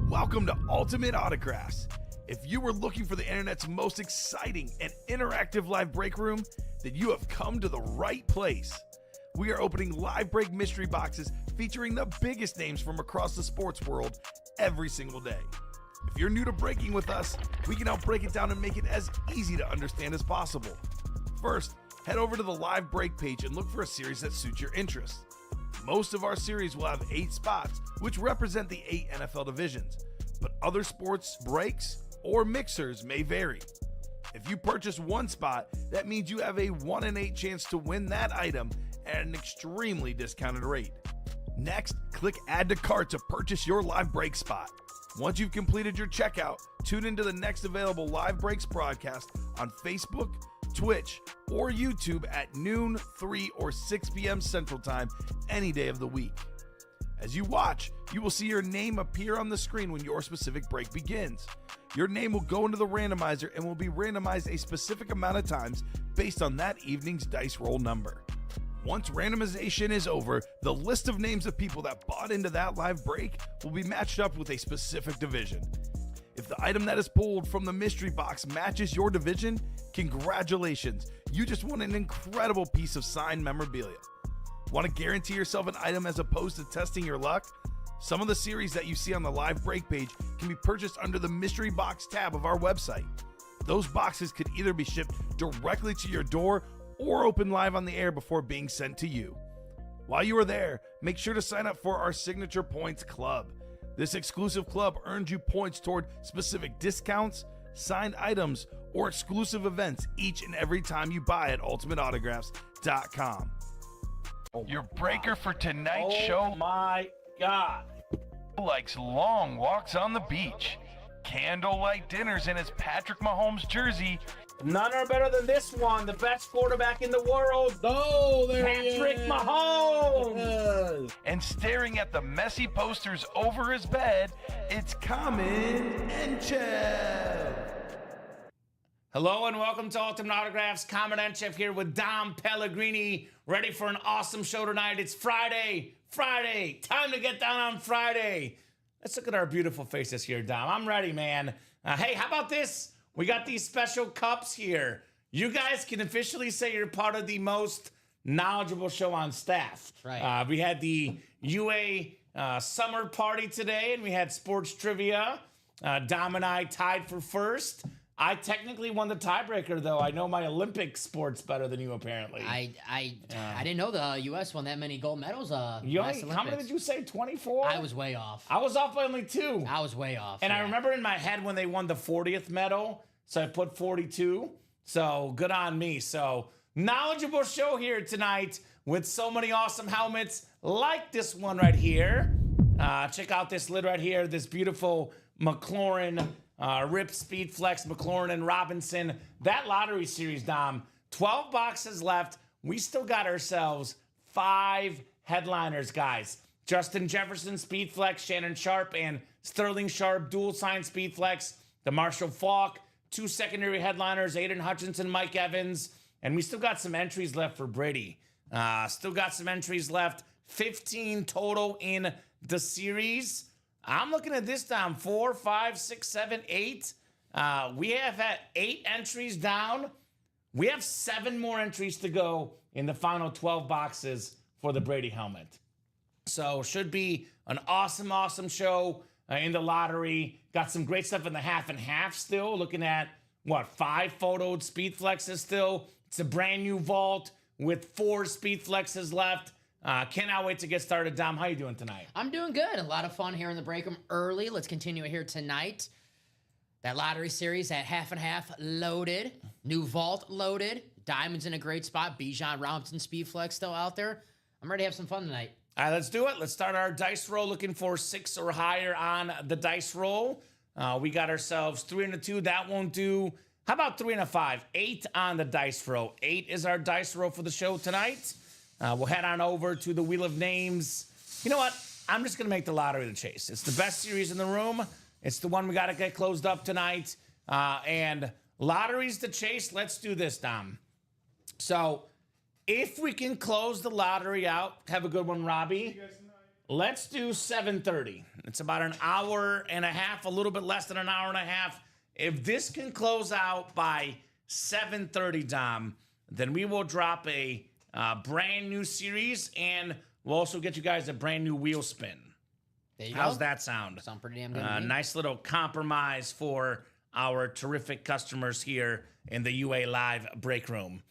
Welcome to Ultimate Autographs. If you were looking for the internet's most exciting and interactive live break room, then you have come to the right place. We are opening live break mystery boxes featuring the biggest names from across the sports world every single day. If you're new to breaking with us, we can help break it down and make it as easy to understand as possible. First, head over to the live break page and look for a series that suits your interests. Most of our series will have 8 spots, which represent the 8 NFL divisions, but other sports breaks or mixers may vary. If you purchase one spot, that means you have a 1 in 8 chance to win that item at an extremely discounted rate. Next, click Add to Cart to purchase your live break spot. Once you've completed your checkout, tune into the next available live breaks broadcast on Facebook, Twitch, or YouTube at noon, 3, or 6 p.m. Central Time any day of the week. As you watch, you will see your name appear on the screen when your specific break begins. Your name will go into the randomizer and will be randomized a specific amount of times based on that evening's dice roll number. Once randomization is over, the list of names of people that bought into that live break will be matched up with a specific division. If the item that is pulled from the mystery box matches your division, congratulations, you just won an incredible piece of signed memorabilia. Want to guarantee yourself an item as opposed to testing your luck? Some of the series that you see on the live break page can be purchased under the mystery box tab of our website. Those boxes could either be shipped directly to your door or open live on the air before being sent to you. While you are there, make sure to sign up for our Signature Points Club. This exclusive club earns you points toward specific discounts, signed items, or exclusive events each and every time you buy at ultimateautographs.com. Your breaker for tonight's show. Oh my God. Likes long walks on the beach, candlelight dinners in his Patrick Mahomes jersey, None are better than this one, the best quarterback in the world. Oh, there Patrick he is. Mahomes. and staring at the messy posters over his bed, it's Common and Chev. Hello and welcome to Ultimate Autographs. Common and Chef here with Dom Pellegrini. Ready for an awesome show tonight. It's Friday. Time to get down on Friday. Let's look at our beautiful faces here, Dom. I'm ready, man. Hey, how about this? We got these special cups here. You guys can officially say you're part of the most knowledgeable show on staff. Right. We had the UA summer party today, and we had sports trivia. Dom and I tied for first. I technically won the tiebreaker, though. I know my Olympic sports better than you, apparently. I didn't know the U.S. won that many gold medals. How last many Olympics. did you say? 24? I was way off. I was off by only 2. I was way off. And I yeah. remember in my head when they won the 40th medal, so I put 42. So good on me. So knowledgeable show here tonight with so many awesome helmets like this one right here. Check out this lid right here, this beautiful McLaurin Rip Speed Flex McLaurin and Robinson. That lottery series, Dom, 12 boxes left. We still got ourselves 5 headliners, guys. Justin Jefferson Speed Flex, Shannon Sharp and Sterling Sharp dual sign Speed Flex, the Marshall Faulk, 2 secondary headliners, Aiden Hutchinson, Mike Evans, and we still got some entries left for Brady. Still got some entries left, 15 total in the series. I'm looking at this down 4, 5, 6, 7, 8. We have had 8 entries down. We have 7 more entries to go in the final 12 boxes for the Brady helmet. So should be an awesome show in the lottery. Got some great stuff in the half and half still. Looking at, 5 photoed Speed Flexes still. It's a brand new vault with 4 Speed Flexes left. Cannot wait to get started. Dom, how you doing tonight? I'm doing good. A lot of fun here in the break room early. Let's continue it here tonight. That lottery series at half and half loaded. New vault loaded. Diamonds in a great spot. Bijan Robinson Speed Flex still out there. I'm ready to have some fun tonight. All right, let's do it. Let's start our dice roll. Looking for 6 or higher on the dice roll. We got ourselves 3 and a 2. That won't do. How about 3 and a 5? 8 on the dice roll. 8 is our dice roll for the show tonight. We'll head on over to the Wheel of Names. You know what? I'm just going to make the lottery the chase. It's the best series in the room. It's the one we got to get closed up tonight. And lottery's the chase. Let's do this, Dom. So if we can close the lottery out, have a good one, Robbie. Let's do 7:30. It's about an hour and a half, a little bit less than an hour and a half. If this can close out by 7:30, Dom, then we will drop a brand new series, and we'll also get you guys a brand new wheel spin. There you How's go. that sound? Sound pretty damn good. To me. Nice little compromise for our terrific customers here in the UA Live break room.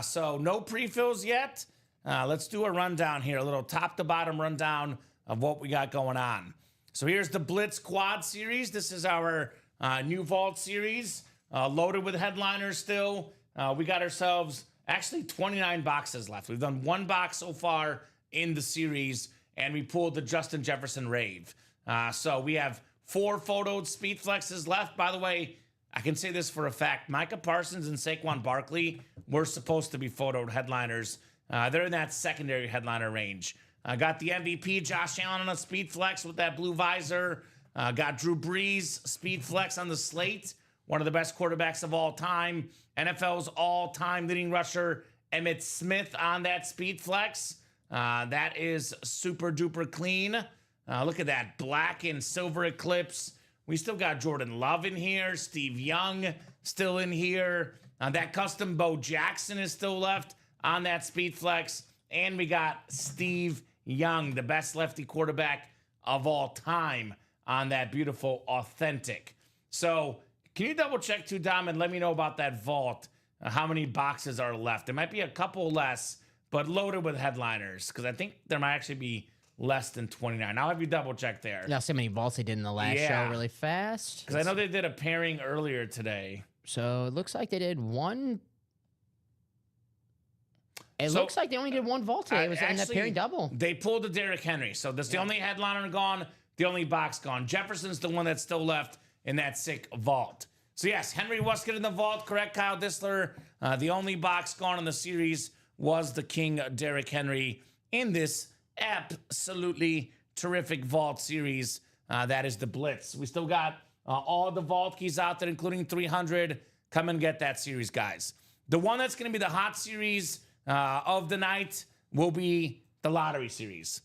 So no pre-fills yet. Let's do a rundown here, a little top to bottom rundown of what we got going on. So here's the Blitz Quad Series. This is our new Vault Series, loaded with headliners still. We got ourselves actually 29 boxes left. We've done one box so far in the series, and we pulled the Justin Jefferson Rave. So we have 4 photoed Speed Flexes left. By the way, I can say this for a fact. Micah Parsons and Saquon Barkley were supposed to be photoed headliners. They're in that secondary headliner range. Got the MVP, Josh Allen, on a Speed Flex with that blue visor. Got Drew Brees, Speed Flex on the slate. One of the best quarterbacks of all time. NFL's all-time leading rusher, Emmitt Smith, on that Speed Flex. That is super duper clean. Look at that black and silver Eclipse. We still got Jordan Love in here. Steve Young still in here. That custom Bo Jackson is still left on that Speed Flex. And we got Steve Young, the best lefty quarterback of all time, on that beautiful authentic. So can you double check too, Dom, and let me know about that vault? How many boxes are left? There might be a couple less, but loaded with headliners, because I think there might actually be less than 29. I'll have you double check there. Now, see how many vaults they did in the last show really fast. Because I know they did a pairing earlier today. So it looks like they did one. It looks like they only did one vault today. It was in that pairing double. They pulled the Derrick Henry. So that's the only headliner gone, the only box gone. Jefferson's the one that's still left in that sick vault. So yes, Henry Westcott in the vault, correct, Kyle Disler. The only box gone in the series was the King Derrick Henry in this absolutely terrific vault series. That is the Blitz. We still got all the vault keys out there, including 300. Come and get that series, guys. The one that's going to be the hot series of the night will be the lottery series.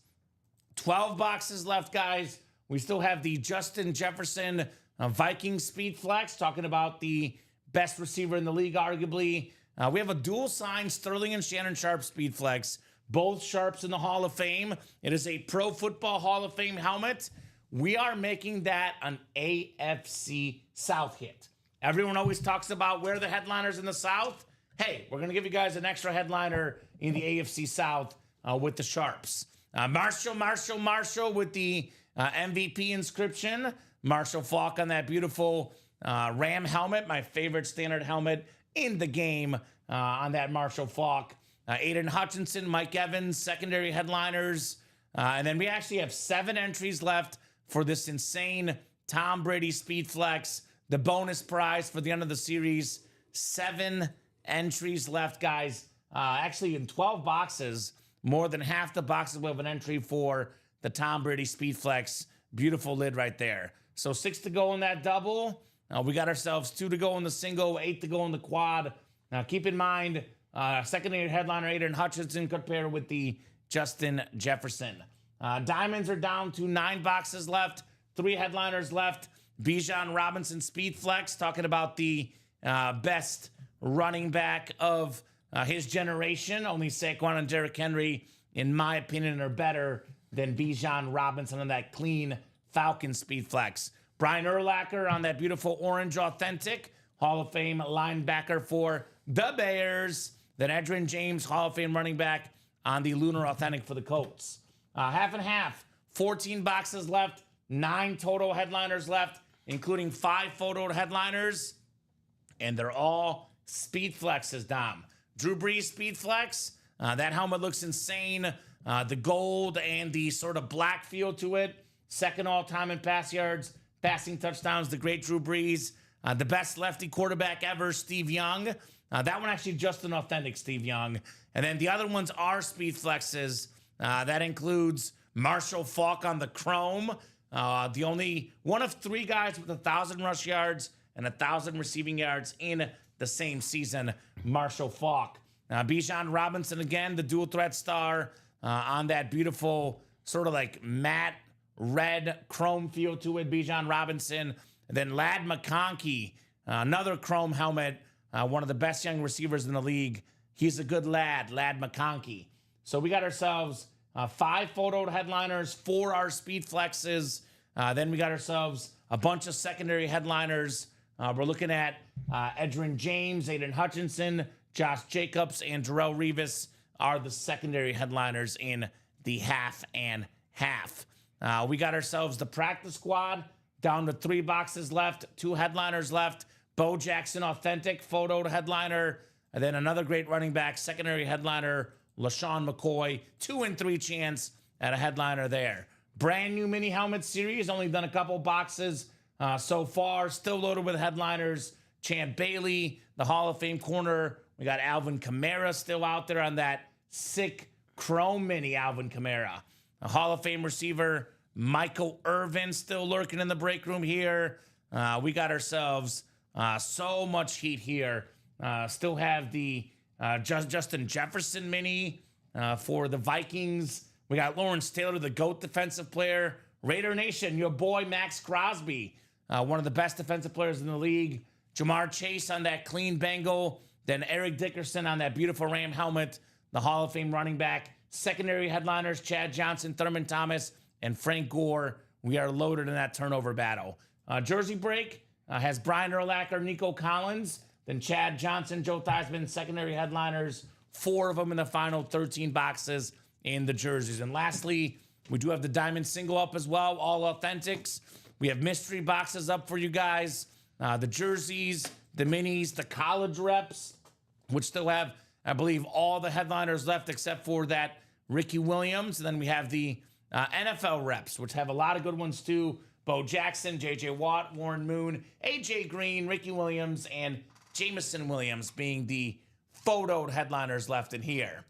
12 boxes left, guys. We still have the Justin Jefferson Viking Speed Flex, talking about the best receiver in the league, arguably. We have a dual sign Sterling and Shannon Sharp Speed Flex, both Sharps in the Hall of Fame. It is a Pro Football Hall of Fame helmet. We are making that an AFC South hit. Everyone always talks about where the headliners in the South. Hey, we're going to give you guys an extra headliner in the AFC South with the Sharps. Marshall with the MVP inscription. Marshall Faulk on that beautiful Ram helmet, my favorite standard helmet in the game on that Marshall Faulk. Aiden Hutchinson, Mike Evans, secondary headliners. And then we actually have 7 entries left for this insane Tom Brady Speed Flex. The bonus prize for the end of the series, 7 entries left, guys. Actually, in 12 boxes, more than half the boxes will have an entry for the Tom Brady Speed Flex. Beautiful lid right there. So 6 to go in that double. We got ourselves 2 to go in the single, 8 to go in the quad. Now, keep in mind, secondary headliner Aiden Hutchinson could pair with the Justin Jefferson. Diamonds are down to 9 boxes left, 3 headliners left. Bijan Robinson Speed Flex, talking about the best running back of his generation. Only Saquon and Derrick Henry, in my opinion, are better than Bijan Robinson on that clean Falcon Speed Flex. Brian Urlacher on that beautiful orange authentic Hall of Fame linebacker for the Bears. Then Edgerrin James, Hall of Fame running back on the Lunar authentic for the Colts. Half and half, 14 boxes left, 9 total headliners left, including 5 photoed headliners, and they're all Speed Flexes, Dom. Drew Brees Speed Flex. That helmet looks insane. The gold and the sort of black feel to it. Second all-time in pass yards, passing touchdowns, the great Drew Brees. The best lefty quarterback ever, Steve Young. That one actually just an authentic Steve Young. And then the other ones are Speed Flexes. That includes Marshall Faulk on the Chrome. The only one of 3 guys with 1,000 rush yards and 1,000 receiving yards in the same season, Marshall Faulk. Bijan Robinson again, the dual threat star on that beautiful sort of like matte red chrome feel to it. Bijan Robinson. And then Ladd McConkey, another chrome helmet, one of the best young receivers in the league. He's a good lad, Ladd McConkey. So we got ourselves 5 photo headliners, 4 our speed flexes. Then we got ourselves a bunch of secondary headliners. We're looking at Edgerrin James, Aiden Hutchinson, Josh Jacobs, and Darrelle Revis are the secondary headliners in the half and half. We got ourselves the practice squad down to 3 boxes left, 2 headliners left. Bo Jackson, authentic photo headliner, and then another great running back, secondary headliner, LaShawn McCoy, 2 and 3 chance at a headliner there. Brand new mini helmet series, only done a couple boxes so far, still loaded with headliners. Champ Bailey, the Hall of Fame corner. We got Alvin Kamara still out there on that sick chrome mini Alvin Kamara. A Hall of Fame receiver, Michael Irvin, still lurking in the break room here. We got ourselves so much heat here. Still have the Justin Jefferson mini for the Vikings. We got Lawrence Taylor, the GOAT defensive player. Raider Nation, your boy Max Crosby, one of the best defensive players in the league. Jamar Chase on that clean Bengal. Then Eric Dickerson on that beautiful Ram helmet. The Hall of Fame running back. Secondary headliners, Chad Johnson, Thurman Thomas, and Frank Gore. We are loaded in that turnover battle. Jersey break has Brian Urlacher, Nico Collins, then Chad Johnson, Joe Theismann, secondary headliners. 4 of them in the final 13 boxes in the jerseys. And lastly, we do have the diamond single up as well, all authentics. We have mystery boxes up for you guys. The jerseys, the minis, the college reps, which still have, I believe, all the headliners left except for that Ricky Williams. And then we have the NFL reps, which have a lot of good ones too. Bo Jackson, J.J. Watt, Warren Moon, A.J. Green, Ricky Williams, and Jameson Williams being the photoed headliners left in here.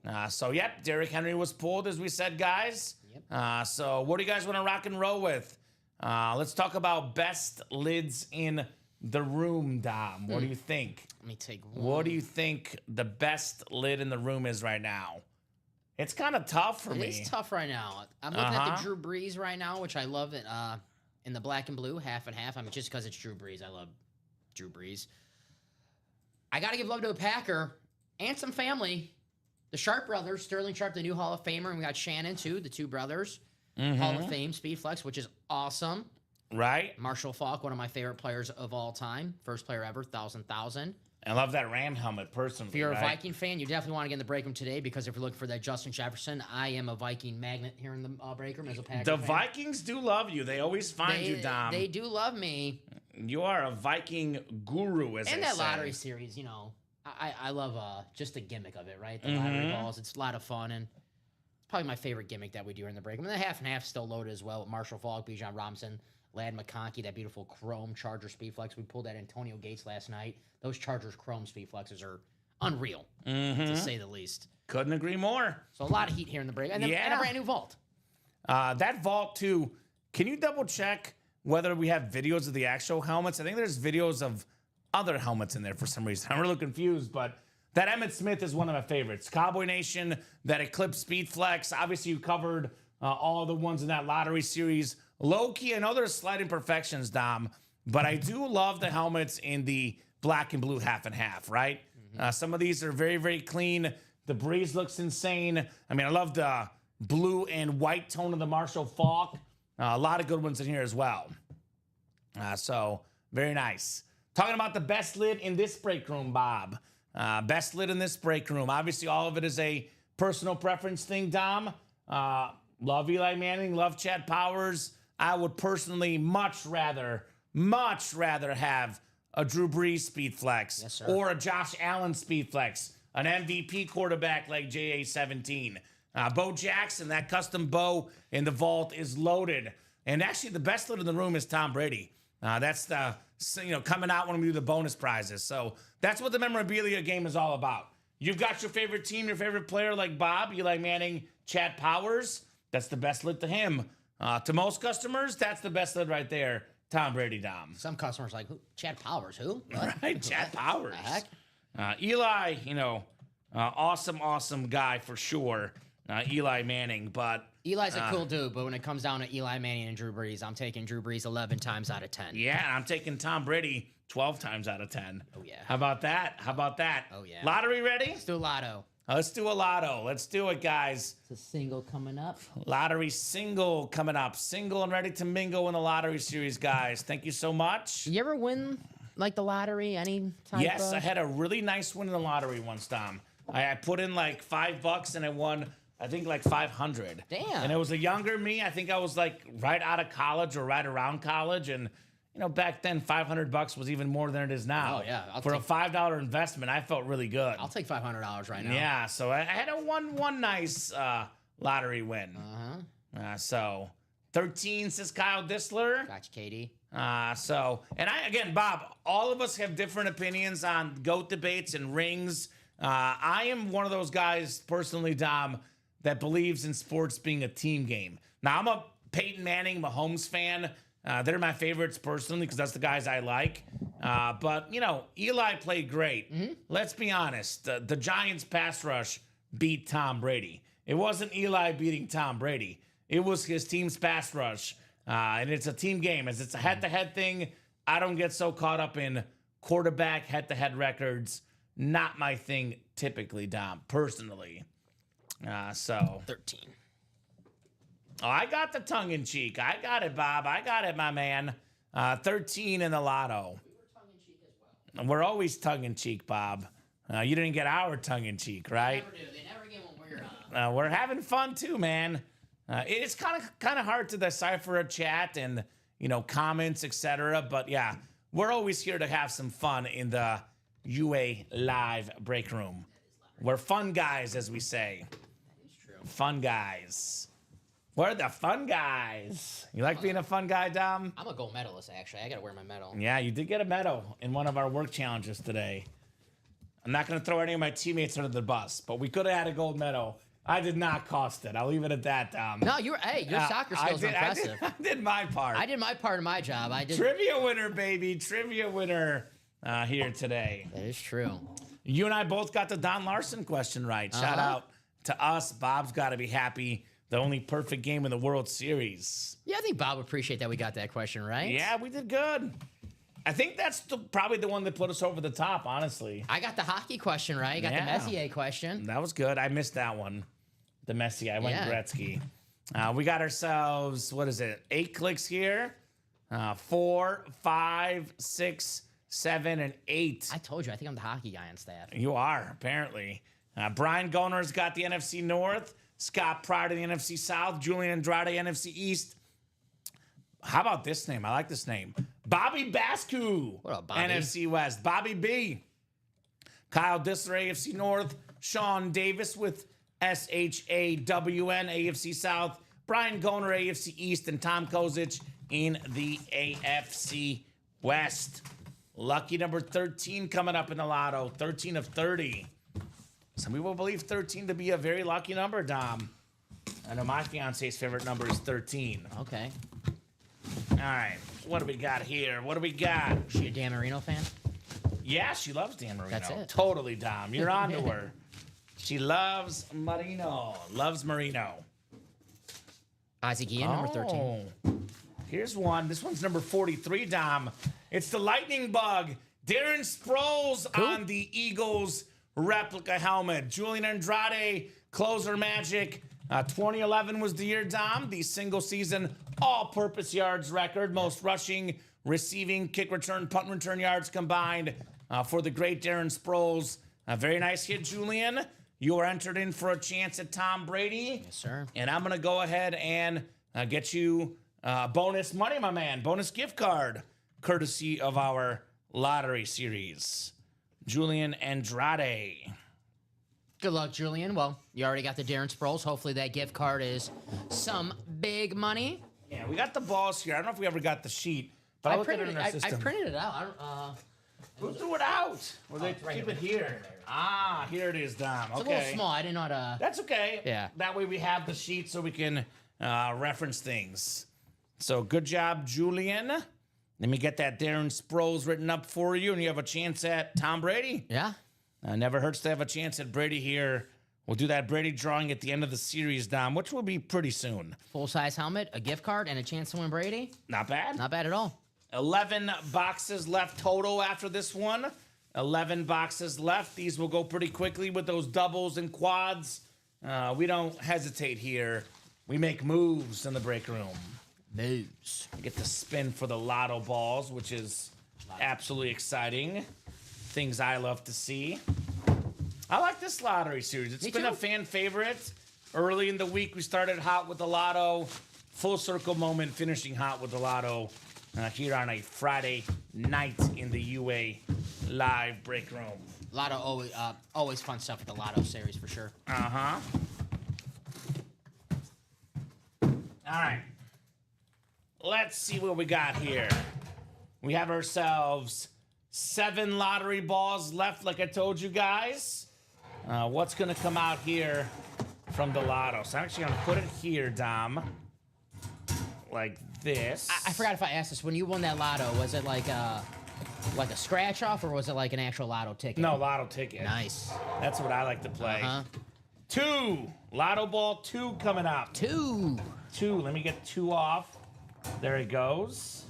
Yep, Derrick Henry was pulled, as we said, guys. Yep. So what do you guys want to rock and roll with? Let's talk about best lids in the room, Dom. What do you think? Let me take one. What do you think the best lid in the room is right now? It's kind of tough for me. It's tough right now. I'm looking at the Drew Brees right now, which I love it in the black and blue, half and half. I mean, just because it's Drew Brees. I love Drew Brees. I got to give love to a Packer and some family. The Sharp brothers, Sterling Sharp, the new Hall of Famer, and we got Shannon, too, the 2 brothers. Hall of Fame, Speed Flex, which is awesome. Right. Marshall Faulk, one of my favorite players of all time. First player ever, 1,000. I love that Ram helmet, personally. If you're a Viking fan, you definitely want to get in the break room today because if you're looking for that Justin Jefferson, I am a Viking magnet here in the break room as a Packer The fan. Vikings do love you. They always find you, Dom. They do love me. You are a Viking guru, as And they that say. lottery series, you know, I love just the gimmick of it, right? The lottery balls. It's a lot of fun, and it's probably my favorite gimmick that we do in the break room. And the half and half still loaded as well with Marshall Faulk, Bijan Robinson, Ladd McConkey, that beautiful chrome Charger Speed Flex. We pulled that Antonio Gates last night. Those Chargers chrome Speed Flexes are unreal, to say the least. Couldn't agree more. So a lot of heat here in the break. And, then, and a brand new vault. That vault, too, can you double check whether we have videos of the actual helmets? I think there's videos of other helmets in there for some reason. I'm really confused, but that Emmitt Smith is one of my favorites. Cowboy Nation, that Eclipse Speed Flex. Obviously, you covered all the ones in that lottery series. Low-key, I know there's slight imperfections, Dom, but I do love the helmets in the black and blue half and half, right? Some of these are very, very clean. The Breeze looks insane. I mean, I love the blue and white tone of the Marshall Faulk. A lot of good ones in here as well. So, very nice. Talking about the best lid in this break room, Bob. Best lid in this break room. Obviously, all of it is a personal preference thing, Dom. Love Eli Manning, love Chad Powers. I would personally much rather have a Drew Brees Speed Flex, yes, sir, or a Josh Allen Speed Flex, an MVP quarterback like JA-17. Bo Jackson, that custom bow in the vault is loaded. And actually, the best lid in the room is Tom Brady. That's the, coming out when we do the bonus prizes. So that's what the memorabilia game is all about. You've got your favorite team, your favorite player like Bob, Eli Manning, Chad Powers. That's the best lid to him. To most customers, that's the best lid right there. Tom Brady, Dom. Some customers like, who? Chad Powers, who? What? Right, Chad Powers. The heck? Eli, awesome guy for sure. Eli Manning, but Eli's a cool dude, but when it comes down to Eli Manning and Drew Brees, I'm taking Drew Brees 11 times out of 10. yeah, I'm taking Tom Brady 12 times out of 10. Oh, yeah. How about that? How about that? Oh, yeah. Lottery ready? Let's do a lotto. Let's do a lotto. Let's do it, guys. It's a single coming up. Lottery single coming up. Single and ready to mingle in the lottery series, guys. Thank you so much. You ever win like the lottery? Any type Yes, of? I had a really nice win in the lottery once, Tom. I put in like $5 and I won, I think, like 500. Damn. And it was a younger me. I think I was like right out of college or right around college. And, you know, back then, $500 was even more than it is now. Oh, yeah. For a $5 investment, I felt really good. I'll take $500 right now. Yeah, so I had a one nice lottery win. So 13, says Kyle Disler. Gotcha, Katie. And again, Bob, all of us have different opinions on GOAT debates and rings. I am one of those guys, personally, Dom, that believes in sports being a team game. Now, I'm a Peyton Manning, Mahomes fan. They're my favorites personally because that's the guys I like. But, you know, Eli played great. Let's be honest. The Giants' pass rush beat Tom Brady. It wasn't Eli beating Tom Brady. It was his team's pass rush. And it's a team game. As it's a head-to-head thing, I don't get so caught up in quarterback head-to-head records. Not my thing typically, Dom, personally. 13. Oh, I got the tongue-in-cheek. I got it, Bob. I got it, my man. 13 in the lotto. We're always tongue-in-cheek, Bob. You didn't get our tongue-in-cheek, right? Never do. They never get when we're on. We're having fun, too, man. It's kind of hard to decipher a chat and, you know, comments, etc. But, yeah, we're always here to have some fun in the UA Live break room. We're fun guys, as we say. That is true. Fun guys. We're the fun guys. You like being a fun guy, Dom? I'm a gold medalist, actually. I got to wear my medal. Yeah, you did get a medal in one of our work challenges today. I'm not going to throw any of my teammates under the bus, but we could have had a gold medal. I did not cost it. I'll leave it at that, Dom. No, your soccer skills are impressive. I did my part. I did my part of my job. I did. Trivia winner, baby. Trivia winner here today. That is true. You and I both got the Don Larson question right. Shout out to us. Bob's got to be happy. The only perfect game in the World Series. Yeah, I think Bob would appreciate that we got that question right. Yeah, we did good. I think that's probably the one that put us over the top, honestly. I got the hockey question right. I got the Messier question. That was good. I missed that one. The Messier. I went Gretzky. We got ourselves, 8 clicks here. 4, 5, 6, 7, and 8. I told you, I think I'm the hockey guy on staff. You are, apparently. Brian Goner's got the NFC North. Scott Pryor, the NFC South. Julian Andrade, NFC East. How about this name? I like this name. Bobby Bascu. What up, Bobby? NFC West. Bobby B. Kyle Disler, AFC North. Sean Davis with SHAWN, AFC South. Brian Goner, AFC East. And Tom Kozich in the AFC West. Lucky number 13 coming up in the lotto. 13 of 30. Some people believe 13 to be a very lucky number, Dom. I know my fiance's favorite number is 13. Okay. All right. What do we got here? What do we got? She a Dan Marino fan? Yeah, she loves Dan Marino. That's it. Totally, Dom. You're on to her. She loves Marino. Loves Marino. Isaac Ian, number 13. Here's one. This one's number 43, Dom. It's the lightning bug. Darren Sproles on the Eagles replica helmet. Julian Andrade, closer magic. 2011 was the year, Dom. The single season all-purpose yards record. Most rushing, receiving, kick return, punt return yards combined for the great Darren Sproles. A very nice hit, Julian. You are entered in for a chance at Tom Brady. Yes, sir. And I'm going to go ahead and get you bonus money, my man. Bonus gift card, courtesy of our lottery series. Julian Andrade. Good luck, Julian. Well, you already got the Darren Sproles. Hopefully that gift card is some big money. Yeah, we got the balls here. I don't know if we ever got the sheet, but I looked at it in our I system. printed it out. Who threw it out? Or they right keep here. it here. Ah, here it is, Dom. It's Okay. a little small. I didn't know how to. That's okay. Yeah. That way we have the sheet so we can reference things. So good job, Julian. Let me get that Darren Sproles written up for you, and you have a chance at Tom Brady. Yeah. Never hurts to have a chance at Brady here We'll do that Brady drawing at the end of the series, Dom, which will be pretty soon. Full-size helmet, a gift card, and a chance to win Brady. Not bad. Not bad at all. 11 boxes left total after this one. 11 boxes left. These will go pretty quickly with those doubles and quads. We don't hesitate here. We make moves in the break room. Moves. We get to spin for the lotto balls, which is absolutely exciting. Things I love to see. I like this lottery series. It's been a fan favorite. Early in the week, we started hot with the lotto. Full circle moment, finishing hot with the lotto here on a Friday night in the UA live break room. Lotto, always fun stuff with the Lotto series for sure. Uh-huh. All right. Let's see what we got here. We have ourselves 7 lottery balls left, like I told you guys. What's going to come out here from the lotto? So I'm actually going to put it here, Dom, like this. I forgot if I asked this. When you won that Lotto, was it like a scratch off or was it like an actual Lotto ticket? No, lotto ticket. Nice. That's what I like to play. 2. Lotto ball 2 coming up. 2. 2. Let me get 2 off. There it goes.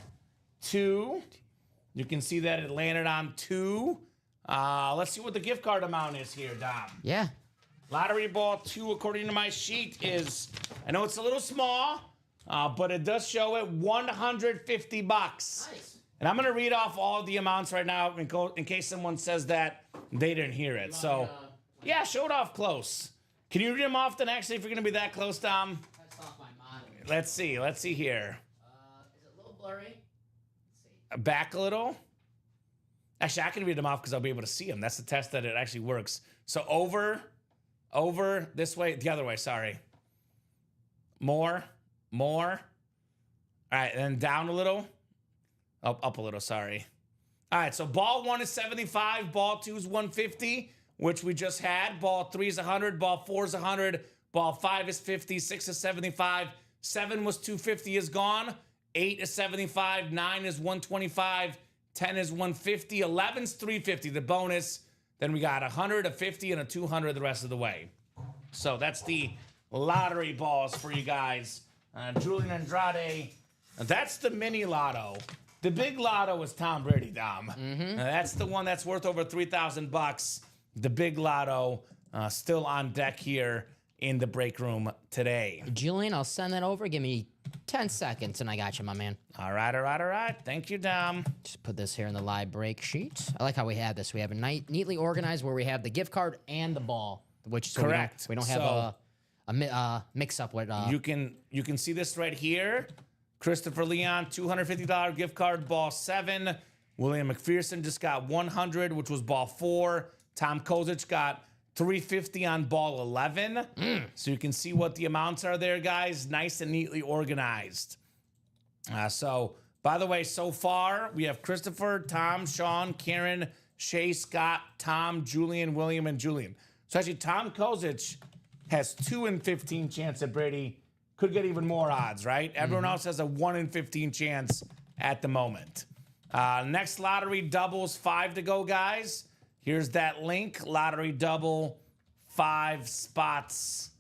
2. You can see that it landed on 2. Let's see what the gift card amount is here, Dom. Yeah. Lottery ball 2, according to my sheet, is, I know it's a little small, but it does show it $150. Nice. And I'm going to read off all the amounts right now in case someone says that they didn't hear it. So, yeah, show it off close. Can you read them off then, actually, if you're going to be that close, Dom? That's off my monitor. Let's see. Let's see here. Is it a little blurry? Let's see. Back a little. Actually, I can read them off because I'll be able to see them. That's the test that it actually works. So over, this way, the other way, sorry. More. All right, and then down a little. Up a little, sorry. All right, so ball 1 is 75, ball 2 is 150, which we just had. Ball 3 is 100, ball 4 is 100, ball 5 is 50, 6 is 75, 7 was 250 is gone, 8 is 75, 9 is 125, 10 is 150, 11 is 350, the bonus. Then we got 100, a 50, and a 200 the rest of the way. So that's the lottery balls for you guys. Julian Andrade. That's the mini lotto. The big lotto is Tom Brady, Dom. That's the one that's worth over $3,000. The big lotto still on deck here in the break room today. Julian, I'll send that over. Give me 10 seconds and I got you, my man. All right. Thank you, Dom. Just put this here in the live break sheet. I like how we have this. We have it neatly organized where we have the gift card and the ball, which is correct. We don't have a mix up with. You can see this right here. Christopher Leon, $250 gift card, ball 7. William McPherson just got 100, which was ball 4. Tom Kozic got $350 on ball 11. So you can see what the amounts are there, guys. Nice and neatly organized. So, by the way, so far, we have Christopher, Tom, Sean, Karen, Shay, Scott, Tom, Julian, William, and Julian. So actually, Tom Kozic has 2 in 15 chance at Brady. Could get even more odds, right? Everyone else has a 1 in 15 chance at the moment. Next lottery doubles, 5 to go, guys. Here's that link. Lottery double, 5 spots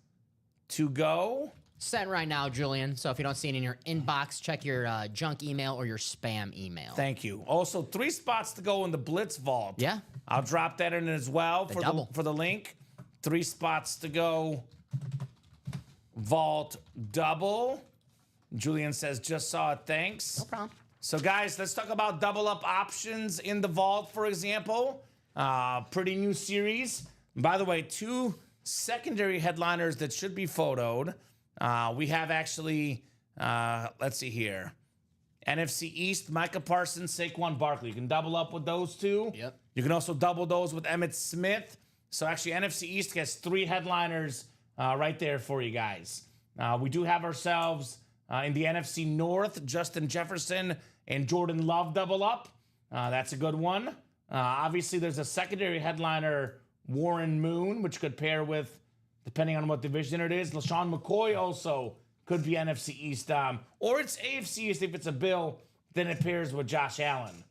to go. Sent right now, Julian. So if you don't see it in your inbox, check your junk email or your spam email. Thank you. Also, 3 spots to go in the Blitz Vault. Yeah. I'll drop that in as well for the link. 3 spots to go. Vault double. Julian says, just saw it, thanks. No problem. So, guys, let's talk about double up options in the vault, for example. Pretty new series. By the way, 2 secondary headliners that should be photoed. We have actually, let's see here. NFC East, Micah Parsons, Saquon Barkley. You can double up with those 2. Yep. You can also double those with Emmitt Smith. So, actually, NFC East has 3 headliners right there for you guys. We do have ourselves in the NFC North, Justin Jefferson and Jordan Love double up. That's a good one. Obviously, there's a secondary headliner, Warren Moon, which could pair with, depending on what division it is, LaShawn McCoy also could be NFC East. Or it's AFC East if it's a Bill, then it pairs with Josh Allen.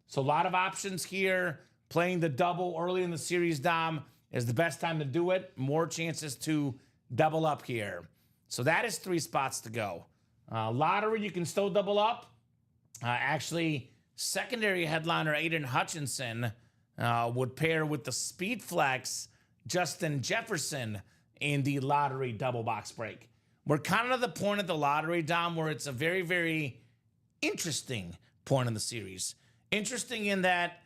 So a lot of options here. Playing the double early in the series, Dom, is the best time to do it. More chances to double up here. So that is 3 spots to go. Lottery, you can still double up. Actually, secondary headliner Aiden Hutchinson would pair with the Speed Flex Justin Jefferson in the lottery double box break. We're kind of at the point of the lottery, Dom, where it's a very, very interesting point in the series. Interesting in that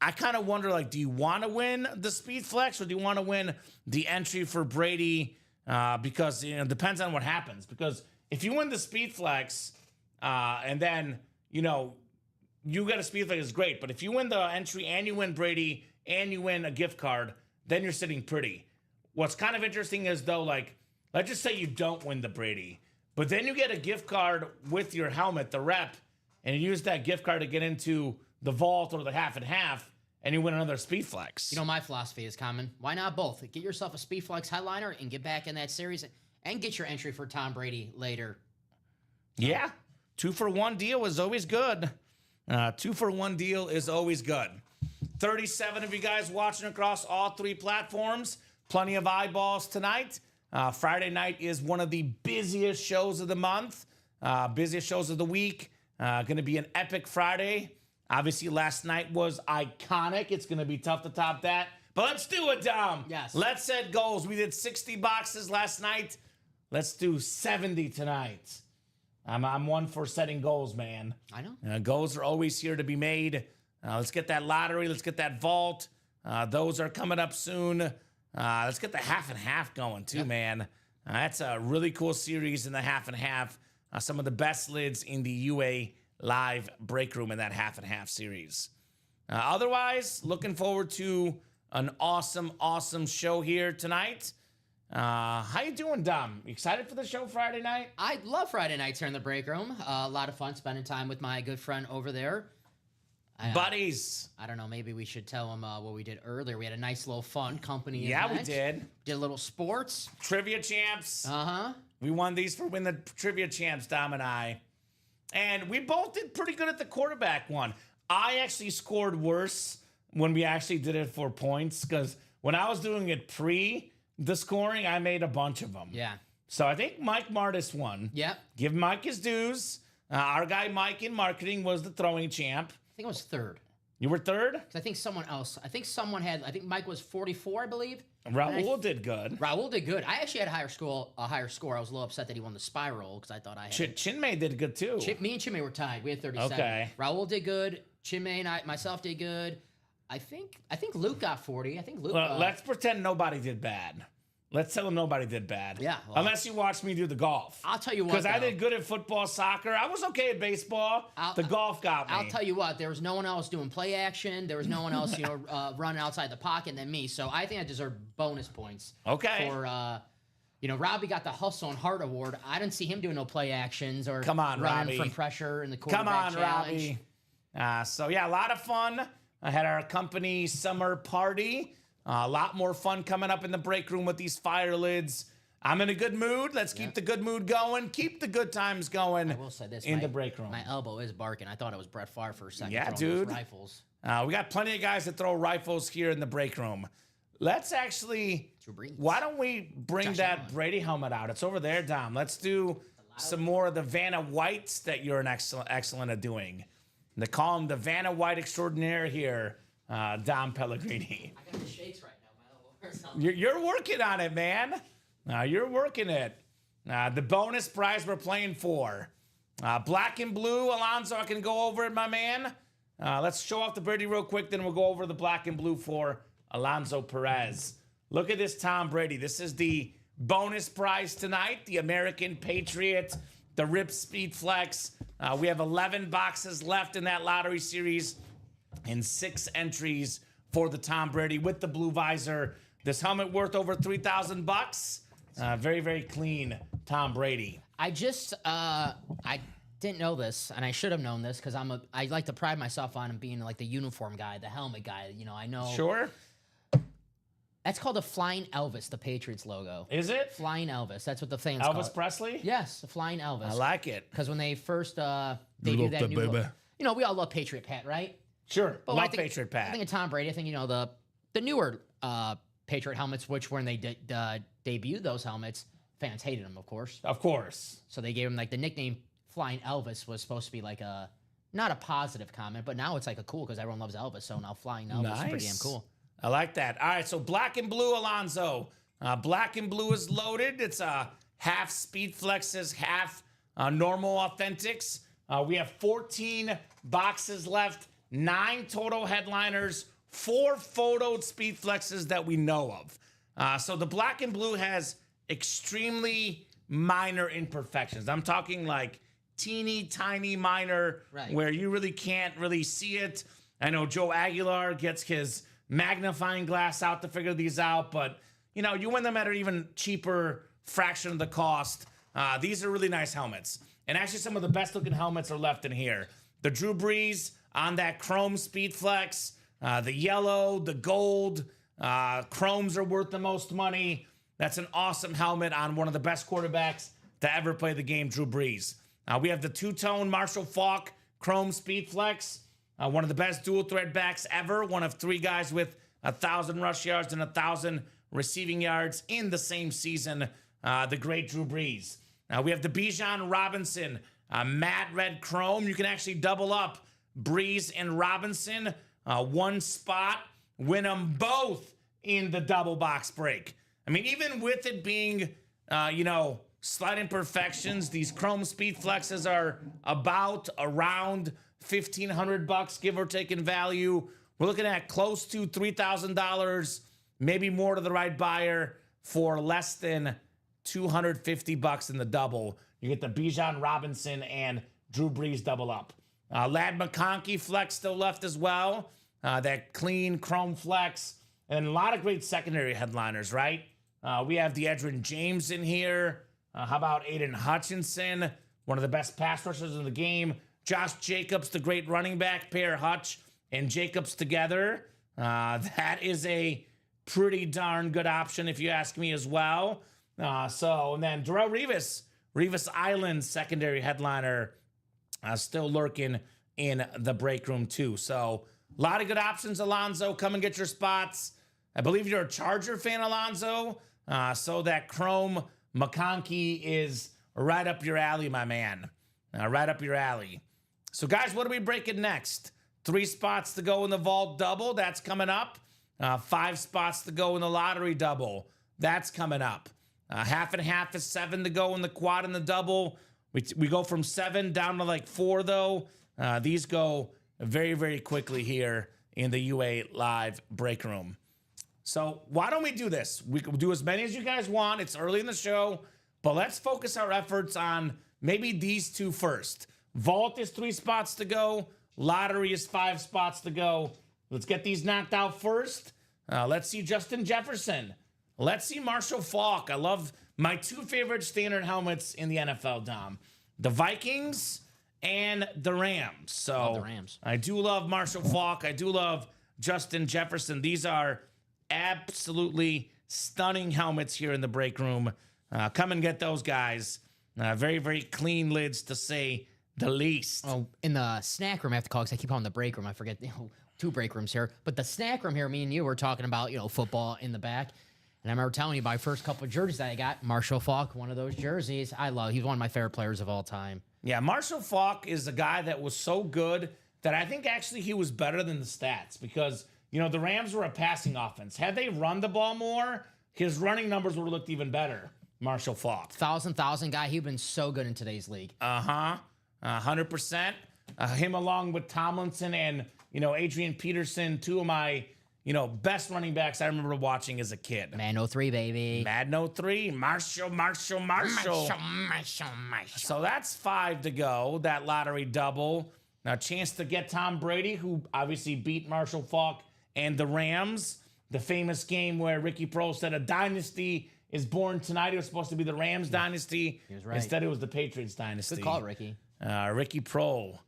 I kind of wonder, like, do you want to win the Speed Flex or do you want to win the entry for Brady? Because, it depends on what happens. Because if you win the Speed Flex and then, you get a Speed Flex, is great. But if you win the entry and you win Brady and you win a gift card, then you're sitting pretty. What's kind of interesting is, though, like, let's just say you don't win the Brady, but then you get a gift card with your helmet, the rep, and you use that gift card to get into the vault or the half and half, and you win another Speed Flex. My philosophy is common. Why not both? Get yourself a Speed Flex headliner and get back in that series and get your entry for Tom Brady later. Yeah. 2-for-1 deal is always good. 2-for-1 deal is always good. 37 of you guys watching across all 3 platforms. Plenty of eyeballs tonight. Friday night is one of the busiest shows of the month, busiest shows of the week. Going to be an epic Friday. Obviously, last night was iconic. It's going to be tough to top that. But let's do it, Dom. Yes. Let's set goals. We did 60 boxes last night. Let's do 70 tonight. I'm one for setting goals, man. I know. Goals are always here to be made. Let's get that lottery. Let's get that vault. Those are coming up soon. Let's get the half and half going too, man. That's a really cool series in the half and half. Some of the best lids in the UA live break room in that half and half series. Otherwise, looking forward to an awesome show here tonight. How you doing, Dom? You excited for the show Friday night? I love Friday nights here in the break room. A lot of fun spending time with my good friend over there. Buddies. I don't know. Maybe we should tell them what we did earlier. We had a nice little fun company Yeah, event. we did. Did a little sports. Trivia champs. Uh-huh. We won these for Win the Trivia Champs, Dom and I. And we both did pretty good at the quarterback one. I actually scored worse when we actually did it for points because when I was doing it pre the scoring, I made a bunch of them. Yeah. So I think Mike Martis won. Yep. Give Mike his dues. Our guy Mike in marketing was the throwing champ. I think it was third. You were third? 'Cause I think someone else. I think Mike was 44, I believe. Raul did good. Raul did good. I actually had a higher score. I was a little upset that he won the spiral because I thought I had. Chinmay did good too. Me and Chinmay were tied. We had 37. Okay. Raul did good. Chinmay and myself did good. I think Luke got 40. I think Luke. Well, let's pretend nobody did bad. Let's tell them nobody did bad. Yeah, well, unless you watched me do the golf. I'll tell you what. Because I did good at football, soccer. I was okay at baseball. The golf got me. I'll tell you what. There was no one else doing play action. There was no one else, running outside the pocket than me. So I think I deserve bonus points. Okay. For Robbie got the Hustle and Heart Award. I didn't see him doing no play actions or Come on, running Robbie. from pressure in the quarterback Come on, challenge. Robbie. So yeah, a lot of fun. I had our company summer party. A lot more fun coming up in the break room with these fire lids. I'm in a good mood. Let's keep the good mood going. Keep the good times going. I will say this. In the break room. My elbow is barking. I thought it was Brett Favre for a second. Yeah, throwing those dude. Rifles. We got plenty of guys that throw rifles here in the break room. Let's actually. Drew Brees. Why don't we bring Josh that Allen. Brady helmet out? It's over there, Dom. Let's do some more of the Vanna Whites that you're an excellent at doing. They call him the Vanna White extraordinaire here, Dom Pellegrini. I got the shakes right now. My elbow. You're working on it, man. You're working it. The bonus prize we're playing for. Black and blue, Alonzo, I can go over it, my man. Let's show off the Brady real quick, then we'll go over the black and blue for Alonzo Perez. Look at this Tom Brady. This is the bonus prize tonight, the American Patriot, the RIP Speed Flex. We have 11 boxes left in that lottery series and 6 entries for the Tom Brady with the blue visor. This helmet worth over $3,000. Very, very clean Tom Brady. I didn't know this, and I should have known this because I like to pride myself on being like the uniform guy, the helmet guy. I know. Sure. That's called a Flying Elvis, the Patriots logo. Is it? Flying Elvis. That's what the fans call Elvis it. Presley? Yes, the Flying Elvis. I like it. Because when they first debuted that new look, we all love Patriot Pat, right? Sure. But Love I think- Patriot Pat. I think of Tom Brady. I think the newer Patriot helmets, which when they debuted those helmets, fans hated them, of course. Of course. So they gave him like the nickname Flying Elvis was supposed to be like not a positive comment, but now it's like a cool because everyone loves Elvis. So now Flying Elvis is pretty damn cool. I like that. All right, so black and blue, Alonzo. Black and blue is loaded. It's half Speed Flexes, half normal Authentics. We have 14 boxes left, 9 total headliners, 4 photoed Speed Flexes that we know of. So the black and blue has extremely minor imperfections. I'm talking like teeny tiny minor, right, where you really can't really see it. I know Joe Aguilar gets his magnifying glass out to figure these out, but you win them at an even cheaper fraction of the cost. These are really nice helmets. And actually some of the best looking helmets are left in here. The Drew Brees on that chrome Speed Flex, the yellow, the gold, chromes are worth the most money. That's an awesome helmet on one of the best quarterbacks to ever play the game, Drew Brees. We have the two-tone Marshall Faulk Chrome Speed Flex, one of the best dual thread backs ever, one of 3 guys with 1,000 rush yards and 1,000 receiving yards in the same season, the great Drew Brees. We have the Bijan Robinson matte red chrome. You can actually double up Brees and Robinson, one spot, win them both in the double box break. I mean, even with it being, slight imperfections, these chrome Speed Flexes are around $1,500, give or take in value. We're looking at close to $3,000, maybe more to the right buyer for less than $250 in the double. You get the Bijan Robinson and Drew Brees double up. Lad McConkey Flex still left as well. That clean chrome Flex. And a lot of great secondary headliners, right? We have the Edgerrin James in here. How about Aiden Hutchinson, one of the best pass rushers in the game. Josh Jacobs, the great running back pair, Hutch and Jacobs together. That is a pretty darn good option if you ask me as well. And then Darrelle Revis Island secondary headliner, still lurking in the break room too. So a lot of good options, Alonzo. Come and get your spots. I believe you're a Charger fan, Alonzo. So that chrome McConkey is right up your alley, my man. Right up your alley. So, guys, what are we breaking next? 3 spots to go in the vault double. That's coming up. 5 spots to go in the lottery double. That's coming up. Half and half is 7 to go in the quad and the double. We go from 7 down to like 4, though. These go very, very quickly here in the UA Live break room. So why don't we do this? We can do as many as you guys want. It's early in the show, but let's focus our efforts on maybe these 2 first. Vault is 3 spots to go. Lottery is 5 spots to go. Let's get these knocked out first. Let's see Justin Jefferson. Let's see Marshall Faulk. I love my 2 favorite standard helmets in the NFL, Dom. The Vikings and the Rams. So love the Rams. I do love Marshall Faulk. I do love Justin Jefferson. These are absolutely stunning helmets here in the break room. Come and get those guys. Very, very clean lids to say the least. Oh, in the snack room, I have to call because I keep calling the break room. I forget, 2 break rooms here. But the snack room here, me and you were talking about, football in the back. And I remember telling you my first couple of jerseys that I got, Marshall Faulk, one of those jerseys. He's one of my favorite players of all time. Yeah, Marshall Faulk is a guy that was so good that I think actually he was better than the stats because, the Rams were a passing offense. Had they run the ball more, his running numbers would have looked even better. Marshall Faulk. 1,000 guy. He'd been so good in today's league. 100%. Him along with Tomlinson and, Adrian Peterson, 2 of my, best running backs I remember watching as a kid. Madden 03, baby. Madden 03. Marshall. So that's 5 to go, that lottery double. Now, chance to get Tom Brady, who obviously beat Marshall Faulk and the Rams. The famous game where Ricky Prohl said a dynasty is born tonight. It was supposed to be the Rams dynasty. He was right. Instead, it was the Patriots dynasty. Good call, Ricky. Ricky Prohl.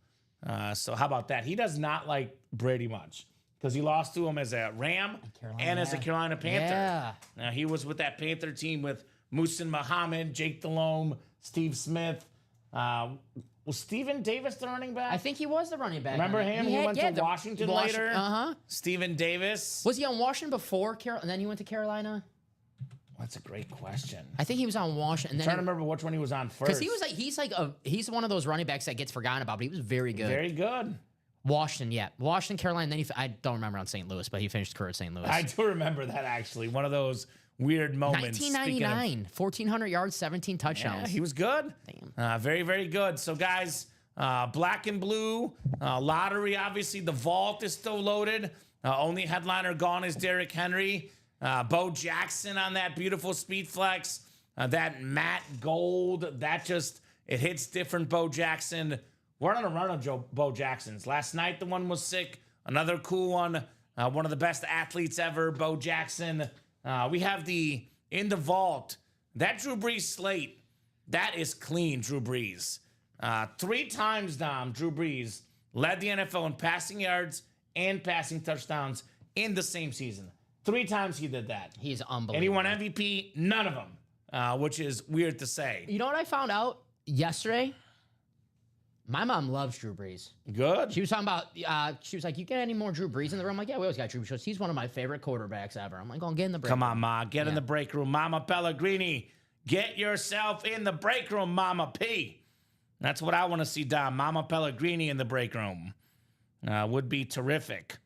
So how about that? He does not like Brady much because he lost to him as a Ram and as a Carolina Panther. Yeah. Now, he was with that Panther team with Muhsin Muhammad, Jake Delhomme, Steve Smith. Was Steven Davis the running back? I think he was the running back. Remember him? He went to Washington later. Uh-huh. Steven Davis. Was he on Washington before and then he went to Carolina? That's a great question. I think he was on Washington. I'm trying to remember which one he was on first. Because he's one of those running backs that gets forgotten about, but he was very good. Very good. Washington, yeah. Washington, Carolina, and then I don't remember on St. Louis, but he finished his career at St. Louis. I do remember that, actually. One of those weird moments. 1999, 1,400 yards, 17 touchdowns. Yeah, he was good. Damn. Very, very good. So, guys, black and blue, lottery, obviously. The vault is still loaded. Only headliner gone is Derrick Henry. Bo Jackson on that beautiful speed flex. That matte gold, it hits different, Bo Jackson. We're on a run of Bo Jacksons. Last night, the one was sick. Another cool one. One of the best athletes ever, Bo Jackson. We have in the vault, that Drew Brees slate. That is clean, Drew Brees. 3 times, Dom, Drew Brees led the NFL in passing yards and passing touchdowns in the same season. 3 times he did that. He's unbelievable. And he won MVP, none of them, which is weird to say. You know what I found out yesterday? My mom loves Drew Brees. Good. She was talking about, she was like, you get any more Drew Brees in the room? I'm like, yeah, we always got Drew Brees. She goes, he's one of my favorite quarterbacks ever. I'm like, oh, get in the break room. Come on, Ma. Get in the break room. Mama Pellegrini, get yourself in the break room, Mama P. That's what I want to see, Dom. Mama Pellegrini in the break room. Would be terrific.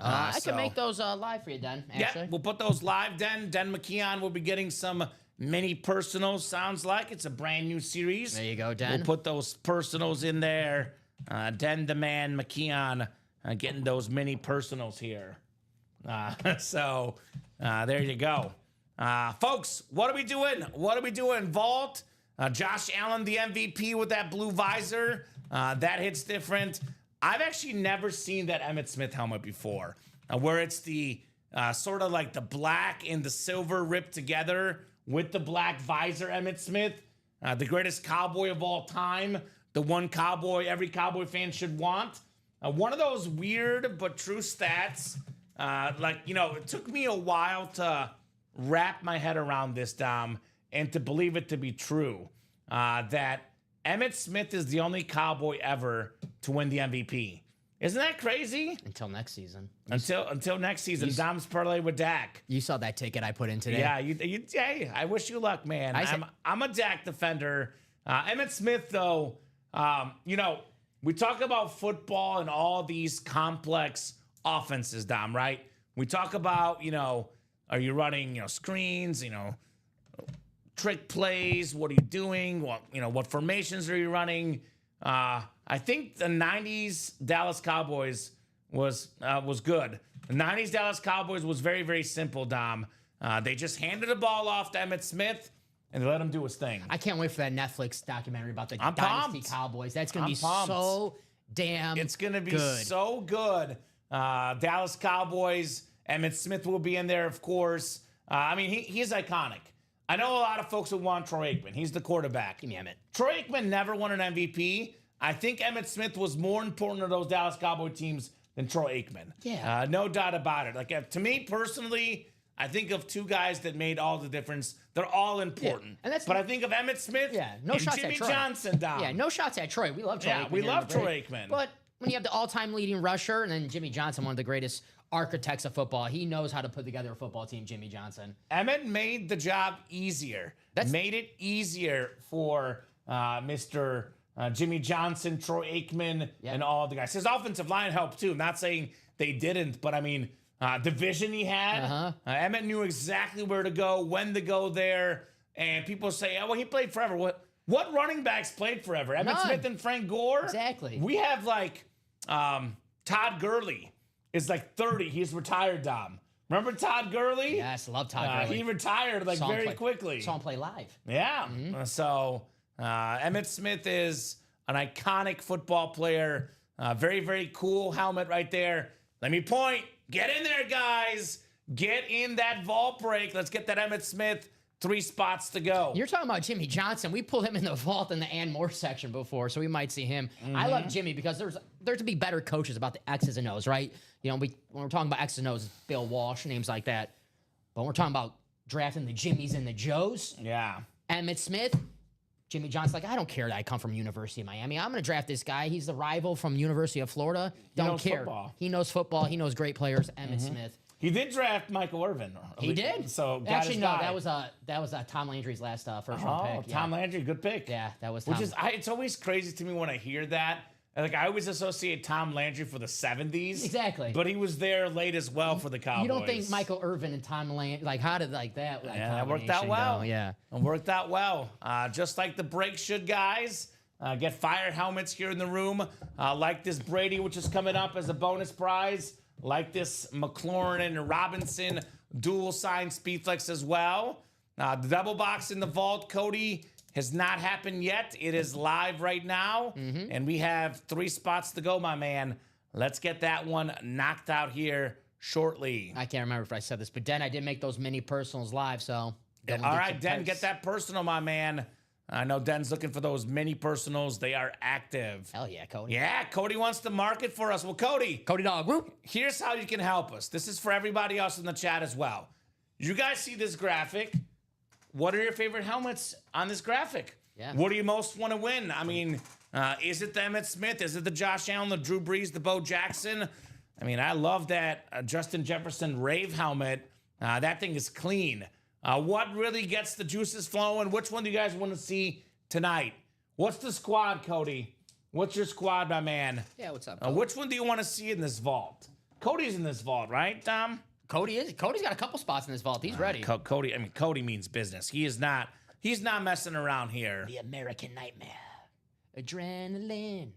I can make those live for you, Den, actually. Yeah, we'll put those live, Den. Den McKeon will be getting some mini personals, sounds like. It's a brand new series. There you go, Den. We'll put those personals in there. Den the Man McKeon getting those mini personals here. So there you go. Folks, what are we doing? What are we doing? Vault. Josh Allen, the MVP with that blue visor. That hits different. I've actually never seen that Emmitt Smith helmet before, where it's the sort of like the black and the silver ripped together with the black visor. Emmitt Smith, the greatest cowboy of all time, the one cowboy every cowboy fan should want. One of those weird but true stats. It took me a while to wrap my head around this, Dom, and to believe it to be true, that Emmitt Smith is the only cowboy ever to win the MVP. Isn't that crazy? Until next season. Until next season, Dom's parlay with Dak. You saw that ticket I put in today. Yeah, hey, I wish you luck, man. I'm a Dak defender. Emmitt Smith, though, we talk about football and all these complex offenses, Dom, right? We talk about, are you running, screens, trick plays? What are you doing? What formations are you running? I think the 90s Dallas Cowboys was good. The 90s Dallas Cowboys was very, very simple, Dom. They just handed the ball off to Emmitt Smith and they let him do his thing. I can't wait for that Netflix documentary about the Dynasty Cowboys. That's going to be so damn It's going to be good. so good. Dallas Cowboys, Emmitt Smith will be in there, of course. He's iconic. I know a lot of folks would want Troy Aikman. He's the quarterback. Give me Emmitt. Troy Aikman never won an MVP. I think Emmitt Smith was more important to those Dallas Cowboy teams than Troy Aikman. Yeah. No doubt about it. To me personally, I think of 2 guys that made all the difference. They're all important. Yeah. But I think of Emmitt Smith no and shots Jimmy at Troy. Johnson, Dom. Yeah, no shots at Troy. We love Troy Aikman. We love Troy Aikman. But when you have the all-time leading rusher and then Jimmy Johnson, one of the greatest architects of football, he knows how to put together a football team, Jimmy Johnson. Emmett made the job easier. Made it easier for Mr. Jimmy Johnson, Troy Aikman, and all the guys. His offensive line helped too. I'm not saying they didn't, but the vision he had. Emmett knew exactly where to go, when to go there. And people say, oh, well, he played forever. What running backs played forever? Emmitt Smith and Frank Gore? Exactly. We have Todd Gurley is 30. He's retired, Dom. Remember Todd Gurley? Yes, love Todd Gurley. He retired very quickly. Saw him play live. Yeah. So Emmitt Smith is an iconic football player. Very, very cool helmet right there. Let me point. Get in there, guys. Get in that vault break. Let's get that Emmitt Smith. 3 spots to go. You're talking about Jimmy Johnson. We pulled him in the vault in the Ann Moore section before, so we might see him. I love Jimmy because there's to be better coaches about the X's and O's, right? When we're talking about X's and O's, Bill Walsh, names like that. But when we're talking about drafting the Jimmies and the Joes. Yeah. Emmitt Smith, Jimmy John's like, I don't care that I come from University of Miami. I'm going to draft this guy. He's the rival from University of Florida. Don't knows care. football. He knows football. He knows great players. Emmitt Smith. He did draft Michael Irvin. He did. So got actually, his no, guy. that was Tom Landry's last first Oh, round pick. Tom Landry, good pick. Yeah, that was Tom. Which is, it's always crazy to me when I hear that. Like, I always associate Tom Landry for the 70s. Exactly. But he was there late as well for the Cowboys. You don't think Michael Irvin and Tom Landry, like, how did that Yeah, that worked out combination well. go? Yeah. It worked out well. Just like the break should, guys. Get fire helmets here in the room. Like this Brady, which is coming up as a bonus prize. Like this McLaurin and Robinson dual sign Speedflex as well. The double box in the vault, Cody, has not happened yet. It is live right now. And we have 3 spots to go, my man. Let's get that one knocked out here shortly. I can't remember if I said this, but Den, I did make those mini personals live, so. All get right, some Den, picks. get that personal, my man. I know Den's looking for those mini personals. They are active. Hell yeah, Cody. Yeah, Cody wants to market for us. Well, Cody, Cody Dog, whoop. here's how you can help us. This is for everybody else in the chat as well. You guys see this graphic. What are your favorite helmets on this graphic? Yeah. What do you most want to win? I mean, is it the Emmitt Smith? Is it the Josh Allen, the Drew Brees, the Bo Jackson? I mean, I love that Justin Jefferson Rave helmet. That thing is clean. What really gets the juices flowing? Which one do you guys want to see tonight? What's the squad, Cody? What's your squad, my man? Yeah, what's up? Which one do you want to see in this vault? Cody's in this vault, right, Tom? Cody's got a couple spots in this vault. He's ready. Cody, I mean, Cody means business. He's not messing around here. The American Nightmare. Adrenaline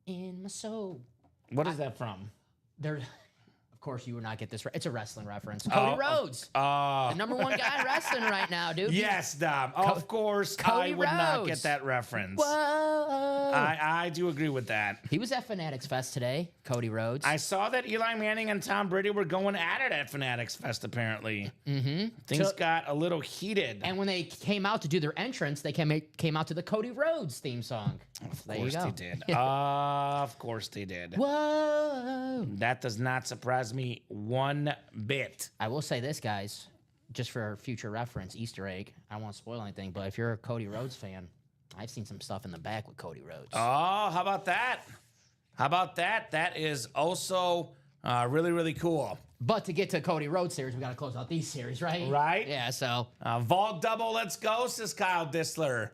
in my soul. What is that from? Of course, you would not get this right. It's a wrestling reference. Cody Rhodes. The number 1 guy in wrestling right now, dude. Yes, Dom. Of course, Cody I would not Rhodes. get that reference. Whoa. I do agree with that. He was at Fanatics Fest today, Cody Rhodes. I saw that Eli Manning and Tom Brady were going at it at Fanatics Fest, apparently. Things got a little heated. And when they came out to do their entrance, they came out to the Cody Rhodes theme song. Of There you course go. they did. Of course they did. Whoa. That does not surprise me one bit. I will say this, guys, just for future reference, Easter egg. I don't want to spoil anything, but if you're a Cody Rhodes fan, I've seen some stuff in the back with Cody Rhodes. Oh, how about that? How about that? That is also really, really cool. But to get to Cody Rhodes series, we got to close out these series, right? Right. Yeah, so. Vault double, let's go, says Kyle Disler.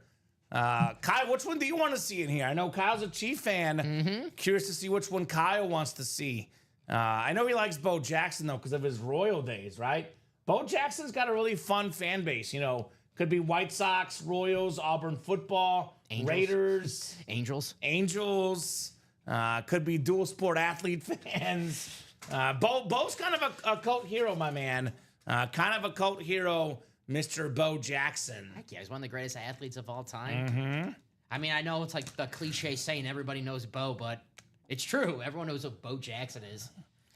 Kyle, which one do you want to see in here? I know Kyle's a Chief fan. Curious to see which one Kyle wants to see. I know he likes Bo Jackson, though, because of his Royal days, right? Bo Jackson's got a really fun fan base. You know, could be White Sox, Royals, Auburn football, Angels. Raiders, Angels. could be dual sport athlete fans. Bo's kind of a cult hero, my man. Kind of a cult hero, Mr. Bo Jackson. Heck yeah, he's one of the greatest athletes of all time. I mean, I know it's like the cliche saying everybody knows Bo, but it's true. Everyone knows who Bo Jackson is.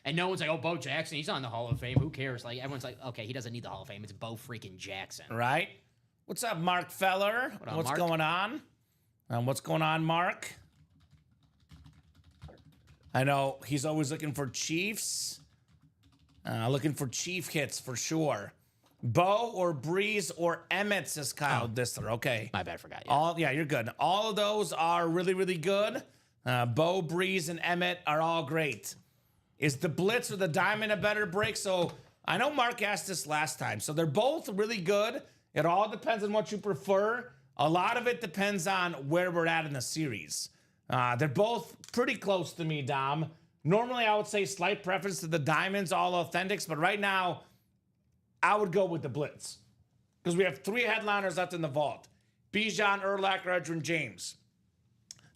And no one's like, oh, Bo Jackson, he's on the Hall of Fame. Who cares? Like, everyone's like, okay, he doesn't need the Hall of Fame. It's Bo freaking Jackson. Right? What's up, Mark Feller? up, What's Mark? going on? What's going on, Mark? I know he's always looking for Chiefs. Looking for Chief hits for sure. Bo or Breeze or Emmett, says Kyle Disler. Okay. My bad, I forgot. Yeah. Yeah, you're good. All of those are really, really good. Bo, Breeze, and Emmett are all great. Is the Blitz or the Diamond a better break? So I know Mark asked this last time. So they're both really good. It all depends on what you prefer. A lot of it depends on where we're at in the series. They're both pretty close to me, Dom. Normally, I would say slight preference to the Diamonds, all authentics. But right now, I would go with the Blitz. Because we have 3 headliners left in the vault. Bijan, Urlacher, Edgerrin James.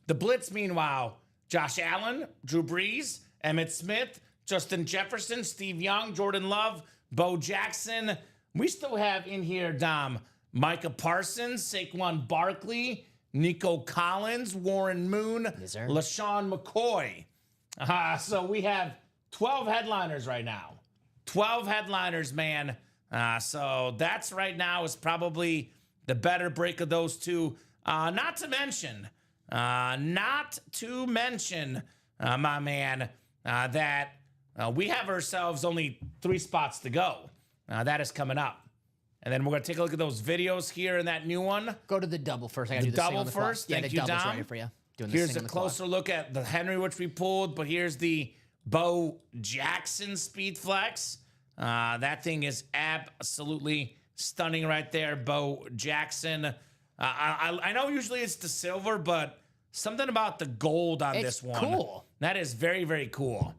The Blitz, meanwhile, Josh Allen, Drew Brees, Emmitt Smith, Justin Jefferson, Steve Young, Jordan Love, Bo Jackson. We still have in here, Dom, Micah Parsons, Saquon Barkley, Nico Collins, Warren Moon, Yes, sir. LaShawn McCoy. So we have 12 headliners right now. 12 headliners, man. So that's right now is probably the better break of those two. Not to mention, my man, that we have ourselves only 3 spots to go. That is coming up. And then we're going to take a look at those videos here in that new one. Go to the double first. I got to The do the double on the clock. first? Yeah, Thank the you, double's Dom. right here for you. Doing this Here's thing a on the clock. closer look at the Henry, which we pulled, but here's the Bo Jackson Speed Flex. That thing is absolutely stunning right there, Bo Jackson. I know usually it's the silver, but something about the gold on It's this one. cool. That is very, very cool.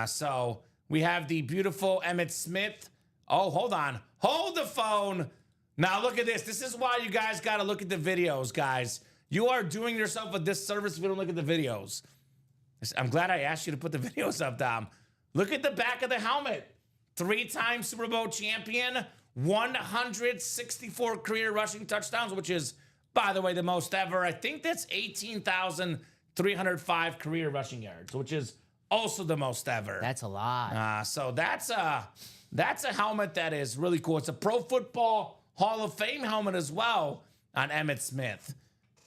So we have the beautiful Emmitt Smith. Oh, hold on. Hold the phone. Now look at this. This is why you guys got to look at the videos, guys. You are doing yourself a disservice if you don't look at the videos. I'm glad I asked you to put the videos up, Dom. Look at the back of the helmet. 3-time Super Bowl champion, 164 career rushing touchdowns, which is, by the way, the most ever. I think that's 18,305 career rushing yards, which is also the most ever. That's a lot. So that's a helmet that is really cool. It's a Pro Football Hall of Fame helmet as well on Emmitt Smith.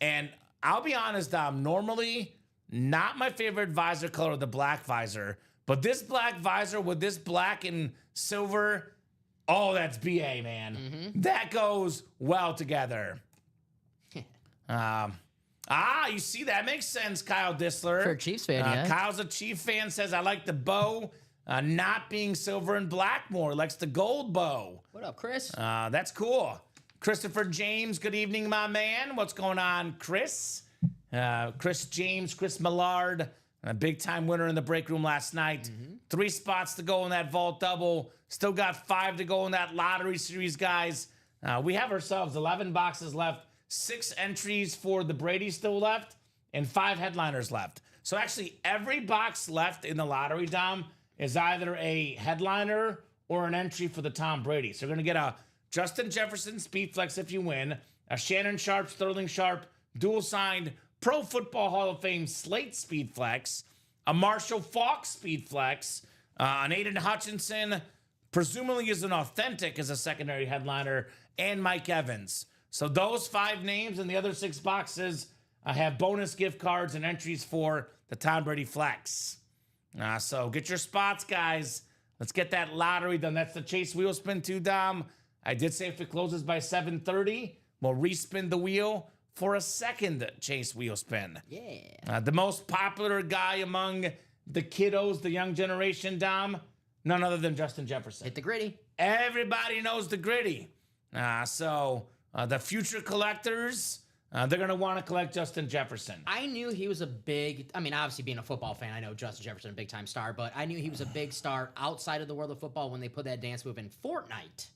And I'll be honest, Dom, normally not my favorite visor color, the black visor. But this black visor with this black and silver, oh, that's BA, man. That goes well together. You see, that makes sense, Kyle Dissler. For a Chiefs fan, yeah. Kyle's a Chief fan, says, I like the bow not being silver and black more. Likes the gold bow. What up, Chris? That's cool. Christopher James, good evening, my man. What's going on, Chris? Chris James, Chris Millard, a big-time winner in the break room last night. 3 spots to go in that vault double. Still got 5 to go in that lottery series, guys. We have ourselves 11 boxes left, 6 entries for the Brady still left, and 5 headliners left. So actually, every box left in the lottery, Dom, is either a headliner or an entry for the Tom Brady. So you're going to get a Justin Jefferson Speed Flex if you win, a Shannon Sharp, Sterling Sharp, dual-signed Pro Football Hall of Fame Slate Speed Flex, a Marshall Faulk Speed Flex, an Aiden Hutchinson, presumably is an authentic as a secondary headliner, and Mike Evans. So those 5 names and the other 6 boxes have bonus gift cards and entries for the Tom Brady Flex. So get your spots, guys. Let's get that lottery done. That's the Chase wheel spin too, Dom. I did say if it closes by 7:30, we'll respin the wheel for a second Chase wheel spin. Yeah. The most popular guy among the kiddos, the young generation, Dom, none other than Justin Jefferson. Hit the gritty. Everybody knows the gritty. So the future collectors, they're going to want to collect Justin Jefferson. I knew he was a big, I mean, obviously being a football fan, I know Justin Jefferson, a big time star, but I knew he was a big star outside of the world of football when they put that dance move in Fortnite.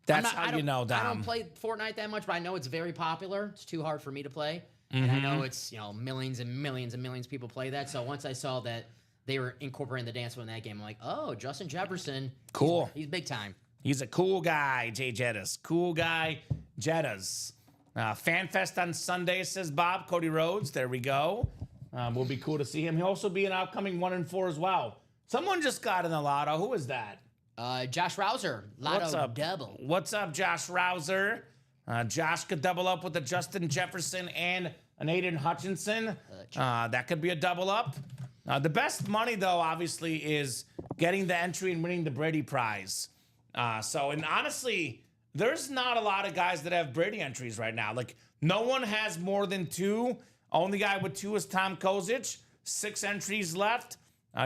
That's how you know, Dom. I don't play Fortnite that much, but I know it's very popular. It's too hard for me to play. And I know it's, millions and millions and millions of people play that. So once I saw that they were incorporating the dance move in that game, I'm like, oh, Justin Jefferson. Cool. He's big time. He's a cool guy, Jay Jettas. Cool guy, Jettas. FanFest on Sunday, says Bob. Cody Rhodes, there we go. Will be cool to see him. He'll also be an upcoming 1-4 as well. Someone just got in the lotto. Who is that? Josh Rouser, Lotto What's up? double. What's up, Josh Rouser? Josh could double up with a Justin Jefferson and an Aiden Hutchinson. That could be a double up. The best money, though, obviously, is getting the entry and winning the Brady prize. And honestly, there's not a lot of guys that have Brady entries right now. Like, no one has more than 2. Only guy with 2 is Tom Kozich. 6 entries left.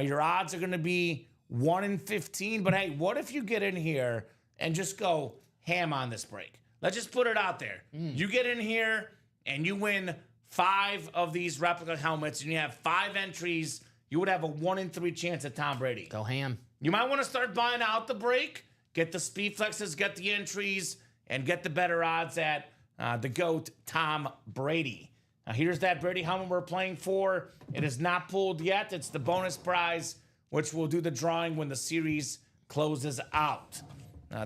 Your odds are going to be 1 in 15. But hey, what if you get in here and just go ham on this break? Let's just put it out there. You get in here and you win 5 of these replica helmets and you have 5 entries, you would have a 1 in 3 chance at Tom Brady. Go ham. You might want to start buying out the break, get the speed flexes, get the entries, and get the better odds at the GOAT, Tom Brady. Now, here's that Brady helmet we're playing for. It is not pulled yet. It's the bonus prize, which we'll do the drawing when the series closes out.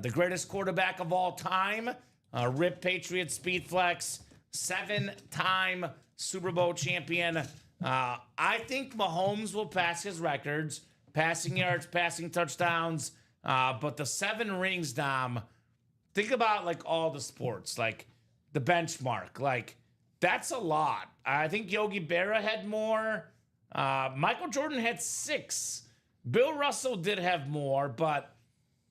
The greatest quarterback of all time, Rip Patriot Speed Flex, 7-time Super Bowl champion. I think Mahomes will pass his records, passing yards, passing touchdowns. But the 7 rings, Dom, think about like all the sports, like the benchmark. Like, that's a lot. I think Yogi Berra had more. Michael Jordan had 6. Bill Russell did have more, but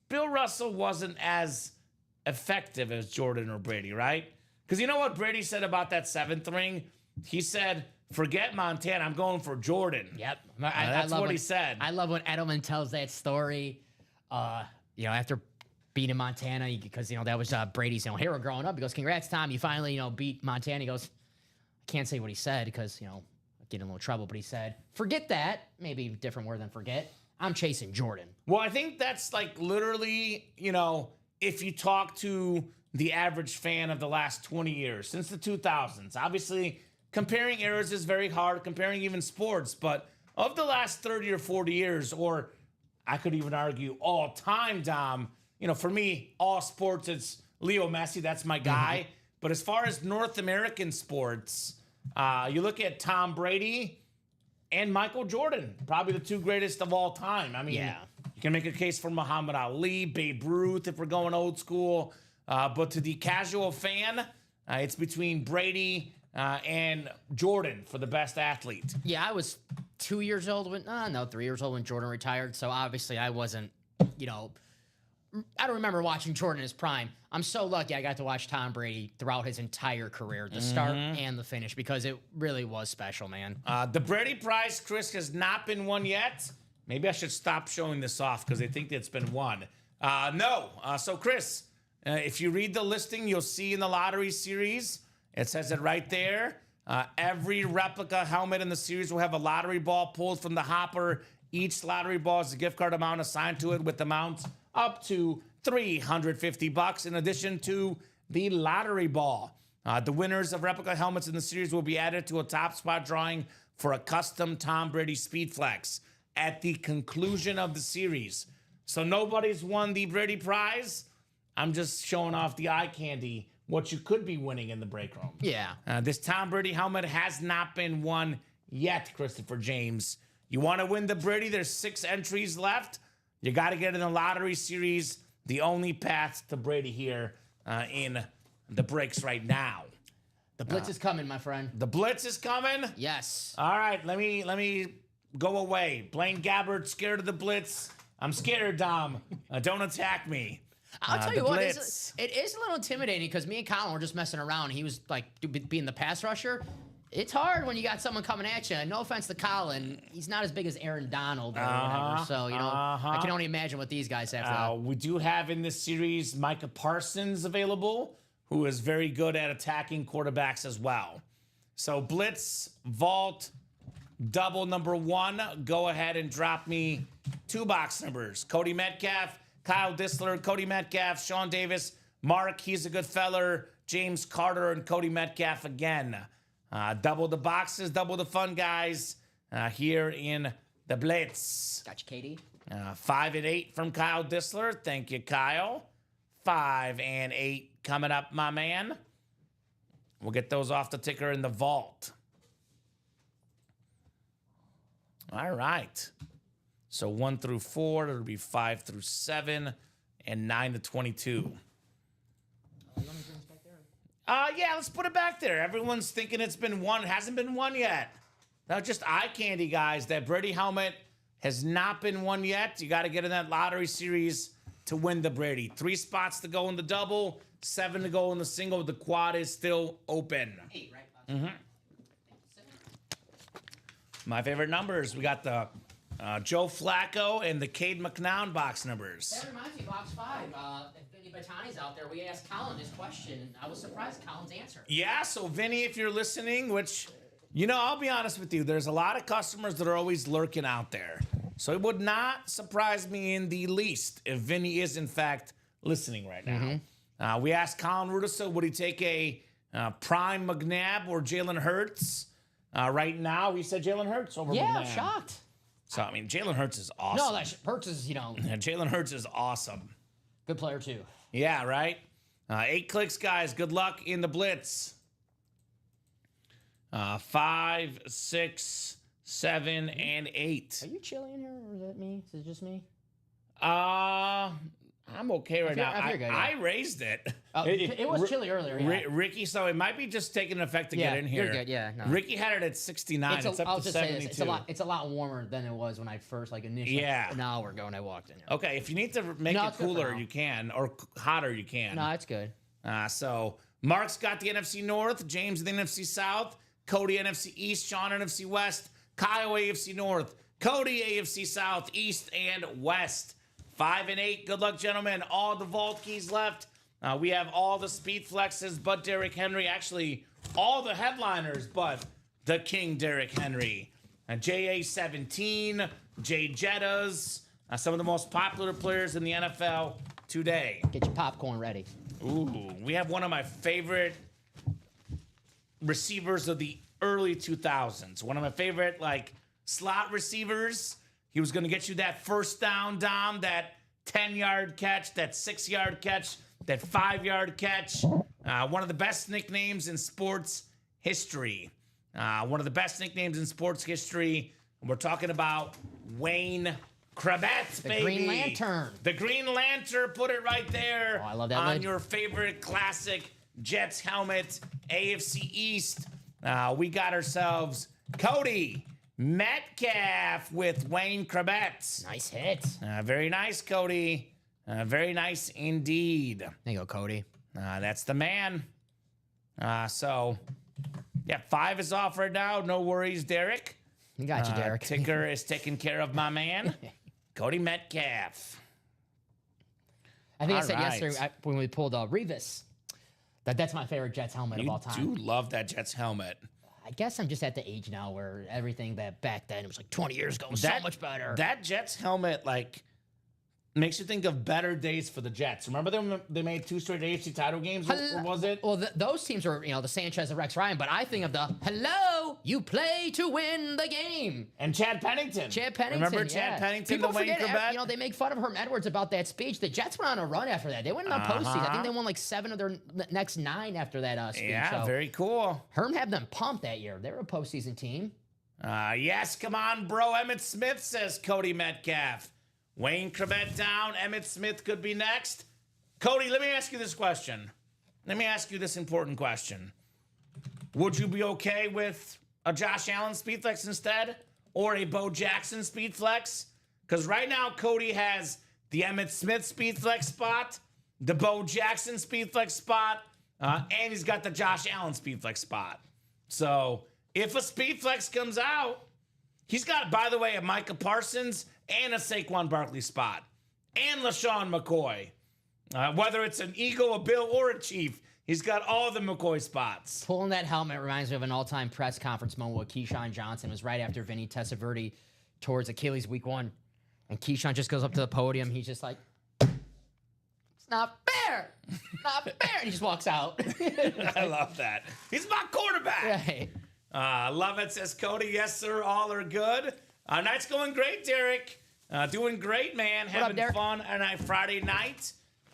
Bill Russell wasn't as effective as Jordan or Brady, right? Because you know what Brady said about that 7th ring? He said, forget Montana, I'm going for Jordan. Yep. That's love what when- he said. I love when Edelman tells that story. After beating Montana, because that was Brady's hero growing up. He goes, "Congrats, Tom! You finally beat Montana." He goes, "I can't say what he said because I get in a little trouble." But he said, "Forget that." Maybe a different word than forget. I'm chasing Jordan. Well, I think that's like literally, if you talk to the average fan of the last 20 years, since the 2000s, obviously comparing eras is very hard, comparing even sports, but of the last 30 or 40 years, or I could even argue all time, Dom, for me, all sports, it's Leo Messi, that's my guy. But as far as North American sports, you look at Tom Brady and Michael Jordan, probably the 2 greatest of all time. I mean, Yeah. you can make a case for Muhammad Ali, Babe Ruth, if we're going old school. But to the casual fan, it's between Brady and Jordan for the best athlete. Yeah, I was 2 years old 3 years old when Jordan retired. So obviously I wasn't, I don't remember watching Jordan in his prime. I'm so lucky I got to watch Tom Brady throughout his entire career, the start and the finish, because it really was special, man. The Brady Prize, Chris, has not been won yet. Maybe I should stop showing this off because they think it's been won. No. So, Chris, if you read the listing, you'll see in the lottery series, it says it right there. Every replica helmet in the series will have a lottery ball pulled from the hopper. Each lottery ball is a gift card amount assigned to it with amounts up to $350 in addition to the lottery ball. The winners of replica helmets in the series will be added to a top spot drawing for a custom Tom Brady Speedflex at the conclusion of the series. So nobody's won the Brady Prize. I'm just showing off the eye candy, what you could be winning in the break room. Yeah. This Tom Brady helmet has not been won yet, Christopher James. You want to win the Brady? There's 6 entries left. You got to get in the lottery series. The only path to Brady here in the breaks right now. The blitz is coming, my friend. The blitz is coming. Yes. All right, let me go away. Blaine Gabbert scared of the blitz. I'm scared, Dom. Don't attack me. I'll tell the you what, blitz. it is a little intimidating because me and Colin were just messing around. He was like being the pass rusher. It's hard when you got someone coming at you. No offense to Colin, he's not as big as Aaron Donald or whatever. So I can only imagine what these guys have to. We do have in this series Micah Parsons available, who is very good at attacking quarterbacks as well. So blitz, vault, double number 1. Go ahead and drop me 2 box numbers. Cody Metcalf, Kyle Disler, Cody Metcalf, Sean Davis, Mark, he's a good feller, James Carter, and Cody Metcalf again. Double the boxes, double the fun, guys, here in the blitz. Gotcha, Katie. 5 and 8 from Kyle Disler. Thank you, Kyle. 5 and 8 coming up, my man. We'll get those off the ticker in the vault. All right. So 1 through 4, it'll be 5 through 7, and 9 to 22. Yeah, let's put it back there. Everyone's thinking it's been won. It hasn't been won yet. Now, just eye candy, guys. That Brady helmet has not been won yet. You got to get in that lottery series to win the Brady. 3 spots to go in the double, 7 to go in the single. The quad is still open. 8, right? My favorite numbers. We got the Joe Flacco and the Cade McNown box numbers. That reminds me, box 5. If Vinny Batani's out there, we asked Colin this question, and I was surprised Colin's answer. Yeah, so Vinny, if you're listening, which, I'll be honest with you, there's a lot of customers that are always lurking out there. So it would not surprise me in the least if Vinny is, in fact, listening right now. We asked Colin Rudisa, would he take a prime McNabb or Jalen Hurts? Right now, he said Jalen Hurts over Yeah, McNabb. I'm shocked. So, Jalen Hurts is awesome. No, Hurts is, Jalen Hurts is awesome. good player too. Yeah, right? 8 clicks, guys. Good luck in the blitz. 5, 6, 7, and 8. Are you chilly in here, or is that me? Is it just me? I I'm okay right now. I feel good, yeah. I raised it. It was chilly earlier. Yeah. Ricky, so it might be just taking effect to get in here. You're good. Yeah. No. Ricky had it at 69. It's I'll up to just say 72. this. It's a lot warmer than it was when I first initially. Yeah. An hour ago when I walked in here. Okay, if you need to make No, it it's good for cooler, now. you can, or hotter, you can. No, it's good. So Mark's got the NFC North, James the NFC South, Cody NFC East, Sean NFC West, Kyle AFC North, Cody AFC South, East, and West. 5 and 8. Good luck, gentlemen. All the vault keys left. We have all the speed flexes, but Derrick Henry. Actually, all the headliners, but the King Derrick Henry. JA17, Jay Jettas, some of the most popular players in the NFL today. Get your popcorn ready. Ooh, we have one of my favorite receivers of the early 2000s. One of my favorite, slot receivers. He was going to get you that first down, Dom, that 10-yard catch, that 6-yard catch, that 5-yard catch. One of the best nicknames in sports history. One of the best nicknames in sports history. We're talking about Wayne Krebets, baby. The Green Lantern. The Green Lantern, put it right there. Oh, I love that on lid. your favorite classic Jets helmet, AFC East. We got ourselves Cody Metcalf with Wayne Krebets. Nice hit. Very nice, Cody. Very nice indeed. There you go, Cody. That's the man. So, 5 is off right now. No worries, Derek. We got you, Derek. Ticker is taking care of my man, Cody Metcalf. I think I All said right. yesterday when we pulled Revis that's my favorite Jets helmet of You all time. do love that Jets helmet. I guess I'm just at the age now where everything that back then it was 20 years ago was so much better. That Jets helmet, makes you think of better days for the Jets. Remember them? They made 2 straight AFC title games, or was it? Well, those teams were, the Sanchez and Rex Ryan, but I think of the hello, you play to win the game. And Chad Pennington. Remember Chad Pennington, People the Wayne forget, Krebet? they make fun of Herm Edwards about that speech. The Jets went on a run after that. They went in the postseason. I think they won 7 of their next 9 after that speech. Yeah, so very cool. Herm had them pumped that year. They were a postseason team. Yes, come on, bro. Emmett Smith says Cody Metcalf. Wayne Krebet down. Emmett Smith could be next. Cody, let me ask you this question. Let me ask you this important question. Would you be okay with a Josh Allen speed flex instead? Or a Bo Jackson speed flex? Because right now, Cody has the Emmett Smith speed flex spot, the Bo Jackson speed flex spot, and he's got the Josh Allen speed flex spot. So if a speed flex comes out, he's got, by the way, a Micah Parsons and a Saquon Barkley spot, and LaShawn McCoy. Whether it's an Eagle, a Bill, or a Chief, he's got all the McCoy spots. Pulling that helmet reminds me of an all-time press conference moment with Keyshawn Johnson. It was right after Vinny Testaverde towards Achilles week 1. And Keyshawn just goes up to the podium. He's just like, it's not fair. Not fair. And he just walks out. I love that. He's my quarterback. Right. Love it, says Cody. Yes, sir. All are good. Night's going great, Derek. Doing great, man. Having Derek? fun on a Friday night.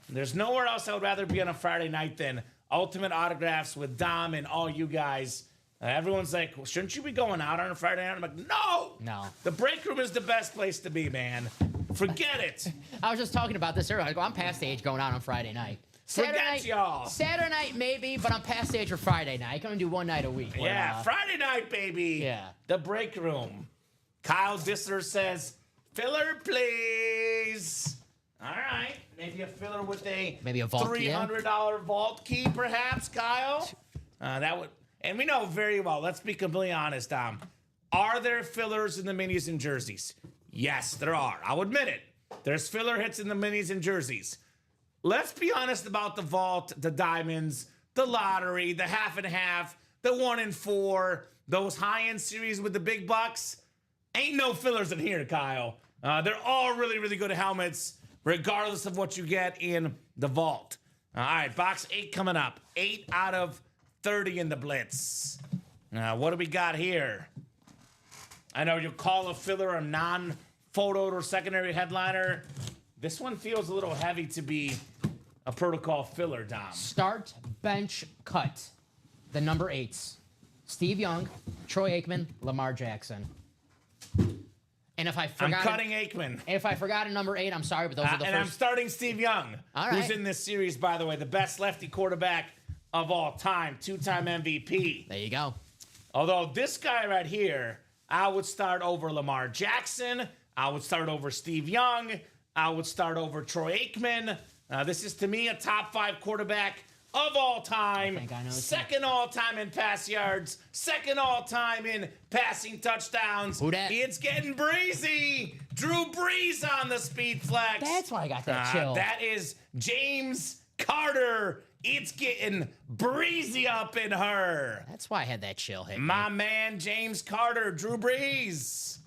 There's nowhere else I would rather be on a Friday night than Ultimate Autographs with Dom and all you guys. Everyone's like, well, shouldn't you be going out on a Friday night? I'm like, no. The break room is the best place to be, man. Forget it. I was just talking about this earlier. I'm past the age going out on Friday night. Forget y'all. Saturday night, maybe, but I'm past the age for Friday night. I can only do one night a week. Yeah, Friday night, baby. Yeah. The break room. Kyle Dissler says, filler, please. All right. Maybe a filler with a vault key, $300 vault key, perhaps, Kyle. That would, and we know very well. Let's be completely honest, Dom. Are there fillers in the minis and jerseys? Yes, there are. I'll admit it. There's filler hits in the minis and jerseys. Let's be honest about the vault, the diamonds, the lottery, the half and half, the 1 and 4, those high-end series with the big bucks. Ain't no fillers in here, Kyle. They're all really, really good helmets, regardless of what you get in the vault. All right, box 8 coming up. 8 out of 30 in the blitz. What do we got here? I know you'll call a filler a non-photoed or secondary headliner. This one feels a little heavy to be a protocol filler, Dom. Start, bench, cut. The number 8s. Steve Young, Troy Aikman, Lamar Jackson. And if I I'm forgot, cutting Aikman. if I forgot a number 8, I'm sorry, but those are the And I'm first. starting Steve Young, All who's right. in this series, by the way, the best lefty quarterback of all time, 2-time MVP. There you go. Although this guy right here, I would start over Lamar Jackson. I would start over Steve Young. I would start over Troy Aikman. This is, to me, a top 5 quarterback of all time. I think I know his Second all time in pass yards. Second all time in passing touchdowns. Who dat? It's getting breezy. Drew Brees on the speed flex. That's why I got that chill. That is James Carter. It's getting breezy up in her. That's why I had that chill hit. My man, James Carter, Drew Brees.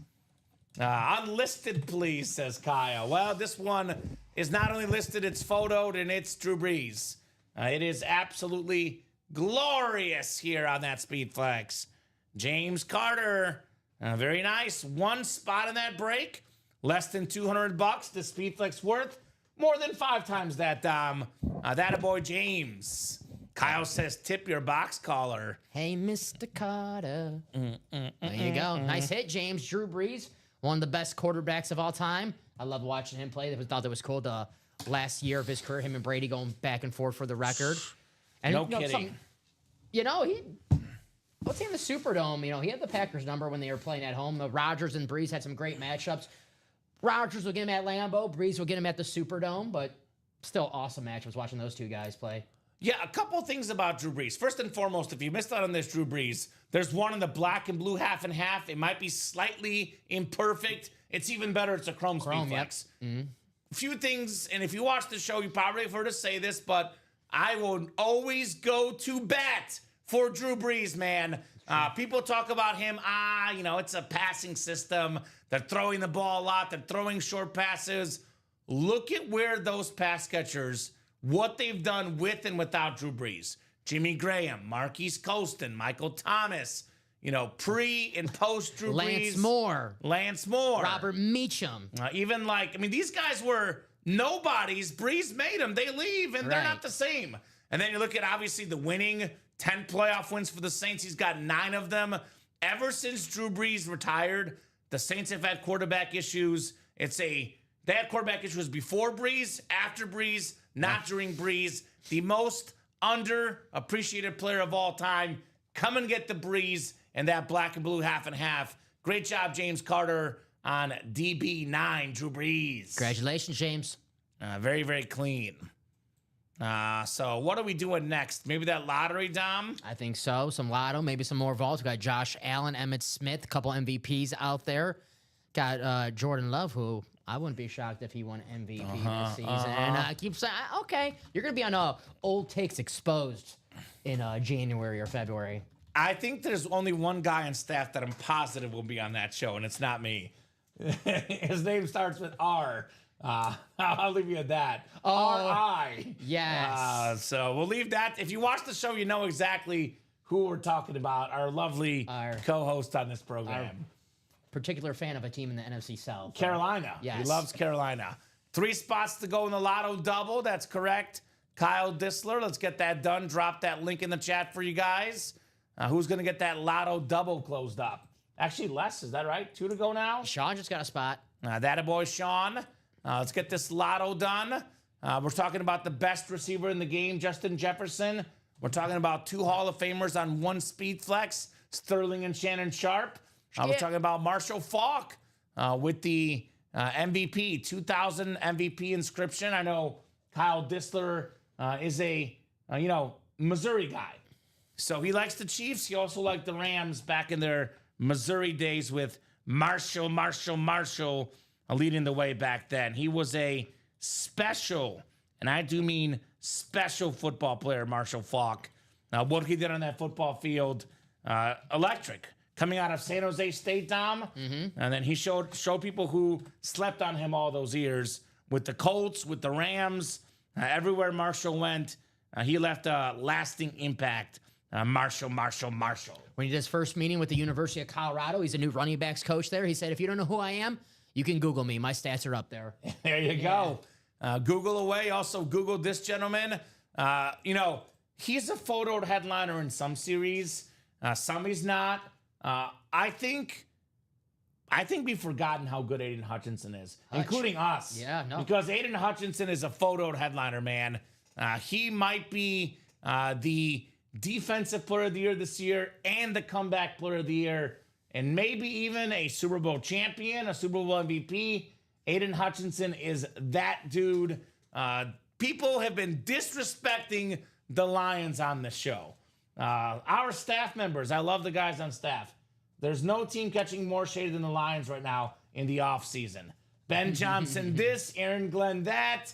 Unlisted, please, says Kyle. Well, this one is not only listed, it's photoed, and it's Drew Brees. It is absolutely glorious here on that speed flex. James Carter, very nice. One spot in that break, less than $200. The speed flex worth more than 5 times that, that boy James. Kyle says, tip your box caller. Hey, Mr. Carter. There you go. Nice hit, James. Drew Brees, one of the best quarterbacks of all time. I love watching him play. I thought that was cool. The last year of his career, him and Brady going back and forth for the record. And No kidding. He let's say in the Superdome, he had the Packers number when they were playing at home. Rodgers and Brees had some great matchups. Rodgers will get him at Lambeau. Brees will get him at the Superdome, but still awesome matchups watching those two guys play. Yeah, a couple things about Drew Brees. First and foremost, if you missed out on this Drew Brees, there's one in the black and blue half and half. It might be slightly imperfect. It's even better. It's a chrome speed flex. A few things, and if you watch the show, you probably have heard us say this, but I will always go to bat for Drew Brees, man. People talk about him, it's a passing system. They're throwing the ball a lot. They're throwing short passes. Look at where those pass catchers, what they've done with and without Drew Brees. Jimmy Graham, Marquise Colston, Michael Thomas, pre and post Drew Brees. Lance Moore. Robert Meacham. These guys were nobodies. Brees made them. They leave, and they're Right. not the same. And then you look at, obviously, the winning 10 playoff wins for the Saints. He's got 9 of them. Ever since Drew Brees retired, the Saints have had quarterback issues. They had quarterback issues before Brees, after Brees, not during Brees. The most underappreciated player of all time. Come and get the Brees and that black and blue half and half. Great job, James Carter, on DB9, Drew Brees. Congratulations, James. Very, very clean. So what are we doing next? Maybe that lottery, Dom? I think so. Some lotto, maybe some more vaults. We got Josh Allen, Emmitt Smith, a couple MVPs out there. Got Jordan Love, who I wouldn't be shocked if he won MVP this season. And I keep saying, okay, you're going to be on Old Takes Exposed in January or February. I think there's only one guy on staff that I'm positive will be on that show, and it's not me. His name starts with R. I'll leave you at that. R-I. Yes. So we'll leave that. If you watch the show, you know exactly who we're talking about. Our lovely co-host on this program. Particular fan of a team in the NFC South. Carolina. Yes. He loves Carolina. 3 spots to go in the Lotto Double. That's correct. Kyle Disler, let's get that done. Drop that link in the chat for you guys. Who's going to get that Lotto Double closed up? Actually, less. Is that right? 2 to go now? Sean just got a spot. That a boy, Sean. Let's get this lotto done. We're talking about the best receiver in the game, Justin Jefferson. We're talking about 2 Hall of Famers on 1 speed flex, Sterling and Shannon Sharp. We're talking about Marshall Faulk with the MVP, 2000 MVP inscription. I know Kyle Disler is a, Missouri guy. So he likes the Chiefs. He also liked the Rams back in their Missouri days with Marshall leading the way back then. He was a special, and I do mean special football player, Marshall Faulk. What he did on that football field, electric. Coming out of San Jose State, Dom. And then he showed people who slept on him all those years with the Colts, with the Rams. Everywhere Marshall went, he left a lasting impact. Marshall. When he did his first meeting with the University of Colorado, he's a new running backs coach there. He said, if you don't know who I am, you can Google me. My stats are up there. There you go. Google away. Also, Google this gentleman. He's a photoed headliner in some series. Some he's not. I think I think we've forgotten how good Aiden Hutchinson is, including us. Yeah, no. Because Aiden Hutchinson is a photoed headliner, man. He might be the defensive player of the year this year and the comeback player of the year, and maybe even a Super Bowl champion, a Super Bowl MVP. Aiden Hutchinson is that dude. People have been disrespecting the Lions on the show. Our staff members, I love the guys on staff. There's no team catching more shade than the Lions right now in the offseason. Ben Johnson this, Aaron Glenn that.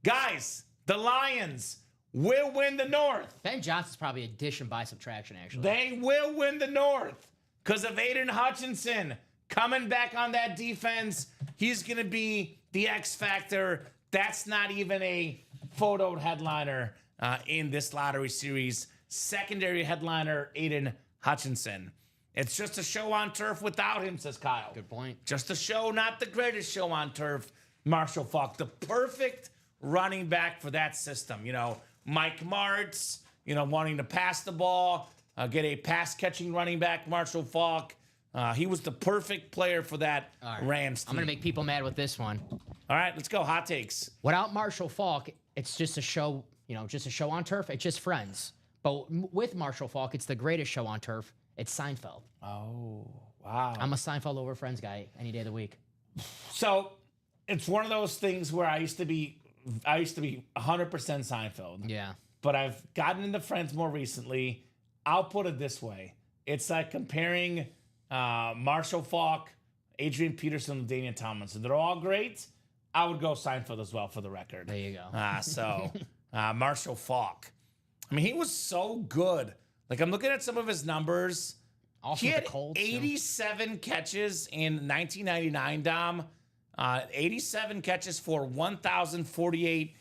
Guys, the Lions will win the North. Ben Johnson's probably addition by subtraction, actually. They will win the North because of Aiden Hutchinson coming back on that defense. He's going to be the X factor. That's not even a photoed headliner in this lottery series. Secondary headliner, Aiden Hutchinson. It's just a show on turf without him, says Kyle. Good point. Just a show, not the greatest show on turf. Marshall Faulk, the perfect running back for that system. You know, Mike Martz, wanting to pass the ball, get a pass-catching running back, Marshall Faulk. He was the perfect player for that Rams team. I'm going to make people mad with this one. All right, let's go. Hot takes. Without Marshall Faulk, it's just a show, just a show on turf. It's just friends. But with Marshall Faulk, it's the greatest show on turf. It's Seinfeld. Oh, wow. I'm a Seinfeld over Friends guy any day of the week. So it's one of those things where I used to be 100% Seinfeld. Yeah. But I've gotten into Friends more recently. I'll put it this way. It's like comparing Marshall Faulk, Adrian Peterson, and Daniel Tomlinson. They're all great. I would go Seinfeld as well for the record. There you go. So Marshall Faulk. I mean, he was so good. Like, I'm looking at some of his numbers. Also He with had the Colts, 87 catches in 1999, Dom. 87 catches for 1,048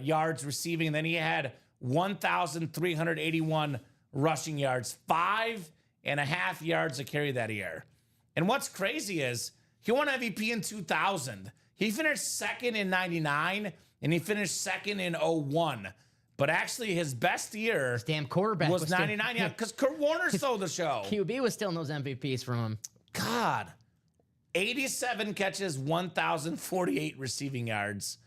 yards receiving. And then he had 1,381 rushing yards, 5.5 yards a carry that year. And what's crazy is he won MVP in 2000. He finished second in 99, and he finished second in 01. But actually, his best year damn quarterback was 99. Yeah, because Kurt Warner stole the show. QB was stealing those MVPs from him. God. 87 catches, 1,048 receiving yards.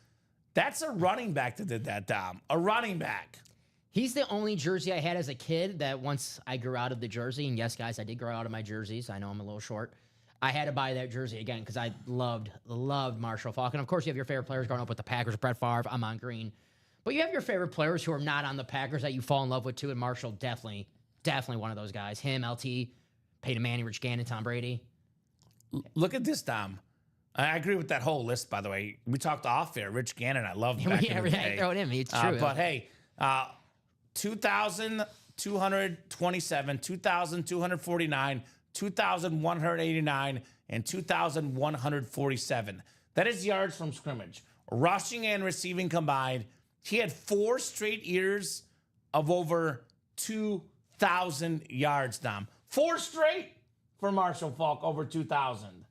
That's a running back that did that, Dom. A running back. He's the only jersey I had as a kid that once I grew out of the jersey, and yes, guys, I did grow out of my jerseys. I know I'm a little short. I had to buy that jersey again because I loved Marshall Faulk. And of course, you have your favorite players growing up with the Packers, Brett Favre, Amon Green. But you have your favorite players who are not on the Packers that you fall in love with too, and Marshall definitely one of those guys. Him, LT, Peyton Manning, Rich Gannon, Tom Brady. Look at this, Dom. I agree with that whole list, by the way. We talked off air. Rich Gannon, I love back in the day. Throw it in. It's true. But hey, 2,227, 2,249, 2,189, and 2,147. That is yards from scrimmage. Rushing and receiving combined. He had 4 straight years of over 2,000 yards, Dom. 4 straight for Marshall Faulk, over 2,000.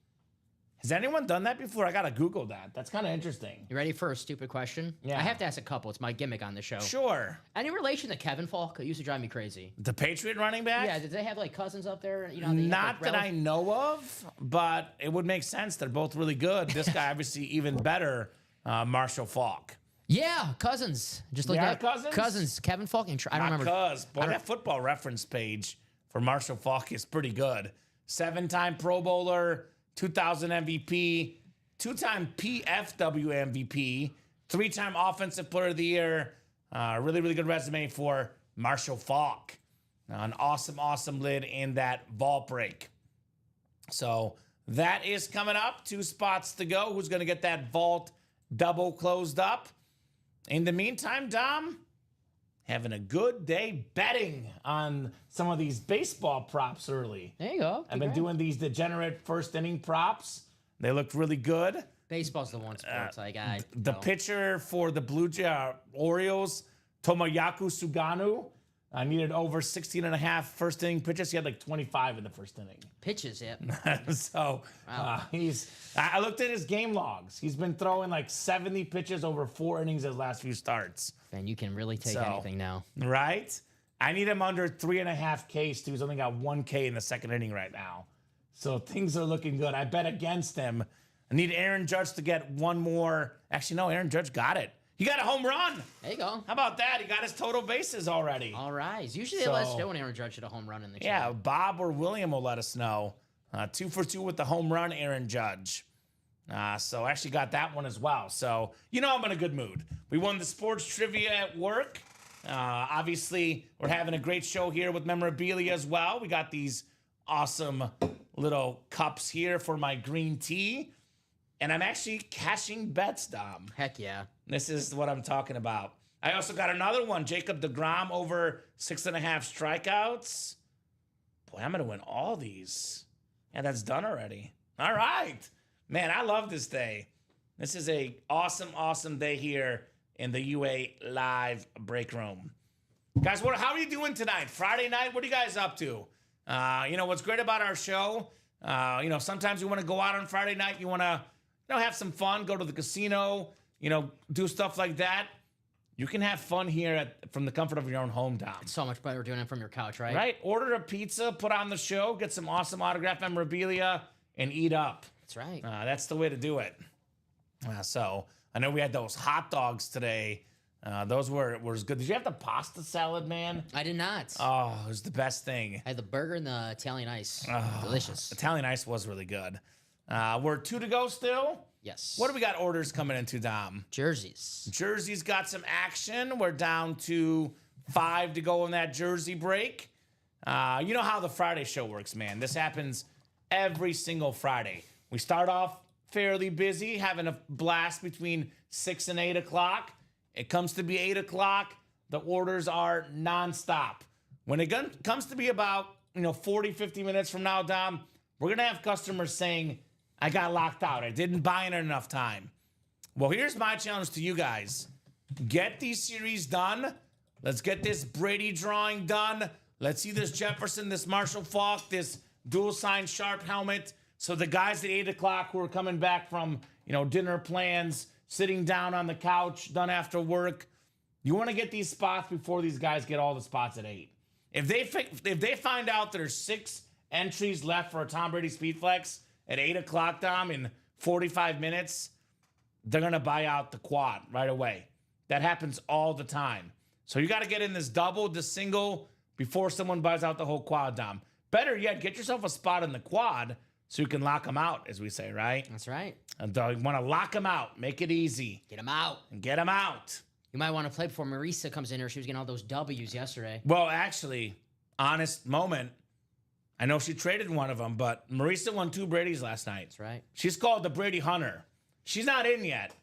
Has anyone done that before? I got to Google that. That's kind of interesting. You ready for a stupid question? Yeah. I have to ask a couple. It's my gimmick on the show. Sure. Any relation to Kevin Faulk? It used to drive me crazy. The Patriot running back? Yeah, did they have like cousins up there? Not that I know of, but it would make sense. They're both really good. This guy, obviously, even better, Marshall Faulk. Yeah, cousins. Just like that. Cousins? Cousins. Kevin Faulk. I don't remember. Boy, that Football Reference page for Marshall Faulk is pretty good. 7-time Pro Bowler, 2000 MVP, 2-time PFW MVP, 3-time Offensive Player of the Year. Really, really good resume for Marshall Faulk. An awesome lid in that vault break. So that is coming up. 2 spots to go. Who's going to get that vault double closed up? In the meantime, Dom, having a good day betting on some of these baseball props early. There you go. I've been doing these degenerate first inning props. They look really good. Baseball's the one sport The pitcher for the Blue Jay Orioles, Tomoyaku Suganu, needed over 16.5 first inning pitches. He had like 25 in the first inning. Pitches, yeah. So I looked at his game logs. He's been throwing like 70 pitches over 4 innings his last few starts. And you can really take anything now. Right? I need him under 3.5 Ks too. He's only got 1 K in the second inning right now. So things are looking good. I bet against him. I need Aaron Judge to get one more. Actually, no, Aaron Judge got it. He got a home run. There you go. How about that? He got his total bases already. All right. Usually they let us know when Aaron Judge hit a home run in the Yeah, chat. Bob or William will let us know. 2 for 2 with the home run, Aaron Judge. So I actually got that one as well. So, I'm in a good mood. We won the sports trivia at work. Obviously, we're having a great show here with memorabilia as well. We got these awesome little cups here for my green tea. And I'm actually cashing bets, Dom. Heck yeah. This is what I'm talking about. I also got another one, Jacob deGrom over 6.5 strikeouts. Boy, I'm going to win all these. Yeah, that's done already. All right. Man, I love this day. This is a awesome, awesome day here in the UA Live Break Room. Guys, how are you doing tonight? Friday night, what are you guys up to? What's great about our show, sometimes you want to go out on Friday night. You want to, have some fun, go to the casino, do stuff like that. You can have fun here from the comfort of your own home, Dom. It's so much better doing it from your couch, right? Right? Order a pizza, put on the show, get some awesome autographed memorabilia, and eat up. That's right. That's the way to do it. So I know we had those hot dogs today. Those were good. Did you have the pasta salad, man? I did not. Oh, it was the best thing. I had the burger and the Italian ice. Delicious. Italian ice was really good. We're 2 to go still. Yes. What do we got orders coming into, Dom? Jerseys. Jersey's got some action. We're down to 5 to go in that jersey break. You know how the Friday show works, man. This happens every single Friday. We start off fairly busy, having a blast between 6 and 8 o'clock. It comes to be 8 o'clock. The orders are nonstop. When it comes to be about 40, 50 minutes from now, Dom, we're going to have customers saying, I got locked out. I didn't buy in enough time. Well, here's my challenge to you guys. Get these series done. Let's get this Brady drawing done. Let's see this Jefferson, this Marshall Faulk, this dual sign sharp helmet. So the guys at 8 o'clock who are coming back from, dinner plans, sitting down on the couch, done after work, you want to get these spots before these guys get all the spots at 8. If they find out there's 6 entries left for a Tom Brady Speedflex at 8 o'clock, Dom, in 45 minutes, they're going to buy out the quad right away. That happens all the time. So you got to get in this double, this single, before someone buys out the whole quad, Dom. Better yet, get yourself a spot in the quad so you can lock them out, as we say, right? That's right. And you want to lock them out. Make it easy. Get them out. And get them out. You might want to play before Marisa comes in here. She was getting all those W's yesterday. Well, actually, honest moment, I know she traded one of them, but Marisa won 2 Brady's last night. That's right. She's called the Brady Hunter. She's not in yet.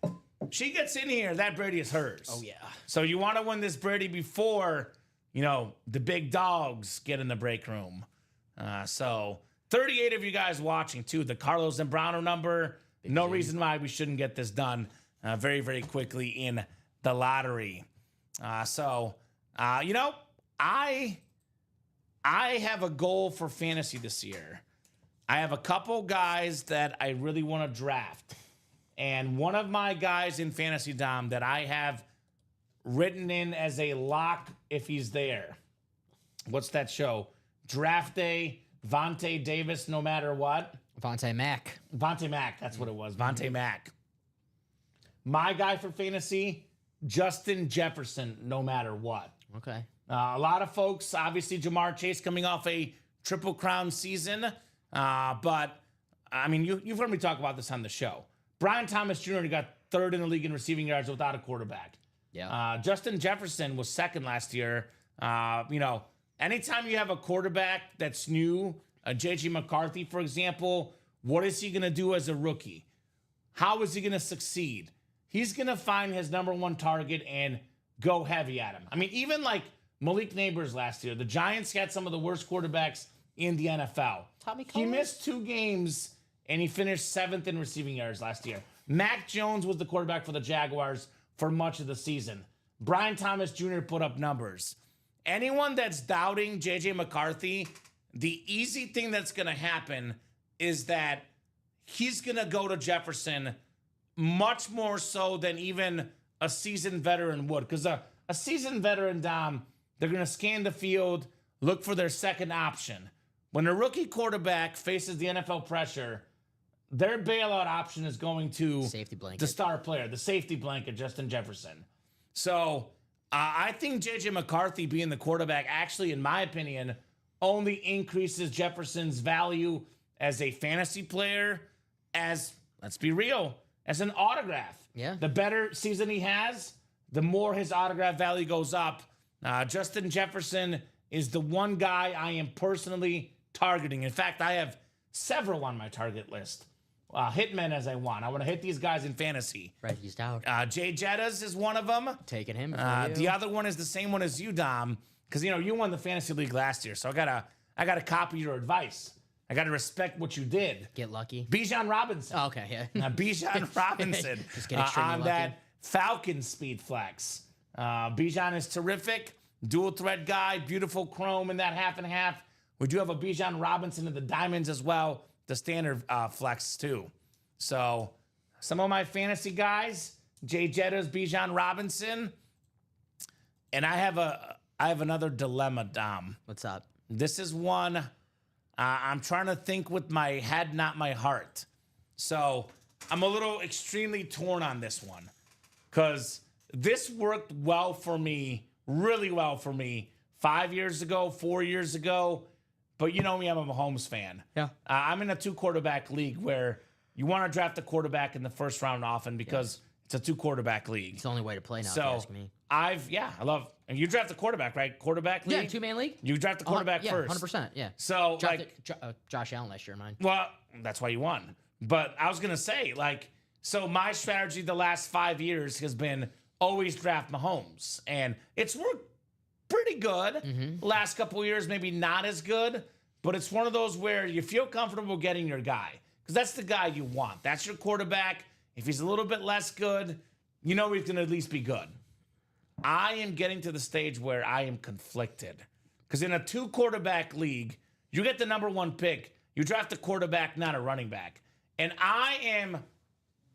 She gets in here, that Brady is hers. Oh, yeah. So you want to win this Brady before, the big dogs get in the break room. So 38 of you guys watching, too. The Carlos Zambrano number. No reason why we shouldn't get this done very, very quickly in the lottery. I have a goal for fantasy this year. I have a couple guys that I really want to draft. And one of my guys in fantasy, Dom, that I have written in as a lock if he's there. What's that show? Draft Day, Vontae Davis, no matter what. Vontae Mack. Vontae Mack, that's what it was. Vontae Mack. My guy for fantasy, Justin Jefferson, no matter what. Okay. A lot of folks, obviously, Jamar Chase coming off a Triple Crown season. But, I mean, you've heard me talk about this on the show. Brian Thomas Jr. got 3rd in the league in receiving yards without a quarterback. Yeah. Justin Jefferson was 2nd last year. Anytime you have a quarterback that's new, J.J. McCarthy, for example, what is he going to do as a rookie? How is he going to succeed? He's going to find his number one target and go heavy at him. I mean, even like Malik Neighbors last year, the Giants had some of the worst quarterbacks in the NFL. Tommy He Cullins? missed 2 games, and he finished 7th in receiving yards last year. Mac Jones was the quarterback for the Jaguars for much of the season. Brian Thomas Jr. put up numbers. Anyone that's doubting J.J. McCarthy, the easy thing that's going to happen is that he's going to go to Jefferson much more so than even a seasoned veteran would. Because a seasoned veteran, Dom, they're going to scan the field, look for their second option. when a rookie quarterback faces the NFL pressure, their bailout option is going to Safety blanket. the star player, the safety blanket, Justin Jefferson. So I think J.J. McCarthy being the quarterback actually, in my opinion, only increases Jefferson's value as a fantasy player, as, let's be real, as an autograph. Yeah. The better season he has, the more his autograph value goes up. Justin Jefferson is the one guy I am personally targeting. In fact, I have several on my target list. Hitmen as I want. I want to hit these guys in fantasy. Reggie's out. Jay Jettas is one of them. Taking him. The other one is the same one as you, Dom, because you won the fantasy league last year, so I gotta copy your advice. I gotta respect what you did. Get lucky. Bijan Robinson. Oh, okay, yeah. Bijan Robinson Just get extremely on lucky. that Falcon speed flex. Bijan is terrific, dual threat guy, beautiful chrome in that half and half. We do have a Bijan Robinson in the diamonds as well, the standard flex too. So some of my fantasy guys, Jay Jettas, Bijan Robinson, and I have another dilemma, Dom. What's up? This is one I'm trying to think with my head, not my heart. So I'm a little extremely torn on this one because this worked well for me, really well for me 5 years ago, 4 years ago. But you know me, I'm a Mahomes fan. Yeah. I'm in a 2-quarterback league where you want to draft a quarterback in the first round often because it's a 2-quarterback league. It's the only way to play now, if So you ask me. I love, and you draft a quarterback, right? Quarterback league? Yeah, 2-man league? You draft a quarterback yeah, first. 100%, yeah. So, Drafted Josh Allen last year in mine. well, that's why you won. But I was going to say, so my strategy the last 5 years has been always draft Mahomes. And it's worked pretty good. Last couple of years, maybe not as good. But it's one of those where you feel comfortable getting your guy. Because that's the guy you want. That's your quarterback. If he's a little bit less good, you know he's going to at least be good. I am getting to the stage where I am conflicted. Because in a 2-quarterback league, you get the number 1 pick. You draft a quarterback, not a running back. And I am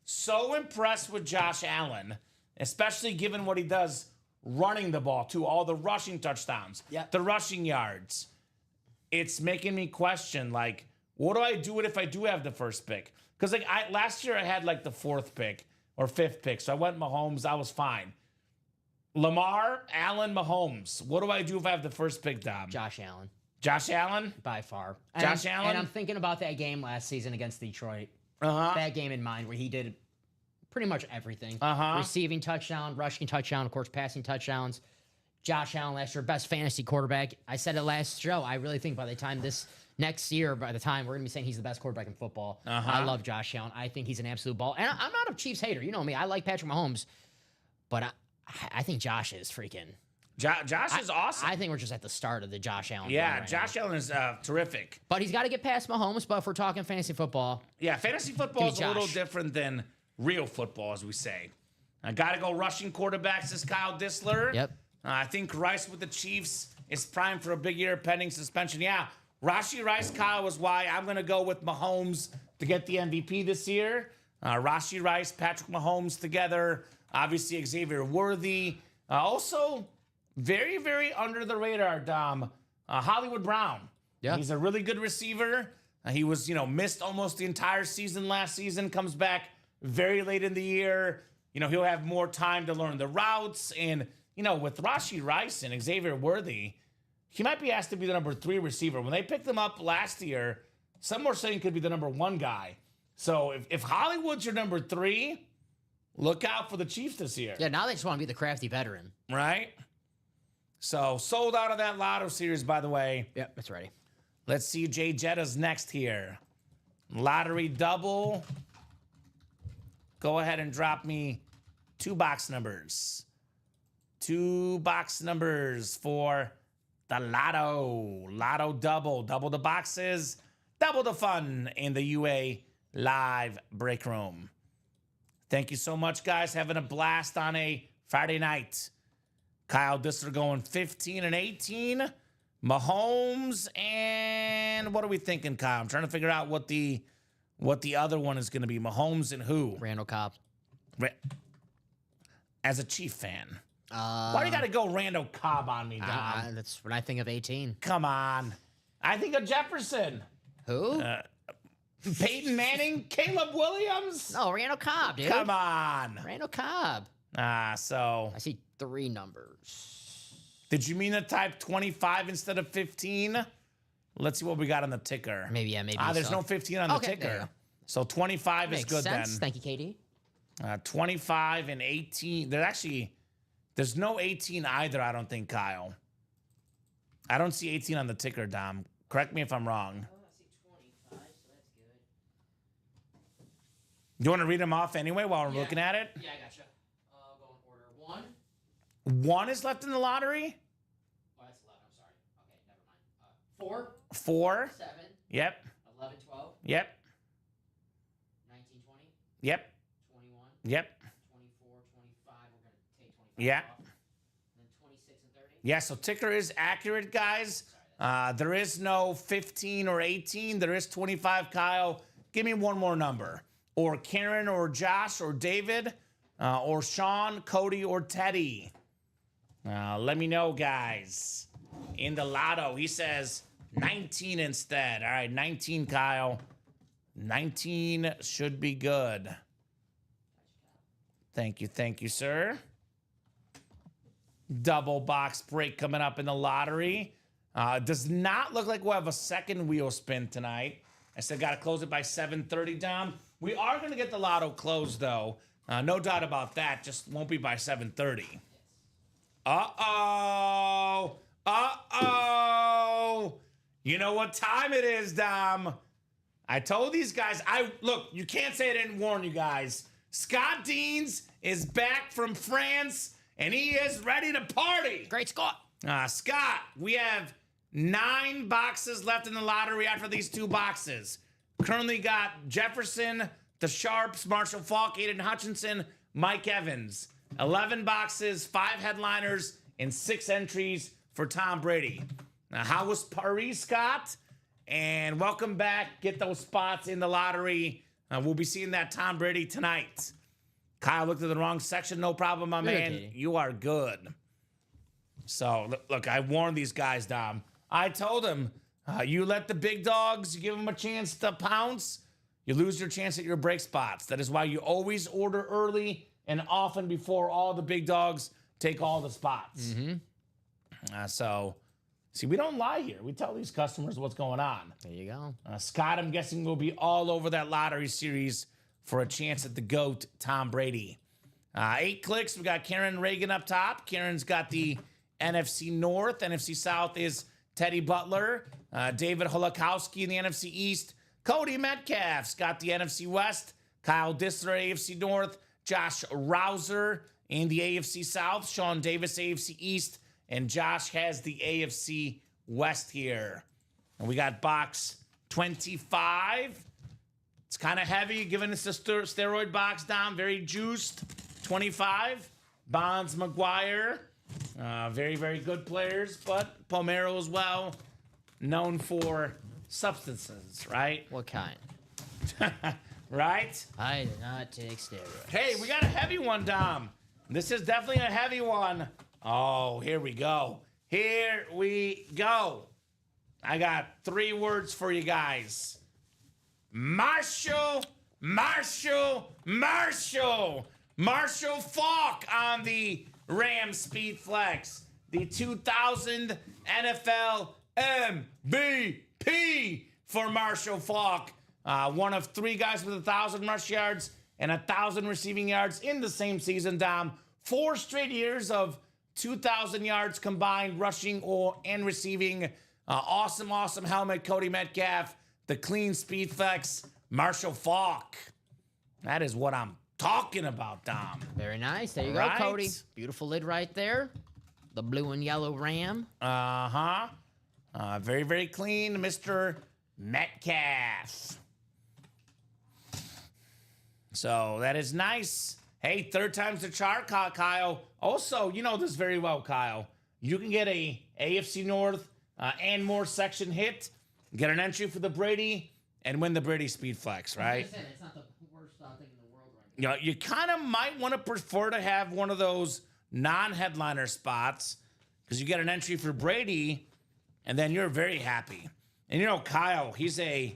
so impressed with Josh Allen, especially given what he does running the ball, too. All the rushing touchdowns, the rushing yards. It's making me question, what do I do if I do have the first pick? Because last year I had the 4th pick or 5th pick. So I went Mahomes. I was fine. Lamar, Allen, Mahomes. What do I do if I have the first pick, Dom? Josh Allen, Josh Allen? by far. Josh Allen? And I'm thinking about that game last season against Detroit. Uh-huh. That game in mind where he did pretty much everything. Uh-huh. Receiving touchdown, rushing touchdown, of course, passing touchdowns. Josh Allen last year, best fantasy quarterback. I said it last show. I really think by the time next year, by the time we're going to be saying he's the best quarterback in football. I love Josh Allen. I think he's an absolute ball. And I'm not a Chiefs hater. You know me. I like Patrick Mahomes. But I think Josh is freaking. Josh is awesome. I think we're just at the start of the Josh Allen. Yeah, run right Josh now. Allen is terrific. But he's got to get past Mahomes. But if we're talking fantasy football, Yeah, fantasy football Give is me a little Josh. different than real football, as we say. I got to go rushing quarterbacks is Kyle Dissler. Yep. I think Rice with the Chiefs is primed for a big year pending suspension. Yeah, Rashee Rice, Kyle, is why I'm going to go with Mahomes to get the MVP this year. Rashee Rice, Patrick Mahomes together. Obviously, Xavier Worthy. Also, very, very under the radar, Dom. Hollywood Brown. Yeah. He's a really good receiver. He was, missed almost the entire season last season. Comes back very late in the year. He'll have more time to learn the routes. And, with Rashee Rice and Xavier Worthy, he might be asked to be the number 3 receiver. When they picked him up last year, some were saying he could be the number 1 guy. So if Hollywood's your number 3, look out for the Chiefs this year. yeah, now they just want to be the crafty veteran. Right? So sold out of that Lotto series, by the way. Yep, it's ready. Let's see Jay Jetta's next here. Lottery double. Go ahead and drop me 2 box numbers. 2 box numbers for the Lotto. Lotto double. Double the boxes. Double the fun in the UA live break room. Thank you so much, guys. Having a blast on a Friday night. Kyle Dissler going 15 and 18. Mahomes and what are we thinking, Kyle? I'm trying to figure out what the other one is going to be. Mahomes and who? Randall Cobb. As a Chief fan, why do you got to go Randall Cobb on me, Dom? That's when I think of 18. Come on. I think of Jefferson. Who? Peyton Manning, Caleb Williams. No, Randall Cobb, dude. Come on. Randall Cobb. So I see 3 numbers. did you mean to type 25 instead of 15? Let's see what we got on the ticker. Maybe, yeah, maybe. There's so. no 15 on the Okay, there you ticker. go. So 25 Makes is good sense. then. Thank you, KD. 25 and 18. There's no 18 either, I don't think, Kyle. I don't see 18 on the ticker, Dom. Correct me if I'm wrong. Oh, I see 25, so that's good. You want to read them off anyway while we're Yeah. looking at it? Yeah, I gotcha. I'll go in order. 1. 1 is left in the lottery. Oh, that's 11. I'm sorry. Okay, never mind. 4. 4. 7. Yep. 11, 12. Yep. 19, 20. Yep. 21. Yep. 24, 25. We're going to take 25 Yeah. off. Then 26 and 30. Yeah, so ticker is accurate, guys. There is no 15 or 18. There is 25, Kyle. Give me one more number. Or Karen or Josh or David or Sean, Cody, or Teddy. Let me know, guys. In the lotto, he says 19 instead. All right, 19, Kyle. 19 should be good. Thank you, sir. Double box break coming up in the lottery. Does not look like we'll have a second wheel spin tonight. I said got to close it by 7:30, Dom. We are going to get the lotto closed, though. No doubt about that. Just won't be by 7:30. Uh-oh. Uh-oh. You know what time it is, Dom. I told these guys, look, you can't say I didn't warn you guys. Scott Deans is back from France, and he is ready to party. Great Scott. Scott, we have 9 boxes left in the lottery after these 2 boxes. Currently got Jefferson, the Sharps, Marshall Faulk, Aiden Hutchinson, Mike Evans. 11 boxes, 5 headliners, and 6 entries for Tom Brady. Now, how was Paris, Scott? And welcome back. Get those spots in the lottery. We'll be seeing that Tom Brady tonight. Kyle looked at the wrong section. No problem, my man. Okay. You are good. So, look, I warned these guys, Dom. I told them, you let the big dogs, you give them a chance to pounce, you lose your chance at your break spots. That is why you always order early and often before all the big dogs take all the spots. See, we don't lie here. We tell these customers what's going on. There you go. Scott, I'm guessing, will be all over that lottery series for a chance at the GOAT, Tom Brady. 8 clicks. We got Karen Reagan up top. Karen's got the NFC North. NFC South is Teddy Butler. David Holakowski in the NFC East. Cody Metcalf's got the NFC West. Kyle Dissler, AFC North. Josh Rouser in the AFC South. Sean Davis, AFC East. And Josh has the AFC West here. And we got box 25. It's kind of heavy, giving us a steroid box down. Very juiced. 25. Bonds, McGuire. Very, very good players. But Palmero as well. Known for substances, right? What kind? Right? I do not take steroids. Hey, we got a heavy one, Dom. This is definitely a heavy one. Oh, here we go. Here we go. I got 3 words for you guys. Marshall, Marshall, Marshall. Marshall Faulk on the Rams Speed Flex. The 2000 NFL MVP for Marshall Faulk. One of 3 guys with 1,000 rush yards and 1,000 receiving yards in the same season, Dom. 4 straight years of 2,000 yards combined rushing and receiving. Awesome helmet, Cody Metcalf. The clean Speed Flex, Marshall Faulk. That is what I'm talking about, Dom. Very nice. There you Right. go, Cody. Beautiful lid right there. The blue and yellow Ram. Very, very clean, Mr. Metcalf. So that is nice. Hey, 3rd time's the charm, Kyle. Also, you know this very well, Kyle. You can get a AFC North and more section hit, get an entry for the Brady, and win the Brady Speed Flex, right? Like I said, it's not the worst thing in the world right You know, you kind of might want to prefer to have one of those non-headliner spots because you get an entry for Brady, and then you're very happy. And Kyle, he's a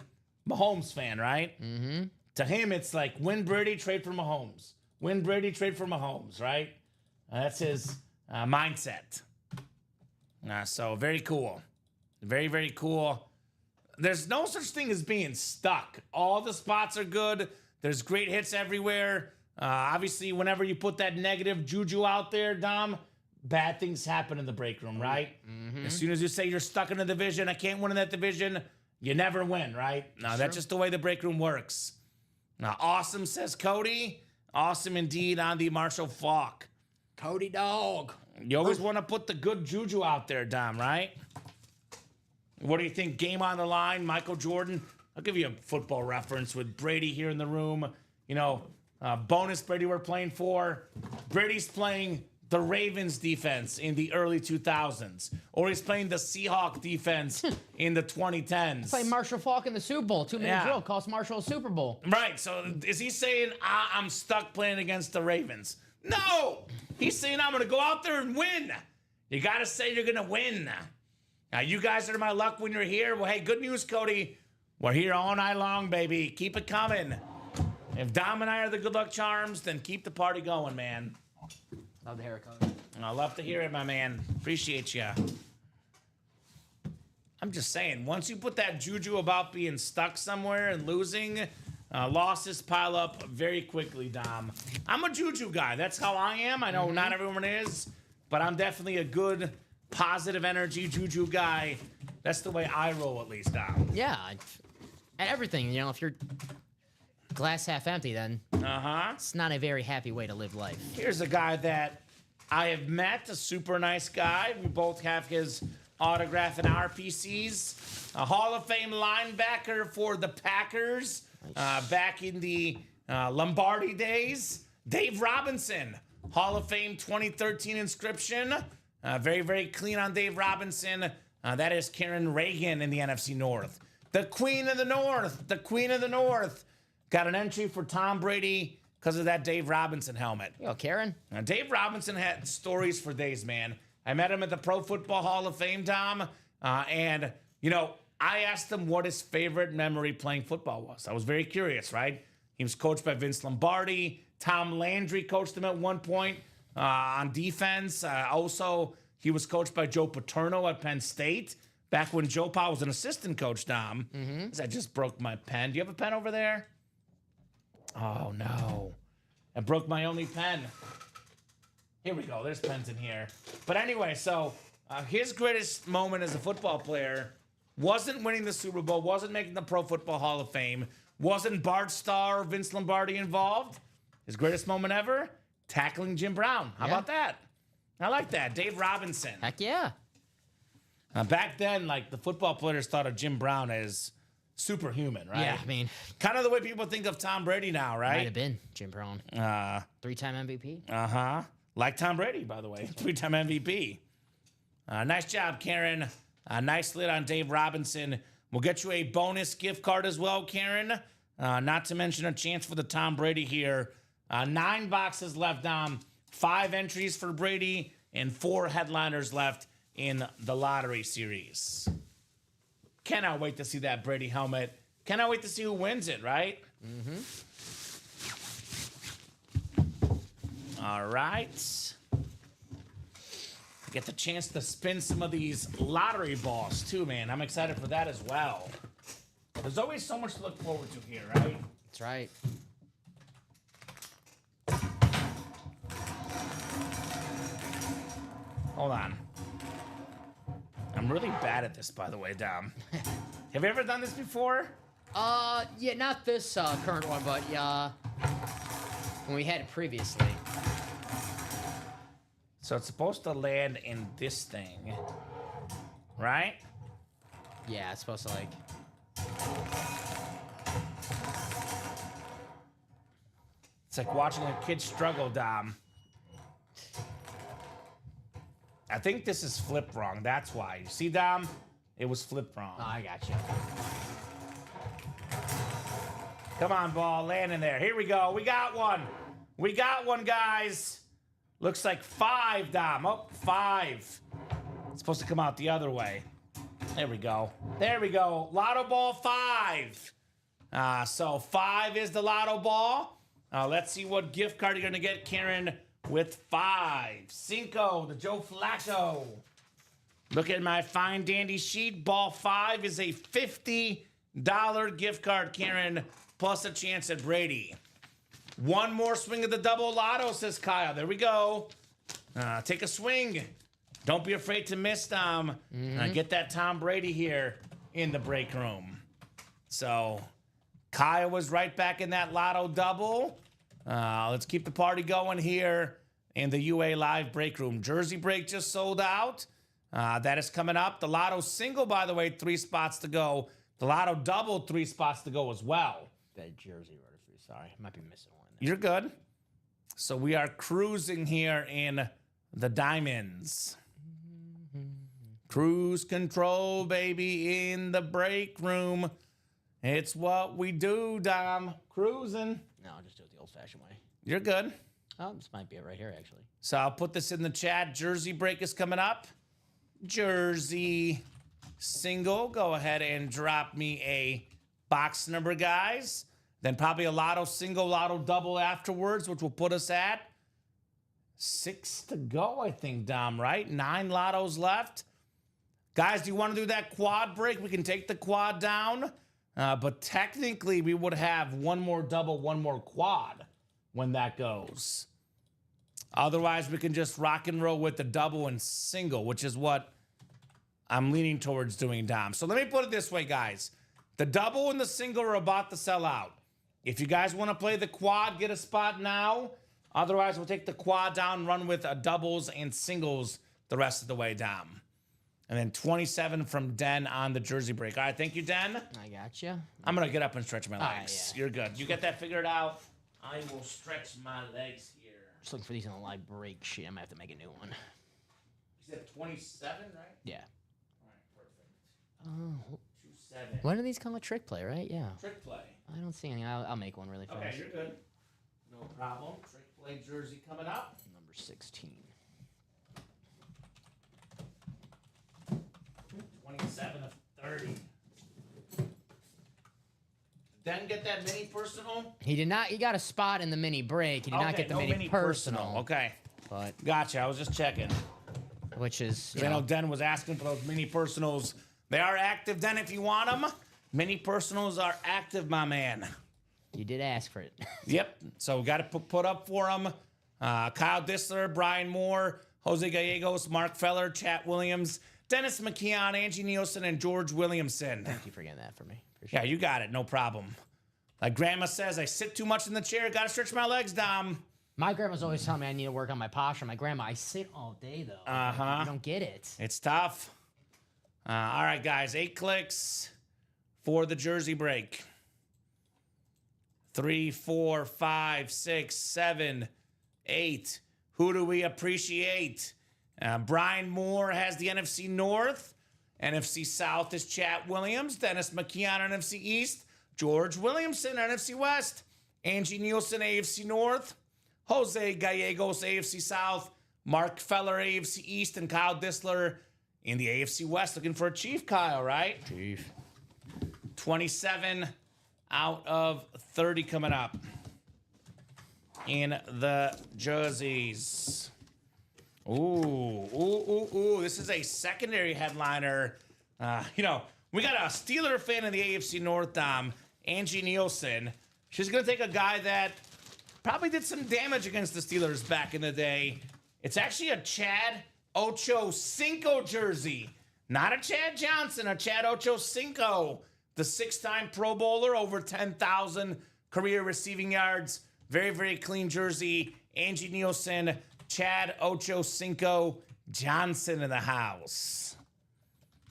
Mahomes fan, right? Mm-hmm. To him, it's like win Brady, trade for Mahomes. Win Brady, trade for Mahomes, right? That's his mindset. So very cool. Very, very cool. There's no such thing as being stuck. All the spots are good. There's great hits everywhere. Obviously, whenever you put that negative juju out there, Dom, bad things happen in the break room, right? Mm-hmm. As soon as you say you're stuck in a division, I can't win in that division, you never win, right? No, that's just the way the break room works. Now, awesome, says Cody. Awesome indeed on the Marshall Falk. Cody Dog. You always want to put the good juju out there, Dom, right? What do you think? Game on the line, Michael Jordan. I'll give you a football reference with Brady here in the room. Bonus Brady we're playing for. Brady's playing the Ravens defense in the early 2000s. Or he's playing the Seahawk defense in the 2010s. Play Marshall Falk in the Super Bowl. 2-minute drill cost Marshall a Super Bowl. Right. So is he saying, I'm stuck playing against the Ravens? No. He's saying, I'm going to go out there and win. You got to say you're going to win. Now, you guys are my luck when you're here. Well, hey, good news, Cody. We're here all night long, baby. Keep it coming. If Dom and I are the good luck charms, then keep the party going, man. Love to hear it, Cody. I love to hear it, my man. Appreciate you. I'm just saying, once you put that juju about being stuck somewhere and losing, losses pile up very quickly, Dom. I'm a juju guy. That's how I am. I know not everyone is, but I'm definitely a good, positive energy juju guy. That's the way I roll, at least, Dom. Yeah. And everything, if you're glass half empty, then it's not a very happy way to live life. Here's a guy that I have met, a super nice guy. We both have his autograph in our PCs. A Hall of Fame linebacker for the Packers back in the Lombardi days. Dave Robinson, Hall of Fame 2013 inscription. Very, very clean on Dave Robinson. That is Karen Reagan in the NFC North. The Queen of the North. The Queen of the North. Got an entry for Tom Brady because of that Dave Robinson helmet. Yo, Karen. Now, Dave Robinson had stories for days, man. I met him at the Pro Football Hall of Fame, Tom. And I asked him what his favorite memory playing football was. I was very curious, right? He was coached by Vince Lombardi. Tom Landry coached him at one point on defense. Also, he was coached by Joe Paterno at Penn State back when Joe Powell was an assistant coach, Dom. I just broke my pen. Do you have a pen over there? Oh, no. I broke my only pen. Here we go. There's pens in here. But anyway, so his greatest moment as a football player wasn't winning the Super Bowl, wasn't making the Pro Football Hall of Fame, wasn't Bart Starr or Vince Lombardi involved. His greatest moment ever, tackling Jim Brown. How about that? I like that. Dave Robinson. Heck yeah. Back then, the football players thought of Jim Brown as superhuman, right? Yeah, I mean, kind of the way people think of Tom Brady now, right? Might have been Jim Brown. 3-time MVP. Like Tom Brady, by the way. 3-time MVP. Nice job, Karen. Nice lid on Dave Robinson. We'll get you a bonus gift card as well, Karen. Not to mention a chance for the Tom Brady here. 9 boxes left, Dom. 5 entries for Brady and 4 headliners left in the lottery series. Cannot wait to see that Brady helmet. Cannot wait to see who wins it, right? All right. Get the chance to spin some of these lottery balls too, man. I'm excited for that as well. There's always so much to look forward to here, right? That's right. Hold on. I'm really bad at this, by the way, Dom. Have you ever done this before? Yeah, not this current one, but when we had it previously. So it's supposed to land in this thing, right? Yeah, it's supposed to It's like watching a kid struggle, Dom. I think this is flipped wrong. That's why. You see, Dom? It was flipped wrong. Oh, I got you. Come on, ball. Land in there. Here we go. We got one. We got one, guys. Looks like 5, Dom. Oh, 5. It's supposed to come out the other way. There we go. There we go. Lotto ball 5. So 5 is the lotto ball. Let's see what gift card you're going to get, Karen, with 5. Cinco, the Joe Flacco. Look at my fine dandy sheet. Ball 5 is a $50 gift card, Karen, plus a chance at Brady. One more swing of the double lotto, says Kyle. There we go. Take a swing. Don't be afraid to miss, Tom. Get that Tom Brady here in the break room. So Kyle was right back in that lotto double. Let's keep the party going here in the UA Live break room. Jersey break just sold out. That is coming up. The lotto single, by the way, 3 spots to go. The lotto double, 3 spots to go as well. That Jersey wrote a 3. Sorry, might be missing one there. You're good. So we are cruising here in the diamonds. Cruise control, baby, in the break room. It's what we do, Dom. Cruising. No, I'll just do it the old-fashioned way. You're good. Oh, this might be it right here, actually. So I'll put this in the chat. Jersey break is coming up. Jersey single. Go ahead and drop me a box number, guys. Then probably a lotto single, lotto double afterwards, which will put us at 6 to go, I think, Dom, right? 9 lottos left. Guys, do you want to do that quad break? We can take the quad down. But technically, we would have 1 more double, 1 more quad when that goes. Otherwise, we can just rock and roll with the double and single, which is what I'm leaning towards doing, Dom. So let me put it this way, guys. The double and the single are about to sell out. If you guys want to play the quad, get a spot now. Otherwise, we'll take the quad down, run with doubles and singles the rest of the way, Dom. And then 27 from Den on the Jersey break. All right, thank you, Den. I got you. I'm going to get up and stretch my legs. Yeah. You're good. You get that figured out. I will stretch my legs here. Just looking for these in the live break sheet. I might have to make a new one. You said 27, right? Yeah. All right, perfect. 27. When do these come with trick play, right? Yeah. Trick play. I don't see any. I'll make one really fast. Okay, you're good. No problem. Trick play jersey coming up. Number 16. 27 of 30. Then get that mini personal. He did not. He got a spot in the mini break. He did not get the no mini personal. Okay. But Gotcha. I was just checking. which is I know Den was asking for those mini personals. They are active, Den, if you want them. Mini personals are active, my man. you did ask for it. Yep. So we got to put up for them. Kyle Dissler, Brian Moore, Jose Gallegos, Mark Feller, Chat Williams, Dennis McKeon, Angie Nielsen, and George Williamson. Thank you for getting that for me. Appreciate Yeah, you got it. No problem. Like Grandma says, I sit too much in the chair. Got to stretch my legs, Dom. My grandma's always telling me I need to work on my posture. My grandma, I sit all day though. Uh-huh. You don't get it. It's tough. All right, guys. 8 clicks for the Jersey break. 3, 4, 5, 6, 7, 8. Who do we appreciate? Brian Moore has the NFC North. NFC South is Chat Williams. Dennis McKeon, NFC East. George Williamson, NFC West. Angie Nielsen, AFC North. Jose Gallegos, AFC South. Mark Feller, AFC East. And Kyle Dissler in the AFC West. Looking for a Chief, Kyle, right? Chief. 27 out of 30 coming up in the jerseys. Ooh. This is a secondary headliner. We got a Steeler fan in the AFC North, Dom, Angie Nielsen. She's going to take a guy that probably did some damage against the Steelers back in the day. It's actually a Chad Ochocinco jersey. Not a Chad Johnson, a Chad Ochocinco. The 6-time Pro Bowler, over 10,000 career receiving yards. Very, very clean jersey. Angie Nielsen, Chad Ochocinco Johnson in the house.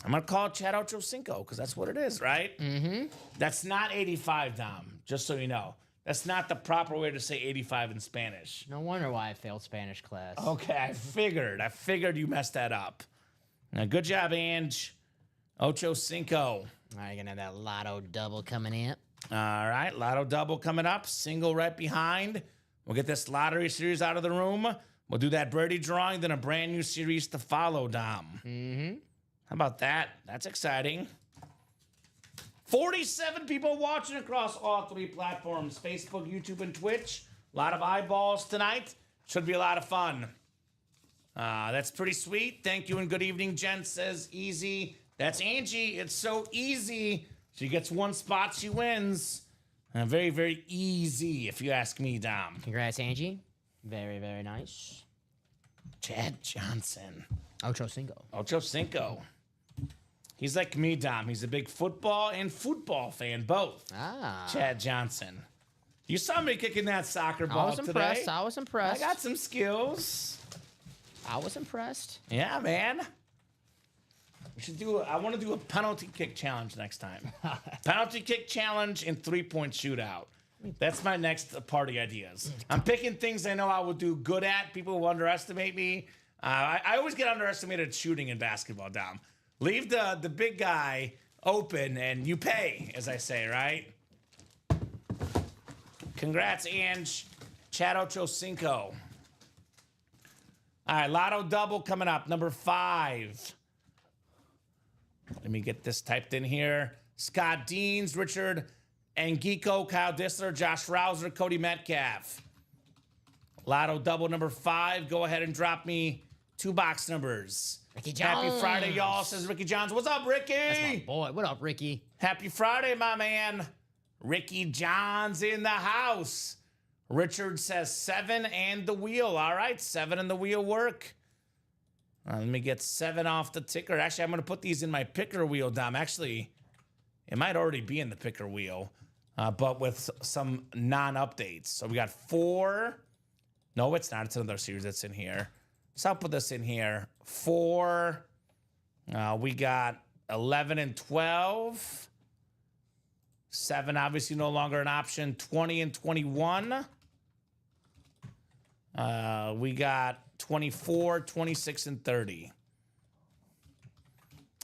I'm going to call it Chad Ochocinco because that's what it is, right? Mm-hmm. That's not 85, Dom, just so you know. That's not the proper way to say 85 in Spanish. No wonder why I failed Spanish class. Okay, I figured you messed that up. Now, good job, Ange. Ochocinco. All right, gonna have that lotto double coming in. All right, lotto double coming up. Single right behind. We'll get this lottery series out of the room. We'll do that Brady drawing, then a brand new series to follow, Dom. Mm-hmm. How about that? That's exciting. 47 people watching across all 3 platforms, Facebook, YouTube, and Twitch. A lot of eyeballs tonight. Should be a lot of fun. That's pretty sweet. Thank you and good evening. Jen says easy. That's Angie. It's so easy. She gets 1 spot, she wins. Very, very easy, if you ask me, Dom. Congrats, Angie. Very, very nice. Chad Johnson. Ocho Cinco. Ocho Cinco. He's like me, Dom. He's a big football and football fan, both. Ah. Chad Johnson. You saw me kicking that soccer I ball was today. impressed. I was impressed. I got some skills. I was impressed. Yeah, man. We should I want to do a penalty kick challenge next time. Penalty kick challenge and 3-point shootout. That's my next party ideas. I'm picking things I know I will do good at. People who underestimate me. I always get underestimated at shooting in basketball, Dom. Leave the big guy open and you pay, as I say, right? Congrats, Ange. Chad Ocho Cinco. All right, Lotto Double coming up, number 5. Let me get this typed in here. Scott Deans, Richard Angiko, Kyle Dissler, Josh Rouser, Cody Metcalf. Lotto Double number 5. Go ahead and drop me 2 box numbers. Ricky Jones. Happy Friday, y'all, says Ricky Johns. What's up, Ricky? That's my boy. What up, Ricky? Happy Friday, my man. Ricky Johns in the house. Richard says 7 and the wheel. All right, 7 and the wheel work. Let me get 7 off the ticker. Actually, I'm going to put these in my picker wheel, Dom. Actually, it might already be in the picker wheel, but with some non-updates. So we got 4. No, it's not. It's another series that's in here. So I'll put this in here. 4. We got 11 and 12. 7, obviously no longer an option. 20 and 21. We got 24, 26, and 30.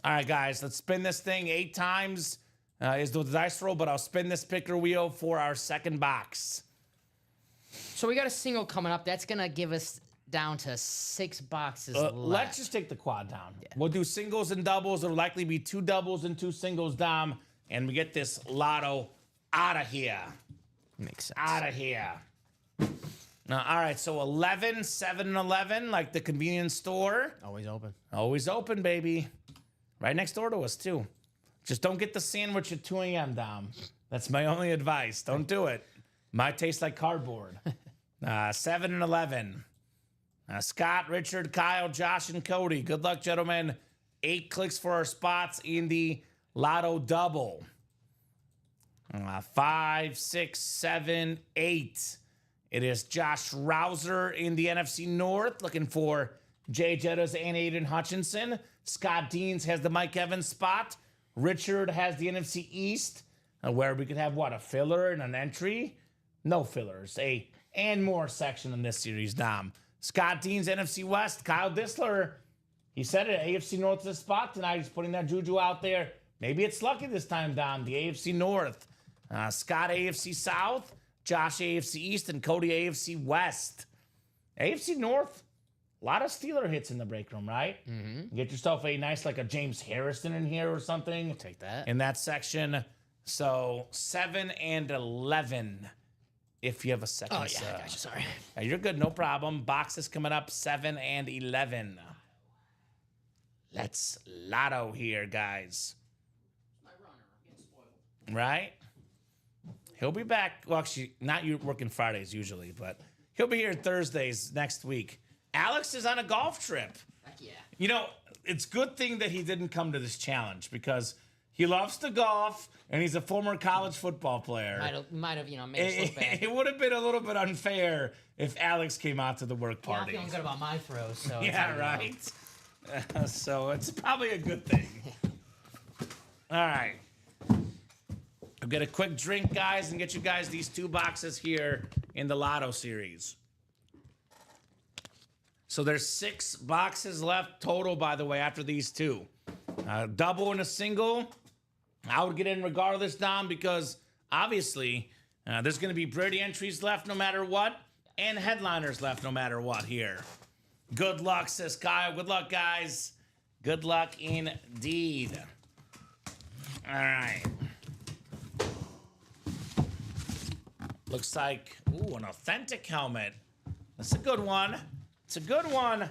All right, guys, let's spin this thing 8 times. Is the dice roll, but I'll spin this picker wheel for our second box. So we got a single coming up. That's going to give us down to 6 boxes left. Let's just take the quad down. Yeah. We'll do singles and doubles. It'll likely be 2 doubles and 2 singles, Dom. And we get this lotto out of here. Makes sense. Out of here. Now, all right, so 11, 7, and 11, like the convenience store. Always open. Always open, baby. Right next door to us, too. Just don't get the sandwich at 2 a.m., Dom. That's my only advice. Don't do it. Might taste like cardboard. 7 and 11. Scott, Richard, Kyle, Josh, and Cody. Good luck, gentlemen. 8 clicks for our spots in the Lotto Double. 5, 6, 7, 8. It is Josh Rouser in the NFC North, looking for Jay Jettas and Aiden Hutchinson. Scott Deans has the Mike Evans spot. Richard has the NFC East, where we could have, what, a filler and an entry? No fillers. A and more section in this series, Dom. Scott Deans, NFC West. Kyle Dissler, he said it, AFC North is a spot tonight. He's putting that juju out there. Maybe it's lucky this time, Dom. The AFC North. Scott, AFC South. Josh, AFC East, and Cody, AFC West. AFC North, a lot of Steeler hits in the break room, right? Mm-hmm. Get yourself a nice, like a James Harrison in here or something. Take that. In that section. So 7 and 11, if you have a second. Oh, yeah, gotcha, sorry. You're good, no problem. Boxes coming up, 7 and 11. Let's lotto here, guys. My runner, I'm getting spoiled. Right? He'll be back. Well, actually, not you working Fridays usually, but he'll be here Thursdays next week. Alex is on a golf trip. Heck yeah. You know, it's good thing that he didn't come to this challenge because he loves to golf and he's a former college football player. Might have, made us look bad. It would have been a little bit unfair if Alex came out to the work Yeah, I'm party. feeling good about my throws. So Yeah, right. So it's probably a good thing. All right. I'll get a quick drink, guys, and get you guys these 2 boxes here in the Lotto series. So there's 6 boxes left total, by the way, after these 2. Double and a single. I would get in regardless, Dom, because obviously there's going to be Brady entries left no matter what, and headliners left no matter what here. Good luck, says Kyle. Good luck, guys. Good luck indeed. All right. Looks like, an authentic helmet. That's a good one. It's a good one.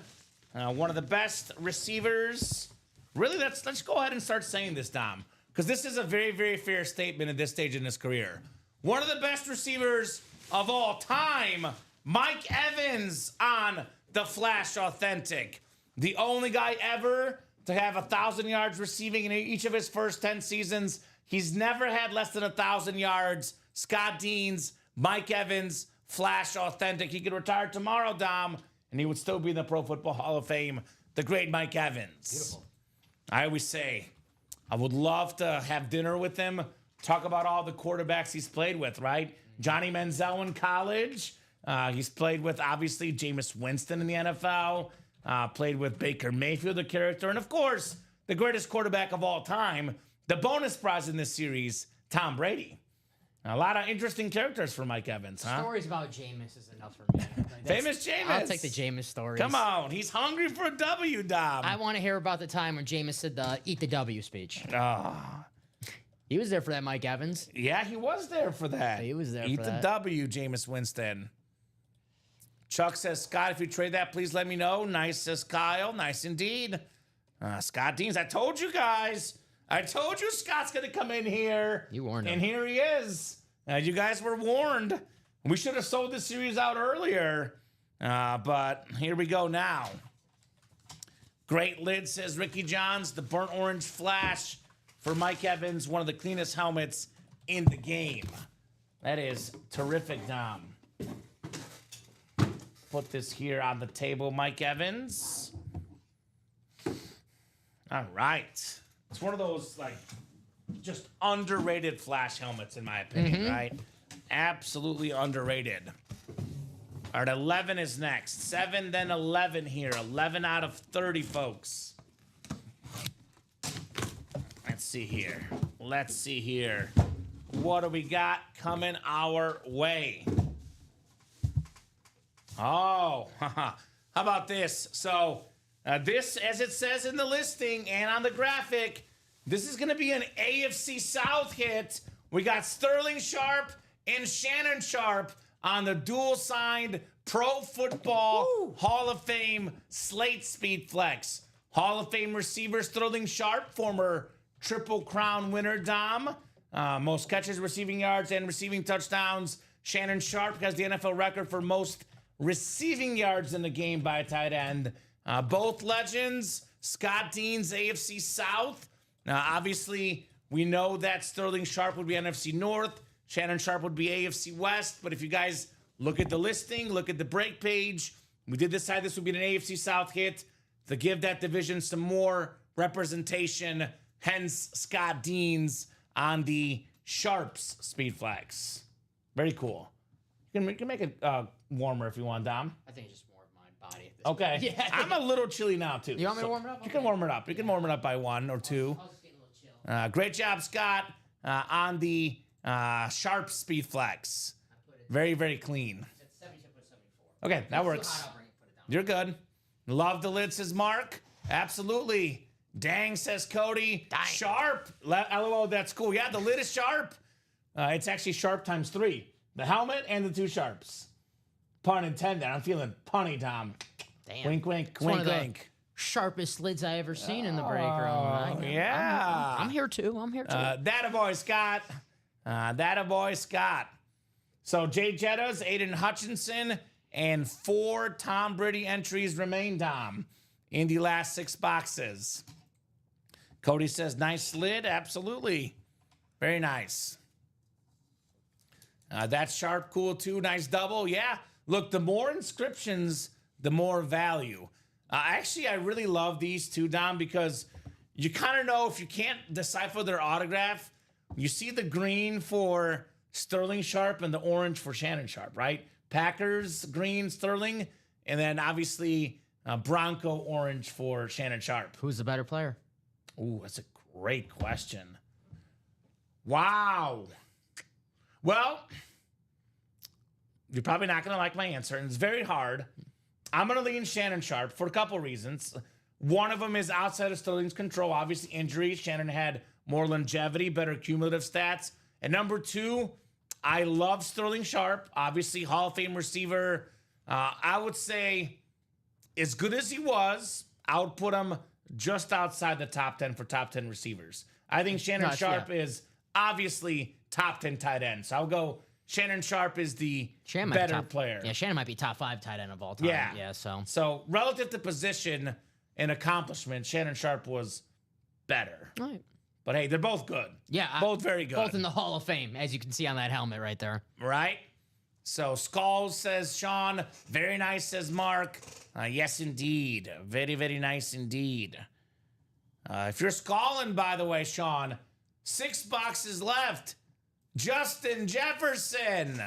One of the best receivers. Really, let's go ahead and start saying this, Dom, because this is a very, very fair statement at this stage in his career. One of the best receivers of all time, Mike Evans on the Flash Authentic. The only guy ever to have 1,000 yards receiving in each of his first 10 seasons. He's never had less than 1,000 yards. Scott Deans, Mike Evans, Flash Authentic. He could retire tomorrow, Dom, and he would still be in the Pro Football Hall of Fame. The great Mike Evans. Beautiful. I always say, I would love to have dinner with him, talk about all the quarterbacks he's played with, right? Johnny Manziel in college. He's played with, obviously, Jameis Winston in the NFL. Played with Baker Mayfield, the character. And, of course, the greatest quarterback of all time, the bonus prize in this series, Tom Brady. A lot of interesting characters for Mike Evans, huh? Stories about Jameis is enough for me. Famous Jameis. I'll take the Jameis stories. Come on. He's hungry for a W, Dom. I want to hear about the time when Jameis said the "Eat the W" speech. Ah. He was there for that, Mike Evans. Yeah, he was there for that. He was there Eat for the that. W, Jameis Winston. Chuck says, Scott, if you trade that, please let me know. Nice, says Kyle. Nice indeed. Scott Deans, I told you guys. I told you Scott's going to come in here. You warned him. And here he is. You guys were warned. We should have sold this series out earlier. But here we go now. Great lid, says Ricky Johns. The burnt orange flash for Mike Evans. One of the cleanest helmets in the game. That is terrific, Dom. Put this here on the table, Mike Evans. All right. It's one of those, like, just underrated flash helmets, in my opinion, right? Absolutely underrated. All right, 11 is next. 7, then 11 here. 11 out of 30, folks. Let's see here. Let's see here. What do we got coming our way? Oh, how about this? So, this, as it says in the listing and on the graphic, this is going to be an AFC South hit. We got Sterling Sharp and Shannon Sharp on the dual-signed Pro Football Hall of Fame Slate Speed Flex. Hall of Fame receiver Sterling Sharp, former Triple Crown winner, Dom. Most catches, receiving yards, and receiving touchdowns. Shannon Sharp has the NFL record for most receiving yards in the game by a tight end. Both legends. Scott Deans, AFC South. Obviously, we know that Sterling Sharp would be NFC North. Shannon Sharp would be AFC West. But if you guys look at the listing, look at the break page, we did decide this would be an AFC South hit to give that division some more representation. Hence, Scott Deans on the Sharps Speed Flex. Very cool. You can make it warmer if you want, Dom. I think it just warmed my body at this Okay. point. Yeah. I'm a little chilly now, too. You want me to warm it up? You can warm it up. You can warm it up by 1 or 2. I was just getting a little chill. Great job, Scott, on the Sharp Speed Flex. Very, very clean. It's 77.74. Okay, that It's too works. hot, I'll bring it, put it down. You're good. Love the lid, says Mark. Absolutely. Dang, says Cody. Dang. Sharp. LOL, that's cool. Yeah, the lid is sharp. It's actually sharp times 3. The helmet and the 2 sharps. Pun intended. I'm feeling punny, Tom. Damn. Wink, wink, It's one wink, of the wink. sharpest lids I ever seen in the break room. Oh, yeah. I'm here too. I'm here too. That boy, Scott. That boy, Scott. So Jay Jettas, Aiden Hutchinson, and 4 Tom Brady entries remain, Dom, in the last 6 boxes. Cody says, nice lid. Absolutely. Very nice. That's sharp, cool, too. Nice double. Yeah. Look, the more inscriptions, the more value. Actually, I really love these two, Dom, because you kind of know if you can't decipher their autograph, you see the green for Sterling Sharp and the orange for Shannon Sharp, right? Packers, green, Sterling, and then obviously Bronco orange for Shannon Sharp. Who's the better player? Ooh, that's a great question. Wow. Well, you're probably not going to like my answer, and it's very hard. I'm going to lean Shannon Sharp for a couple reasons. One of them is outside of Sterling's control. Obviously, injury. Shannon had more longevity, better cumulative stats. And number 2, I love Sterling Sharp. Obviously, Hall of Fame receiver. I would say, as good as he was, I would put him just outside the top 10 for top 10 receivers. I think Shannon Sharp is obviously top 10 tight end. So I'll go Shannon Sharp is the better player. Yeah, Shannon might be top 5 tight end of all time. Yeah. So relative to position and accomplishment, Shannon Sharp was better. All right. But hey, they're both good. Yeah. Both very good. Both in the Hall of Fame, as you can see on that helmet right there. Right? So Skulls says Sean. Very nice, says Mark. Yes, indeed. Very, very nice indeed. If you're skalling, by the way, Sean, 6 boxes left. Justin Jefferson.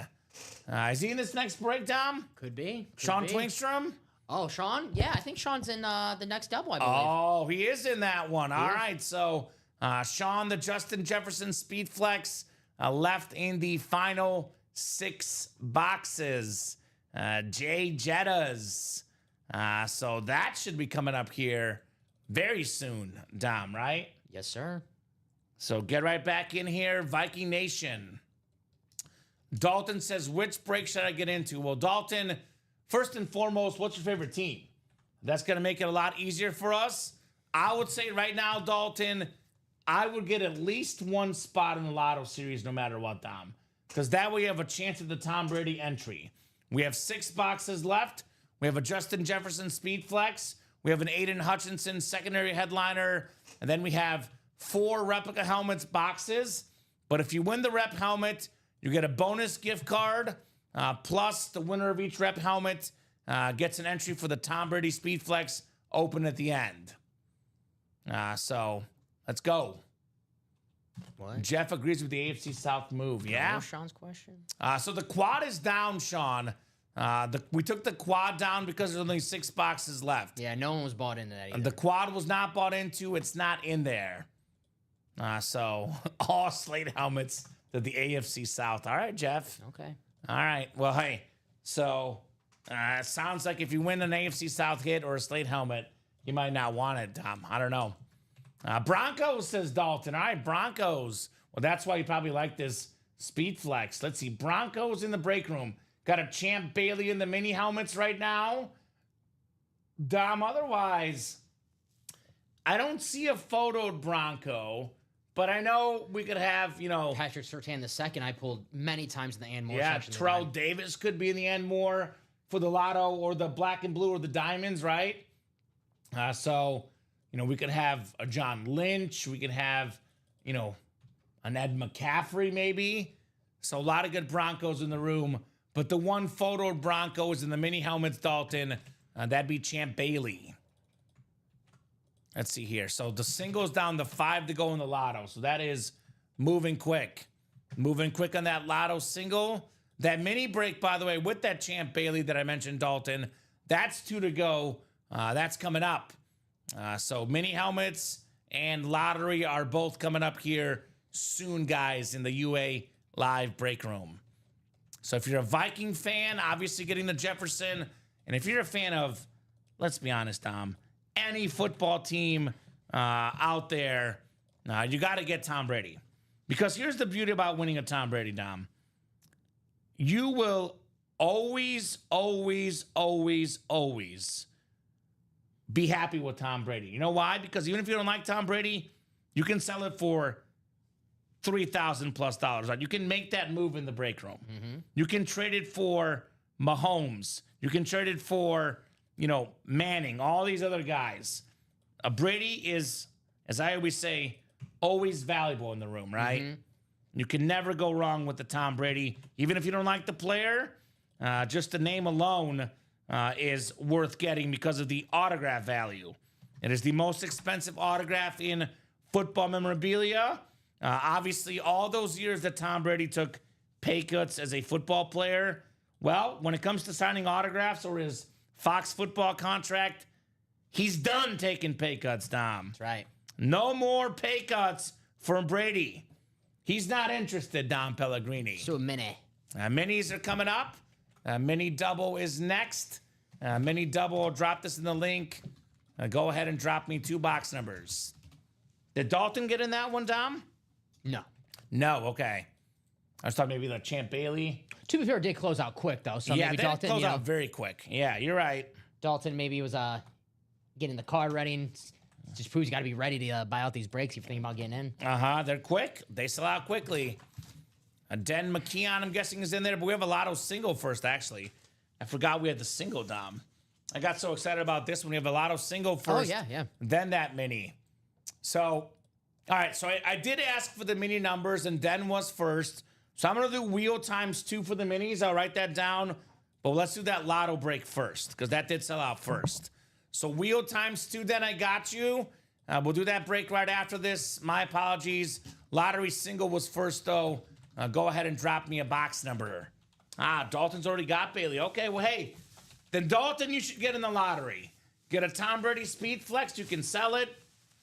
Is he in this next breakdown? Could be. Sean Twingstrom? Oh, Sean? Yeah, I think Sean's in the next double, I believe. Oh, he is in that one. All right. So Sean, the Justin Jefferson Speed Flex, left in the final 6 boxes. Jay Jettas. So that should be coming up here very soon, Dom, right? Yes, sir. So get right back in here, Viking Nation. Dalton says, which break should I get into? Well, Dalton, first and foremost, what's your favorite team? That's going to make it a lot easier for us. I would say right now, Dalton, I would get at least 1 spot in the Lotto series no matter what, Dom. Because that way you have a chance at the Tom Brady entry. We have 6 boxes left. We have a Justin Jefferson Speed Flex. We have an Aiden Hutchinson secondary headliner. And then we have 4 replica helmets boxes. But if you win the rep helmet, you get a bonus gift card. Plus, the winner of each rep helmet gets an entry for the Tom Brady Speed Flex open at the end. So, let's go. What? Jeff agrees with the AFC South move. Yeah? What was Sean's question? So the quad is down, Sean. We took the quad down because there's only 6 boxes left. Yeah, no one was bought into that either. The quad was not bought into. It's not in there. So all slate helmets to the AFC South. All right, Jeff. Okay. All right. Well, hey, so it sounds like if you win an AFC South hit or a slate helmet, you might not want it, Tom. I don't know. Broncos, says Dalton. All right, Broncos. Well, that's why you probably like this Speed Flex. Let's see. Broncos in the break room. Got a Champ Bailey in the mini helmets right now. Dom, otherwise, I don't see a photoed Bronco, but I know we could have, Patrick Surtain II, I pulled many times in the Ann Moore yeah, section. Terrell Davis could be in the Ann Moore for the Lotto or the black and blue or the diamonds, right? So, we could have a John Lynch. We could have, an Ed McCaffrey maybe. So a lot of good Broncos in the room. But the one photoed Bronco is in the mini helmets, Dalton. That'd be Champ Bailey. Let's see here. So the single's down to 5 to go in the Lotto. So that is moving quick. Moving quick on that Lotto single. That mini break, by the way, with that Champ Bailey that I mentioned, Dalton, that's 2 to go. That's coming up. So mini helmets and lottery are both coming up here soon, guys, in the UA live break room. So if you're a Viking fan, obviously getting the Jefferson. And if you're a fan of, let's be honest, Dom, any football team out there, you got to get Tom Brady. Because here's the beauty about winning a Tom Brady, Dom. You will always, always, always, always be happy with Tom Brady. You know why? Because even if you don't like Tom Brady, you can sell it for $3,000 plus. Right? You can make that move in the break room. Mm-hmm. You can trade it for Mahomes. You can trade it for, Manning, all these other guys. Brady is, as I always say, always valuable in the room, right? Mm-hmm. You can never go wrong with the Tom Brady. Even if you don't like the player, just the name alone is worth getting because of the autograph value. It is the most expensive autograph in football memorabilia. Obviously, all those years that Tom Brady took pay cuts as a football player, well, when it comes to signing autographs or his Fox football contract, he's done taking pay cuts, Tom. That's right. No more pay cuts for Brady. He's not interested, Dom Pellegrini. So a mini. Minis are coming up. Mini double is next. Mini double, I'll drop this in the link. Go ahead and drop me 2 box numbers. Did Dalton get in that one, Dom? No. No, okay. I was thought maybe the Champ Bailey. To be fair, it did close out quick though. So Yeah, maybe that Dalton, closed out very quick. Yeah, you're right. Dalton maybe was getting the card ready and just proves you got to be ready to buy out these breaks if you're thinking about getting in. They're quick. They sell out quickly. Den McKeon, I'm guessing, is in there, but we have a Lotto single first, actually. I forgot we had the single, Dom. I got so excited about this when we have a Lotto single first. Oh, yeah. Then that mini. So, all right, so I did ask for the mini numbers, and Den was first. So I'm going to do wheel times 2 for the minis. I'll write that down. But let's do that Lotto break first, because that did sell out first. So wheel times 2, Den, I got you. We'll do that break right after this. My apologies. Lottery single was first, though. Go ahead and drop me a box number. Dalton's already got Bailey. Okay, well, hey, then Dalton, you should get in the lottery. Get a Tom Brady Speed Flex. You can sell it,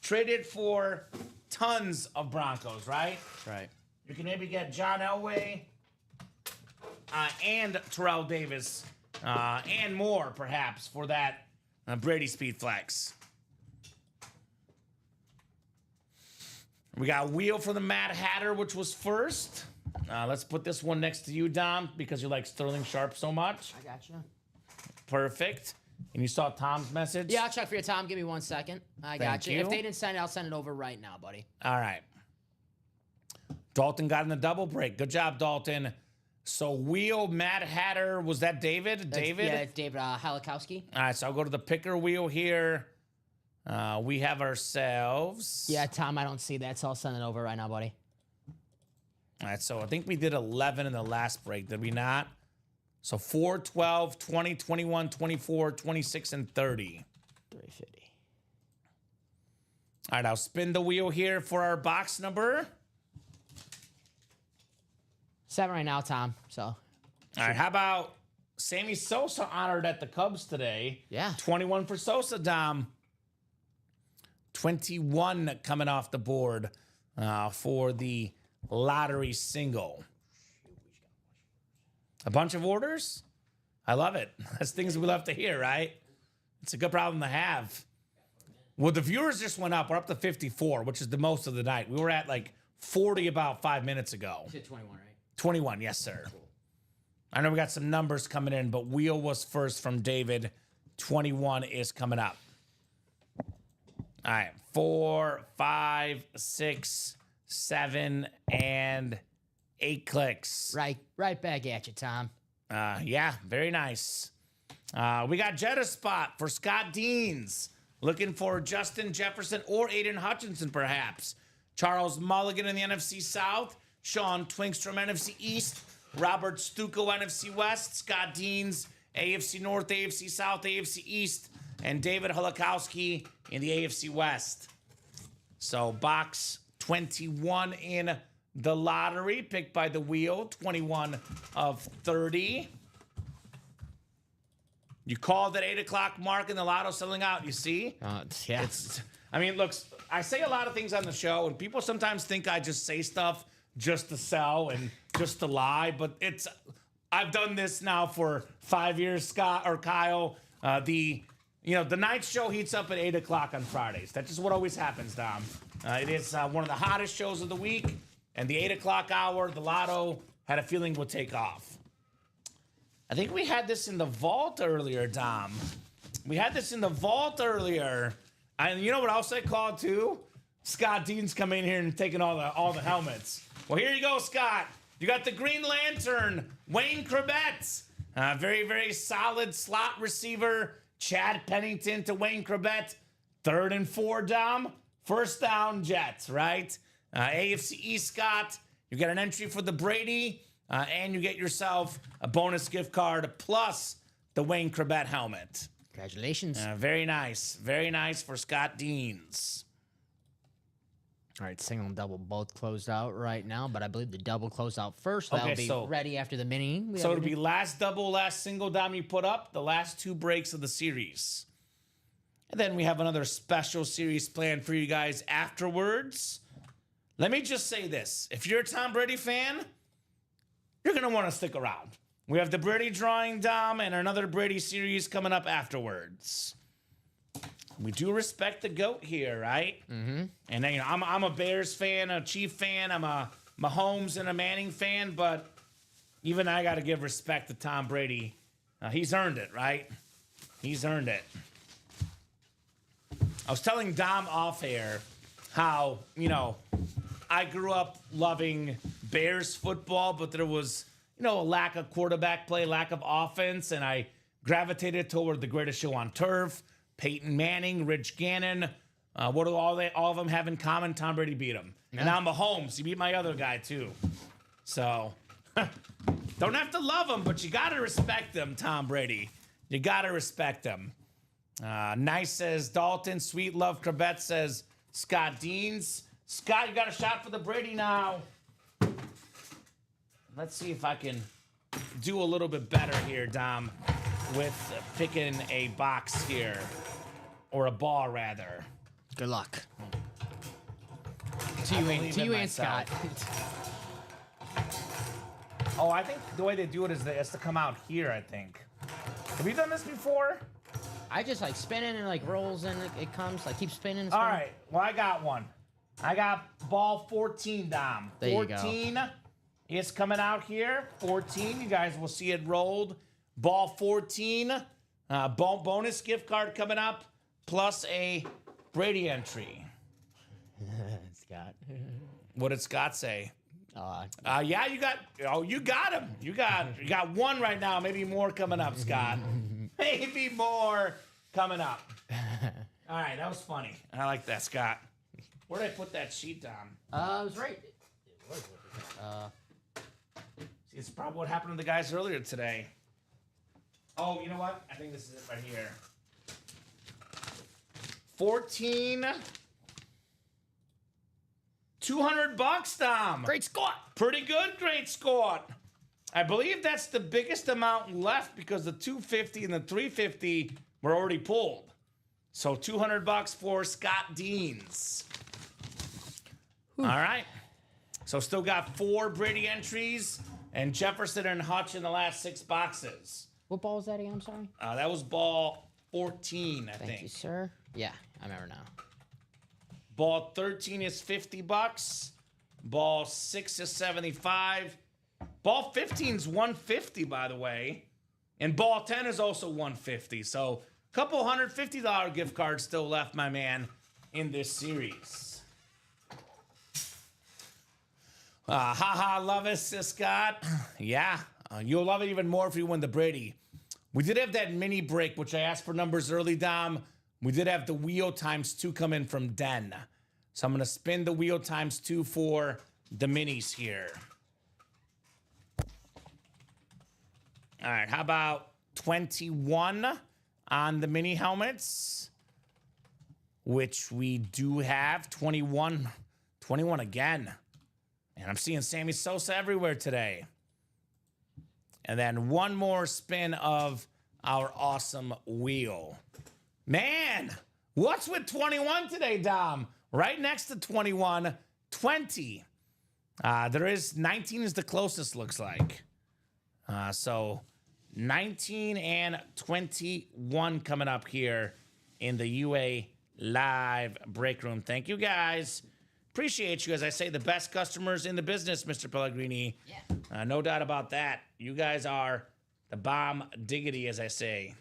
trade it for tons of Broncos, right? That's right. You can maybe get John Elway and Terrell Davis and more, perhaps, for that Brady Speed Flex. We got wheel for the Mad Hatter, which was first. Let's put this one next to you, Dom, because you like Sterling Sharp so much. I got you. Perfect. And you saw Tom's message? Yeah, I'll check for you, Tom. Give me 1 second. I got you. you. If they didn't send it, I'll send it over right now, buddy. All right. Dalton got in the double break. Good job, Dalton. So wheel, Mad Hatter, was that David? David? Yeah, it's David Halakowski. All right, so I'll go to the picker wheel here. We have ourselves. Yeah, Tom, I don't see that, so I'll send it over right now, buddy. All right, so I think we did 11 in the last break, did we not? So 4, 12, 20, 21, 24, 26, and 30. 350. All right, I'll spin the wheel here for our box number. 7 right now, Tom. So. All right, how about Sammy Sosa honored at the Cubs today? Yeah. 21 for Sosa, Dom. 21 coming off the board for the lottery single. A bunch of orders? I love it. That's things we love to hear, right? It's a good problem to have. Well, the viewers just went up. We're up to 54, which is the most of the night. We were at like 40 about 5 minutes ago. You said 21, right? 21, yes, sir. I know we got some numbers coming in, but wheel was first from David. 21 is coming up. All right, 4, 5, 6, 7, and 8 clicks. Right back at you, Tom. Yeah, very nice. We got Jetta spot for Scott Deans. Looking for Justin Jefferson or Aiden Hutchinson, perhaps. Charles Mulligan in the NFC South. Sean Twinkstrom, NFC East. Robert Stucco, NFC West. Scott Deans, AFC North, AFC South, AFC East. And David Halakowski in the AFC West. So box 21 in the lottery, picked by the wheel, 21 of 30. You called at 8 o'clock mark and the lotto selling out, you see? Yeah. I mean, look, I say a lot of things on the show, and people sometimes think I just say stuff just to sell and just to lie, but I've done this now for 5 years, Scott or Kyle. The night show heats up at 8 o'clock on Fridays. That's just what always happens, Dom. It is one of the hottest shows of the week, and the 8 o'clock hour, the lotto had a feeling would take off. I think we had this in the vault earlier, Dom. We had this in the vault earlier. And you know what else I called too? Scott Dean's coming in here and taking all the helmets. Well, here you go, Scott. You got the Green Lantern, Wayne Krebet. Very, very solid slot receiver. Chad Pennington to Wayne Krebet. 3rd and 4, Dom. First down, Jets, right? AFC East, Scott. You get an entry for the Brady, and you get yourself a bonus gift card plus the Wayne Krebet helmet. Congratulations. Very nice. Very nice for Scott Deans. All right, single and double both closed out right now, but I believe the double closed out first. That'll be ready after the mini. So it'll be last double, last single, Dom, you put up, the last 2 breaks of the series. And then we have another special series planned for you guys afterwards. Let me just say this. If you're a Tom Brady fan, you're going to want to stick around. We have the Brady drawing, Dom, and another Brady series coming up afterwards. we do respect the GOAT here, right? Mm-hmm. And then, I'm a Bears fan, a Chief fan, I'm a Mahomes and a Manning fan, but even I got to give respect to Tom Brady. He's earned it, right? He's earned it. I was telling Dom off air how, I grew up loving Bears football, but there was, a lack of quarterback play, lack of offense, and I gravitated toward the greatest show on turf, Peyton Manning, Rich Gannon. What do all of them have in common? Tom Brady beat them. Yeah. And now Mahomes, he beat my other guy too. So, don't have to love him, but you got to respect them, Tom Brady. You got to respect them. Nice says Dalton. Sweet Love Corbett says Scott Deans. Scott, you got a shot for the Brady now. Let's see if I can do a little bit better here, Dom, with picking a box here. Or a ball, rather. Good luck. To you and Scott. Oh, I think the way they do it is it's to come out here, I think. Have you done this before? I just spin it and rolls and it comes, keep spinning and spinning. All right, well, I got one. I got ball 14, Dom. There 14 you go. is coming out here. 14, you guys will see it rolled. Ball 14, bonus gift card coming up, plus a Brady entry. Scott. What did Scott say? Yeah, you got him. You got one right now. Maybe more coming up, Scott. Maybe more coming up. All right, that was funny. I like that, Scott. Where did I put that sheet down? It was right. See, it's probably what happened to the guys earlier today. Oh, you know what? I think this is it right here. 14. $200, Dom. Great score. Pretty good, great score. I believe that's the biggest amount left because the 250 and the 350 were already pulled. So $200 for Scott Deans. All right. So still got 4 Brady entries and Jefferson and Hutch in the last 6 boxes. What ball is that again? I'm sorry. That was ball 14, I think. Thank you, sir. Yeah, I remember now. Ball 13 is $50. Ball 6 is $75. Ball 15 is $150, by the way. And ball 10 is also $150. So a couple $150 gift cards still left, my man, in this series. Love it, says Scott. Yeah, you'll love it even more if you win the Brady. We did have that mini break, which I asked for numbers early, Dom. We did have the wheel ×2 come in from Den. So I'm going to spin the wheel ×2 for the minis here. All right, how about 21 on the mini helmets? Which we do have. 21 again. And I'm seeing Sammy Sosa everywhere today. And then one more spin of our awesome wheel. Man, what's with 21 today, Dom? Right next to 21, 20. There is 19 is the closest, looks like. So 19 and 21 coming up here in the UA Live break room. Thank you, guys. Appreciate you, as I say, the best customers in the business, Mr. Pellegrini. Yeah. No doubt about that. You guys are the bomb diggity, as I say.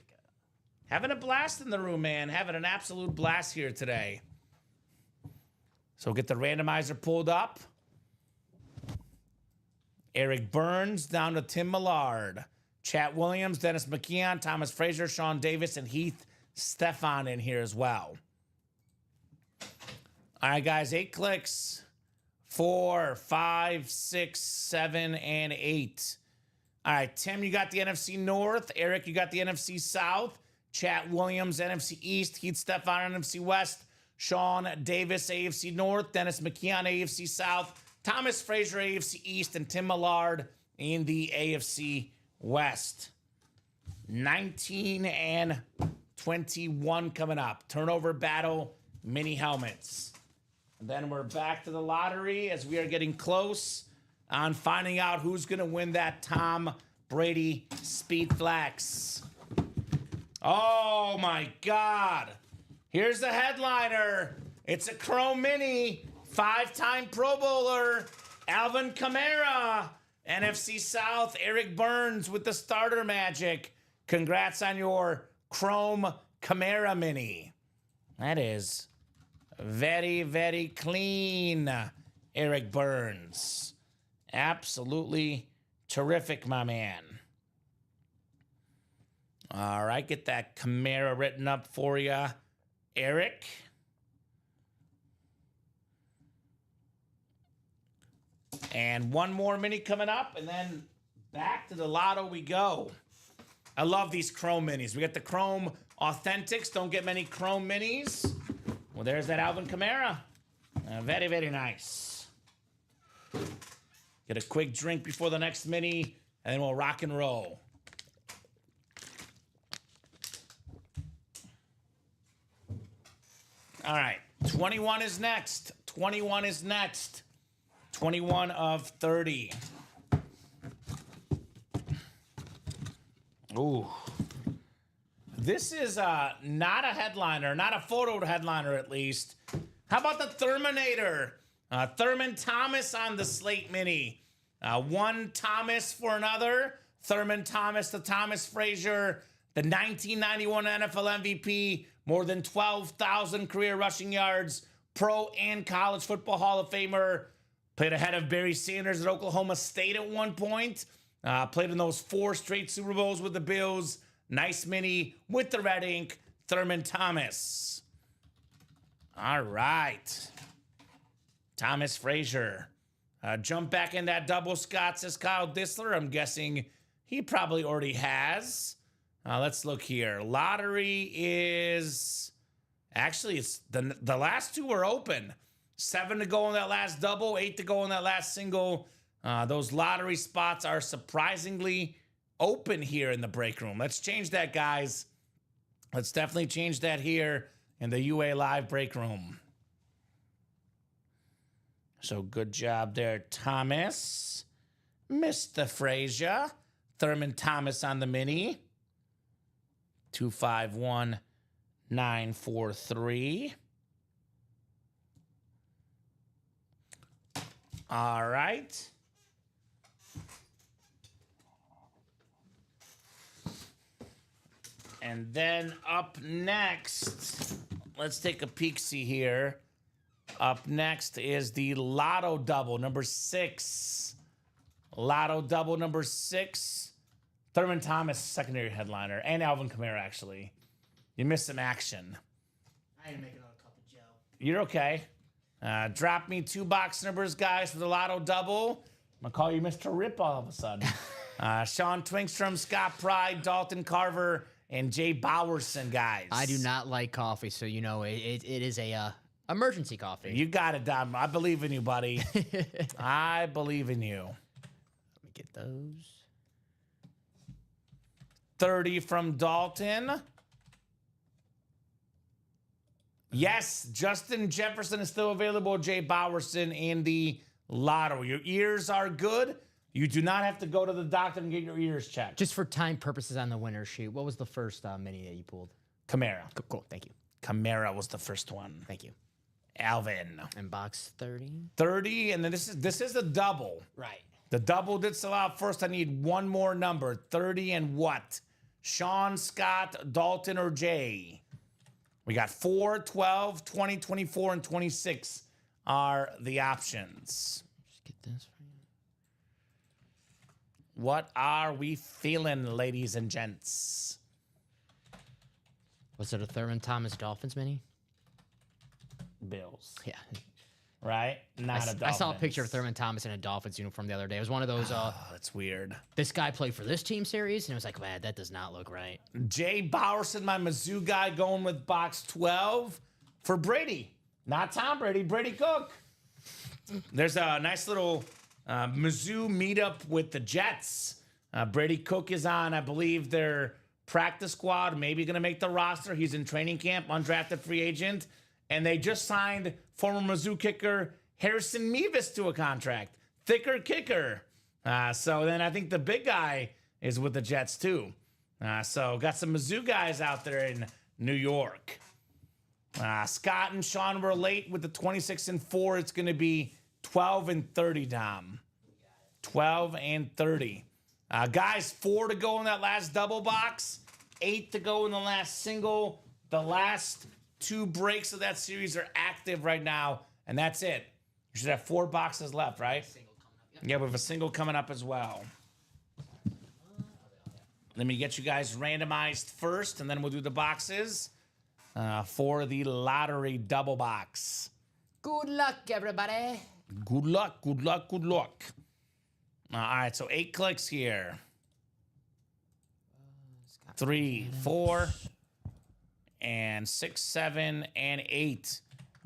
Having a blast in the room, man. Having an absolute blast here today. So get the randomizer pulled up. Eric Burns down to Tim Millard. Chat Williams, Dennis McKeon, Thomas Frazier, Sean Davis, and Heath Stefan in here as well. All right, guys, 8 clicks. 4, 5, 6, 7, and 8. All right, Tim, you got the NFC North. Eric, you got the NFC South. Chat Williams, NFC East. Heath Stefan, NFC West. Sean Davis, AFC North. Dennis McKeon, AFC South. Thomas Frazier, AFC East. And Tim Millard in the AFC West. 19 and 21 coming up. Turnover battle, mini helmets. And then we're back to the lottery as we are getting close on finding out who's going to win that Tom Brady Speed Flex. Oh, my God. Here's the headliner. It's a Chrome Mini, 5-time Pro Bowler, Alvin Kamara. NFC South, Eric Burns with the starter magic. Congrats on your Chrome Kamara Mini. That is very, very clean, Eric Burns. Absolutely terrific, my man. All right, get that Kamara written up for you, Eric. And one more mini coming up, and then back to the lotto we go. I love these Chrome minis. We got the Chrome Authentics. Don't get many Chrome minis. Well, there's that Alvin Kamara. Very, very nice. Get a quick drink before the next mini, and then we'll rock and roll. All right, 21 is next. 21 is next. 21 of 30. Ooh. This is not a headliner, not a photo headliner at least. How about the Terminator? Thurman Thomas on the Slate Mini. One Thomas for another. Thurman Thomas to Thomas Frazier, the 1991 NFL MVP, more than 12,000 career rushing yards, pro and college football Hall of Famer. Played ahead of Barry Sanders at Oklahoma State at one point. Played in those 4 straight Super Bowls with the Bills. Nice mini with the red ink, Thurman Thomas. All right. Thomas Frazier. Jump back in that double Scott, says Kyle Disler. I'm guessing he probably already has. Let's look here. Lottery is... Actually, it's the last 2 are open. 7 to go in that last double, 8 to go in that last single. Those lottery spots are surprisingly open here in the break room. Let's change that, guys. Let's definitely change that here in the UA Live break room. So good job there, Thomas. Mr. Frazier. Thurman Thomas on the mini. 251943. All right. And then up next, let's take a peek-see here. Up next is the Lotto Double, number 6. Lotto Double, number 6. Thurman Thomas, secondary headliner, and Alvin Kamara, actually. You missed some action. I didn't make another cup of Joe. You're okay. Drop me 2 box numbers, guys, for the Lotto Double. I'm going to call you Mr. Rip all of a sudden. Sean Twinkstrom, Scott Pride, Dalton Carver, and Jay Bowerson, guys. I do not like coffee, so you know it is a emergency coffee. You got it, Dom. I believe in you, buddy. I believe in you. Let me get those. 30 from Dalton. Yes, Justin Jefferson is still available. Jay Bowerson in the Lotto. Your ears are good. You do not have to go to the doctor and get your ears checked. Just for time purposes on the winner's sheet, what was the first mini that you pulled? Kamara. Cool. Thank you. Kamara was the first one. Thank you. Alvin. And box 30. 30, and then this is a double. Right. The double did sell out first. I need one more number. 30 and what? Sean, Scott, Dalton, or Jay? We got 4, 12, 20, 24, and 26 are the options. Just get this for you. What are we feeling, ladies and gents? Was it a Thurman Thomas Dolphins mini? Bills. Yeah. Right? Not a Dolphins. I saw a picture of Thurman Thomas in a Dolphins uniform the other day. It was one of those, Oh, that's weird. this guy played for this team series, and it was like, man, that does not look right. Jay Bowerson, my Mizzou guy, going with box 12 for Brady. Not Tom Brady, Brady Cook. There's a nice little Mizzou meetup with the Jets. Brady Cook is on, I believe, their practice squad, maybe going to make the roster. He's in training camp, undrafted free agent. And they just signed former Mizzou kicker Harrison Mevis to a contract. Thicker kicker. So then I think the big guy is with the Jets too. So got some Mizzou guys out there in New York. Scott and Sean were late with the 26 and 4. It's going to be 12 and 30, Dom. 12 and 30. Guys, 4 to go in that last double box. 8 to go in the last single. The last 2 breaks of that series are active right now, and that's it. You should have 4 boxes left, right? Yeah, we have a single coming up as well. Let me get you guys randomized first, and then we'll do the boxes for the lottery double box. Good luck, everybody. Good luck, good luck, good luck. All right, so 8 clicks here. 3, 4, and 6, 7, and 8.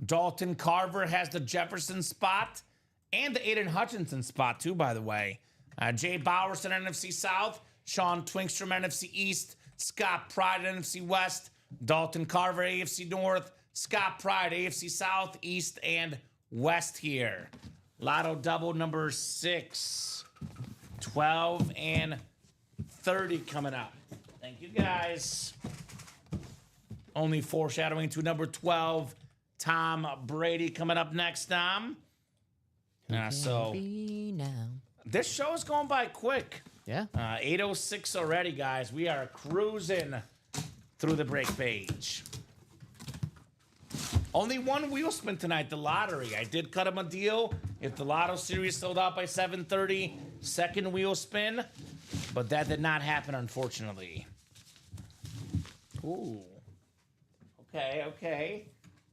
Dalton Carver has the Jefferson spot and the Aiden Hutchinson spot, too, by the way. Jay Bowerson, NFC South. Sean Twinkstrom, NFC East. Scott Pride, NFC West. Dalton Carver, AFC North. Scott Pride, AFC South, East, and West here. Lotto double number 6. 12 and 30 coming up. Thank you, guys. Only foreshadowing to number 12, Tom Brady coming up next, Tom. So this show is going by quick. Yeah. 8:06 already, guys. We are cruising through the break page. Only one wheel spin tonight, the lottery. I did cut him a deal. If the Lotto series sold out by 7:30, second wheel spin. But that did not happen, unfortunately. Ooh. Okay, okay.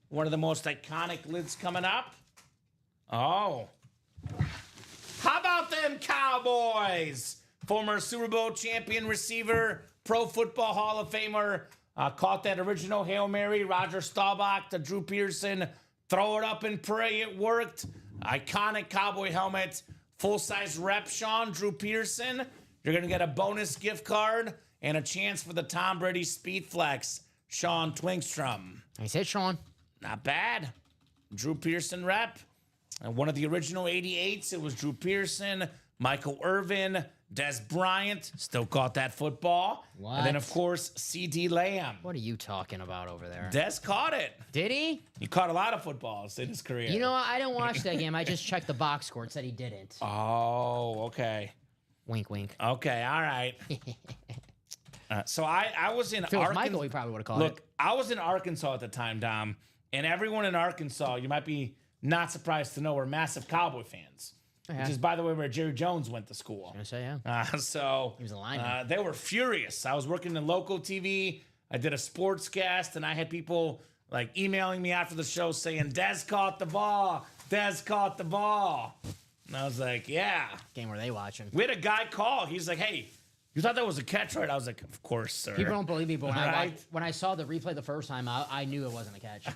One of the most iconic lids coming up. Oh. How about them Cowboys? Former Super Bowl champion receiver, Pro Football Hall of Famer, caught that original Hail Mary, Roger Staubach to Drew Pearson. Throw it up and pray it worked. Iconic Cowboy helmet. Full-size rep, Sean, Drew Pearson. You're going to get a bonus gift card and a chance for the Tom Brady Speed Flex, Sean Twinkstrom. Nice hit, Sean. Not bad. Drew Pearson rep. And one of the original 88s, it was Drew Pearson, Michael Irvin, Des Bryant, still caught that football. What? And then, of course, C.D. Lamb. What are you talking about over there? Des caught it. Did he? He caught a lot of footballs in his career. You know what? I didn't watch that game. I just checked the box score. It said he didn't. Oh, okay. Wink, wink. Okay, all right. So I was in If it was Arkansas. Michael, he probably would have caught Look, it. I was in Arkansas at the time, Dom, and everyone in Arkansas, you might be not surprised to know, were massive Cowboy fans. Yeah. Which is, by the way, where Jerry Jones went to school. I say, yeah. So He was a lineman. they were furious. I was working in local TV. I did a sports cast, and I had people like emailing me after the show saying, Des caught the ball. Des caught the ball. And I was like, yeah. Game were they watching? We had a guy call. He's like, hey, you thought that was a catch, right? I was like, of course, sir. People don't believe me, but Right. when I saw the replay the first time, I knew it wasn't a catch.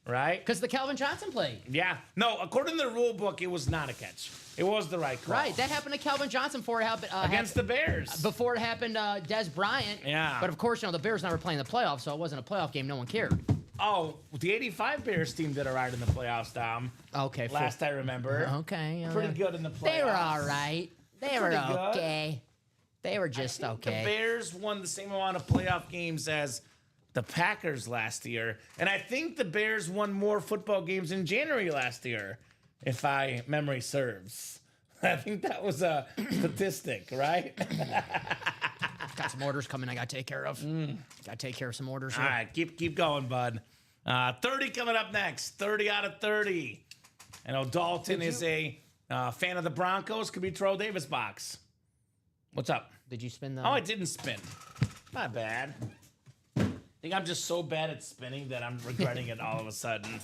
Right? Because the Calvin Johnson play. Yeah. No, according to the rule book, it was not a catch. It was the right call. Right, that happened to Calvin Johnson before it happened. Against the Bears. Before it happened, Des Bryant. Yeah. But of course, the Bears never played in the playoffs, so it wasn't a playoff game. No one cared. Oh, the 85 Bears team did all right in the playoffs, Dom. Okay. Last I remember. Okay. Pretty good in the playoffs. They were all right. They were Pretty good. okay. They were just The okay. Bears won the same amount of playoff games as the Packers last year. And I think the Bears won more football games in January last year, if my memory serves. I think that was a statistic, right? Got some orders coming I got to take care of. Got to take care of some orders All here. right, keep going, bud. 30 coming up next. 30 out of 30. I know Dalton is a fan of the Broncos. Could be Terrell Davis box. What's up? Did you spin the? Oh, I didn't spin. Not bad. I think I'm just so bad at spinning that I'm regretting it all of a sudden.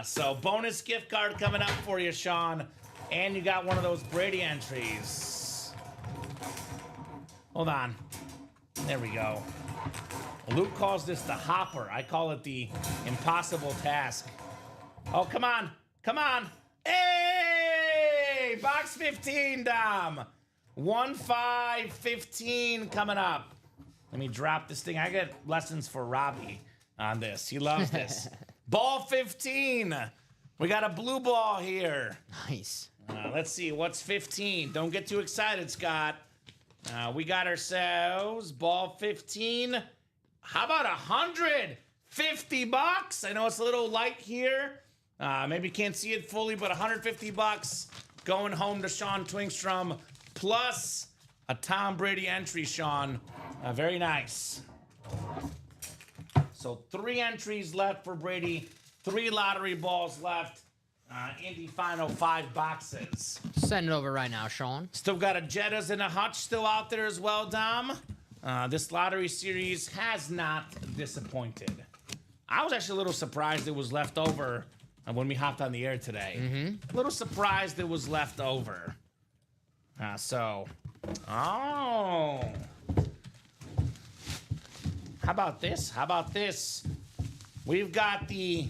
So bonus gift card coming up for you, Sean. And you got one of those Brady entries. Hold on. There we go. Luke calls this the hopper. I call it the impossible task. Oh, come on. Come on. Hey! Box 15, Dom. 1-5-15 coming up. Let me drop this thing. I get lessons for Robbie on this. He loves this. Ball 15. We got a blue ball here. Nice. Let's see. What's 15? Don't get too excited, Scott. We got ourselves ball 15. How about 100? $50. I know it's a little light here. Maybe can't see it fully, but $150 going home to Sean Twingstrom, plus a Tom Brady entry, Sean. Very nice. So 3 entries left for Brady, 3 lottery balls left in the final 5 boxes. Send it over right now, Sean. Still got a Jettas and a Hutch still out there as well, Dom. This lottery series has not disappointed. I was actually a little surprised it was left over when we hopped on the air today. A little surprised it was left over. Oh. How about this? How about this? We've got this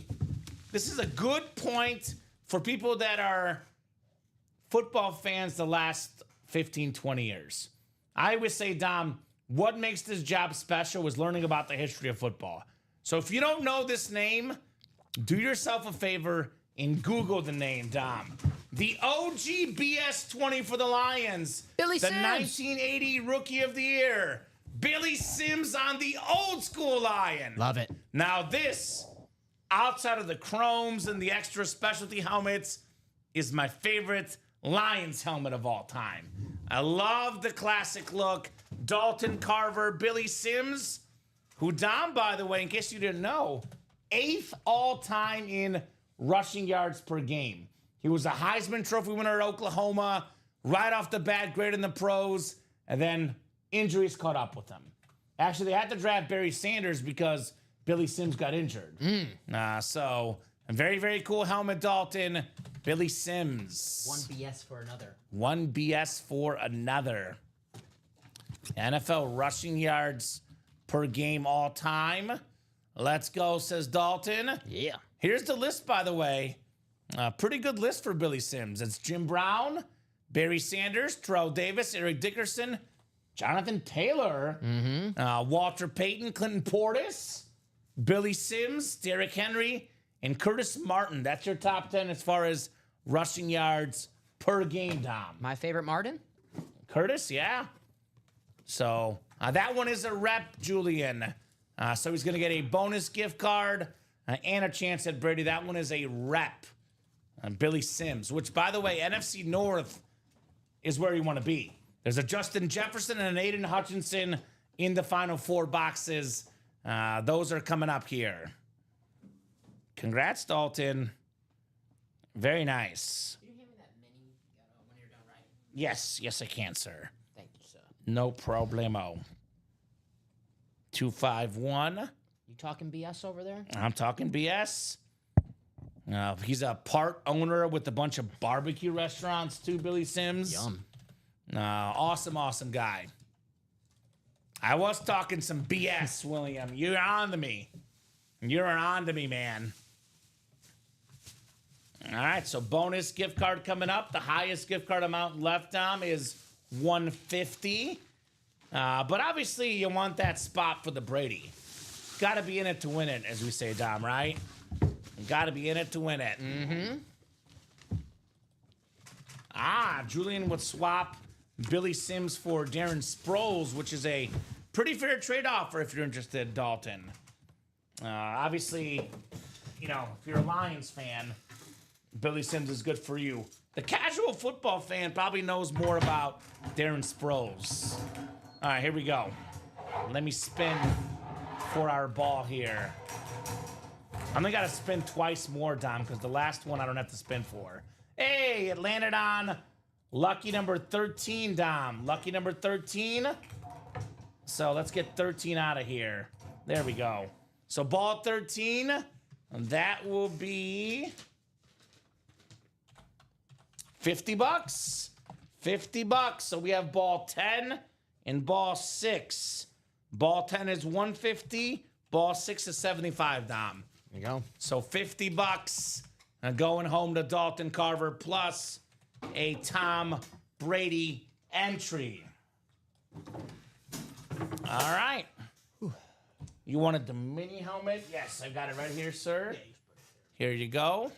is a good point for people that are football fans the last 15, 20 years. I always say, Dom, what makes this job special is learning about the history of football. So if you don't know this name, do yourself a favor and Google the name, Dom. The OG BS20 for the Lions. Billy the Sims. 1980 Rookie of the Year. Billy Sims on the old school Lion. Love it. Now this, outside of the chromes and the extra specialty helmets, is my favorite Lions helmet of all time. I love the classic look. Dalton Carver, Billy Sims, who Dom, by the way, in case you didn't know, 8th all-time in rushing yards per game. He was a Heisman Trophy winner at Oklahoma, right off the bat, great in the pros, and then injuries caught up with him. Actually, they had to draft Barry Sanders because Billy Sims got injured. So, a very, very cool helmet, Dalton. Billy Sims. 1 BS for another. 1 BS for another. NFL rushing yards per game all time. Let's go, says Dalton. Yeah. Here's the list, by the way. Pretty good list for Billy Sims. It's Jim Brown, Barry Sanders, Terrell Davis, Eric Dickerson, Jonathan Taylor, Walter Payton, Clinton Portis, Billy Sims, Derrick Henry, and Curtis Martin. That's your top 10 as far as rushing yards per game, Dom. My favorite Martin? Curtis, yeah. So that one is a rep, Julian. So he's going to get a bonus gift card and a chance at Brady. That one is a rep. Billy Sims, which, by the way, NFC North is where you want to be. There's a Justin Jefferson and an Aiden Hutchinson in the final 4 boxes. Those are coming up here. Congrats, Dalton. Very nice. Can you hand me that mini when you're done, right? Yes, I can, sir. Thank you, sir. No problemo. 251. You talking BS over there? I'm talking BS. He's a part owner with a bunch of barbecue restaurants too, Billy Sims. Yum. Awesome guy. I was talking some BS, William. You're on to me. You're on to me, man. All right, so bonus gift card coming up. The highest gift card amount left, Dom, is $150. But obviously, you want that spot for the Brady. Got to be in it to win it, as we say, Dom, right? Got to be in it to win it. Julian would swap Billy Sims for Darren Sproles, which is a pretty fair trade offer if you're interested, Dalton. Obviously, if you're a Lions fan, Billy Sims is good for you. The casual football fan probably knows more about Darren Sproles. All right, here we go. Let me spin for our ball here. I'm gonna gotta spin twice more, Dom, because the last one I don't have to spin for. Hey, it landed on lucky number 13, Dom. Lucky number 13. So let's get 13 out of here. There we go. So ball 13, and that will be $50. $50. So we have ball 10 and ball 6. Ball 10 is $150. Ball 6 is $75, Dom. There you go. So $50 going home to Dalton Carver plus a Tom Brady entry. All right. You wanted the mini helmet? Yes, I've got it right here, sir. Here you go.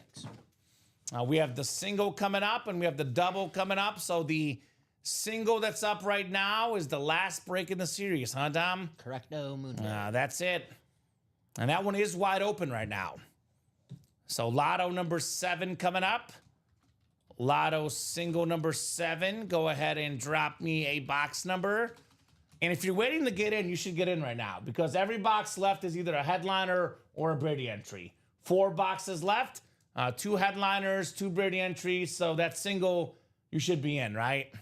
We have the single coming up and we have the double coming up. So the single that's up right now is the last break in the series, huh, Dom? Correcto mundo. That's it. And that one is wide open right now. So lotto number 7 coming up. Lotto single number 7. Go ahead and drop me a box number. And if you're waiting to get in, you should get in right now because every box left is either a headliner or a Brady entry. 4 boxes left, 2 headliners, 2 Brady entries. So that single, you should be in, right?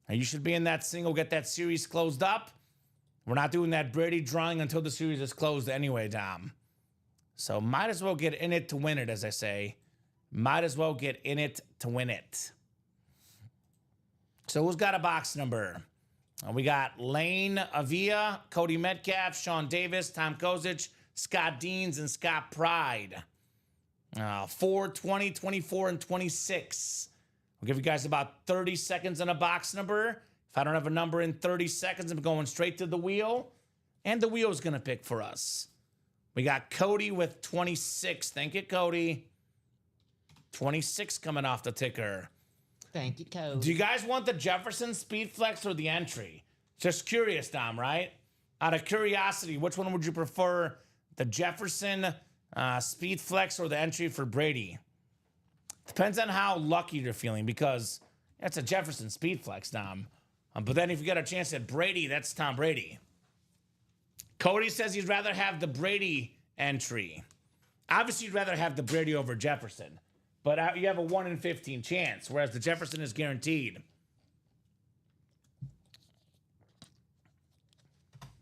And you should be in that single, get that series closed up. We're not doing that Brady drawing until the series is closed anyway, Dom. So might as well get in it to win it, as I say. Might as well get in it to win it. So who's got a box number? We got Lane Avila, Cody Metcalf, Sean Davis, Tom Kozich, Scott Deans, and Scott Pride. 4, 20, 24, and 26. I'll give you guys about 30 seconds on a box number. If I don't have a number in 30 seconds, I'm going straight to the wheel. And the wheel's going to pick for us. We got Cody with 26. Thank you, Cody. 26 coming off the ticker. Thank you, Cody. Do you guys want the Jefferson Speed Flex or the entry? Just curious, Dom, right? Out of curiosity, which one would you prefer? The Jefferson Speed Flex or the entry for Brady? Depends on how lucky you're feeling because that's a Jefferson Speed Flex, Dom. But then if you get a chance at Brady, that's Tom Brady. Cody says he'd rather have the Brady entry. Obviously, you'd rather have the Brady over Jefferson. But you have a 1 in 15 chance, whereas the Jefferson is guaranteed.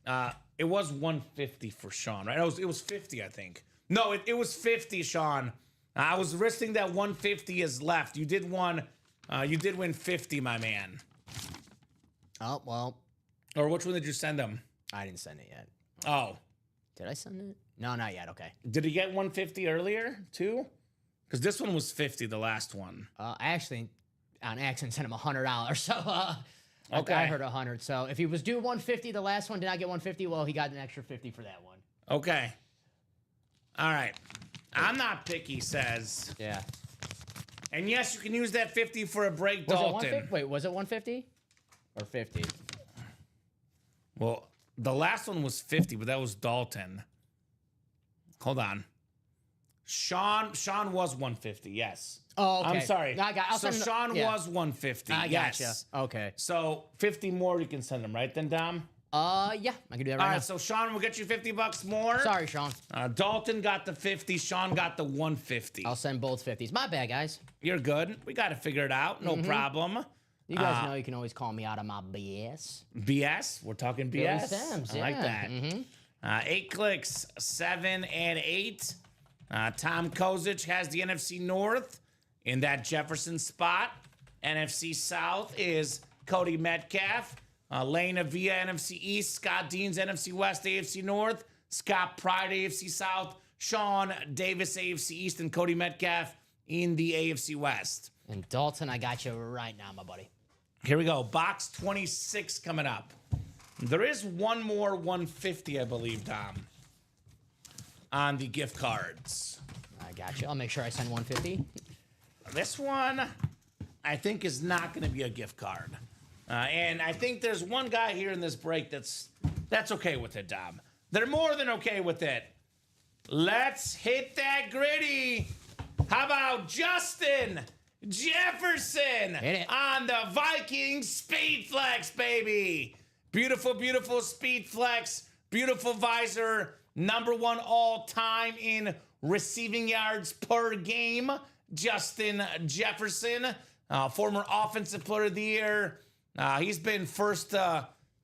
It was 150 for Sean, right? It was 50, I think. No, it was 50, Sean. I was risking that 150 is left. You did win 50, my man. Oh, well. Or which one did you send him? I didn't send it yet. Oh. Did I send it? No, not yet. Okay. Did he get 150 earlier, too? Because this one was 50, the last one. I actually, on accident, sent him $100. So, okay. I heard 100. So, if he was due 150, the last one did not get 150. Well, he got an extra 50 for that one. Okay. All right. I'm not picky, says. Yeah. And yes, you can use that 50 for a break, Was Dalton. it 150? Wait, was it 150 or 50? Well, the last one was 50, but that was Dalton. Hold on. Sean was 150, yes. Oh, okay. I'm sorry. I'll so send him Sean yeah. was 150. I yes. gotcha. Okay. So 50 more you can send him, right then, Dom? Yeah, I can do that All right right, now. so Sean will get you $50 more. Sorry, Sean. Dalton got the 50. Sean got the 150. I'll send both 50s. My bad, guys. You're good. We got to figure it out. No problem. You guys know you can always call me out of my BS. BS? We're talking Billy BS? Sims, I like yeah. that. 8 clicks, 7 and 8. Tom Kozich has the NFC North in that Jefferson spot. NFC South is Cody Metcalf. Lane Avila, NFC East. Scott Deans, NFC West, AFC North. Scott Pride, AFC South. Sean Davis, AFC East. And Cody Metcalf in the AFC West. And Dalton, I got you right now, my buddy. Here we go. Box 26 coming up. There is one more 150, I believe, Dom, on the gift cards. I got you. I'll make sure I send 150. This one, I think, is not going to be a gift card. And I think there's one guy here in this break that's okay with it, Dom. They're more than okay with it. Let's hit that gritty. How about Justin Jefferson Hit it. on the Vikings Speed Flex, baby? Beautiful, beautiful Speed Flex. Beautiful visor. Number 1 all time in receiving yards per game. Justin Jefferson, former Offensive Player of the Year. He's been first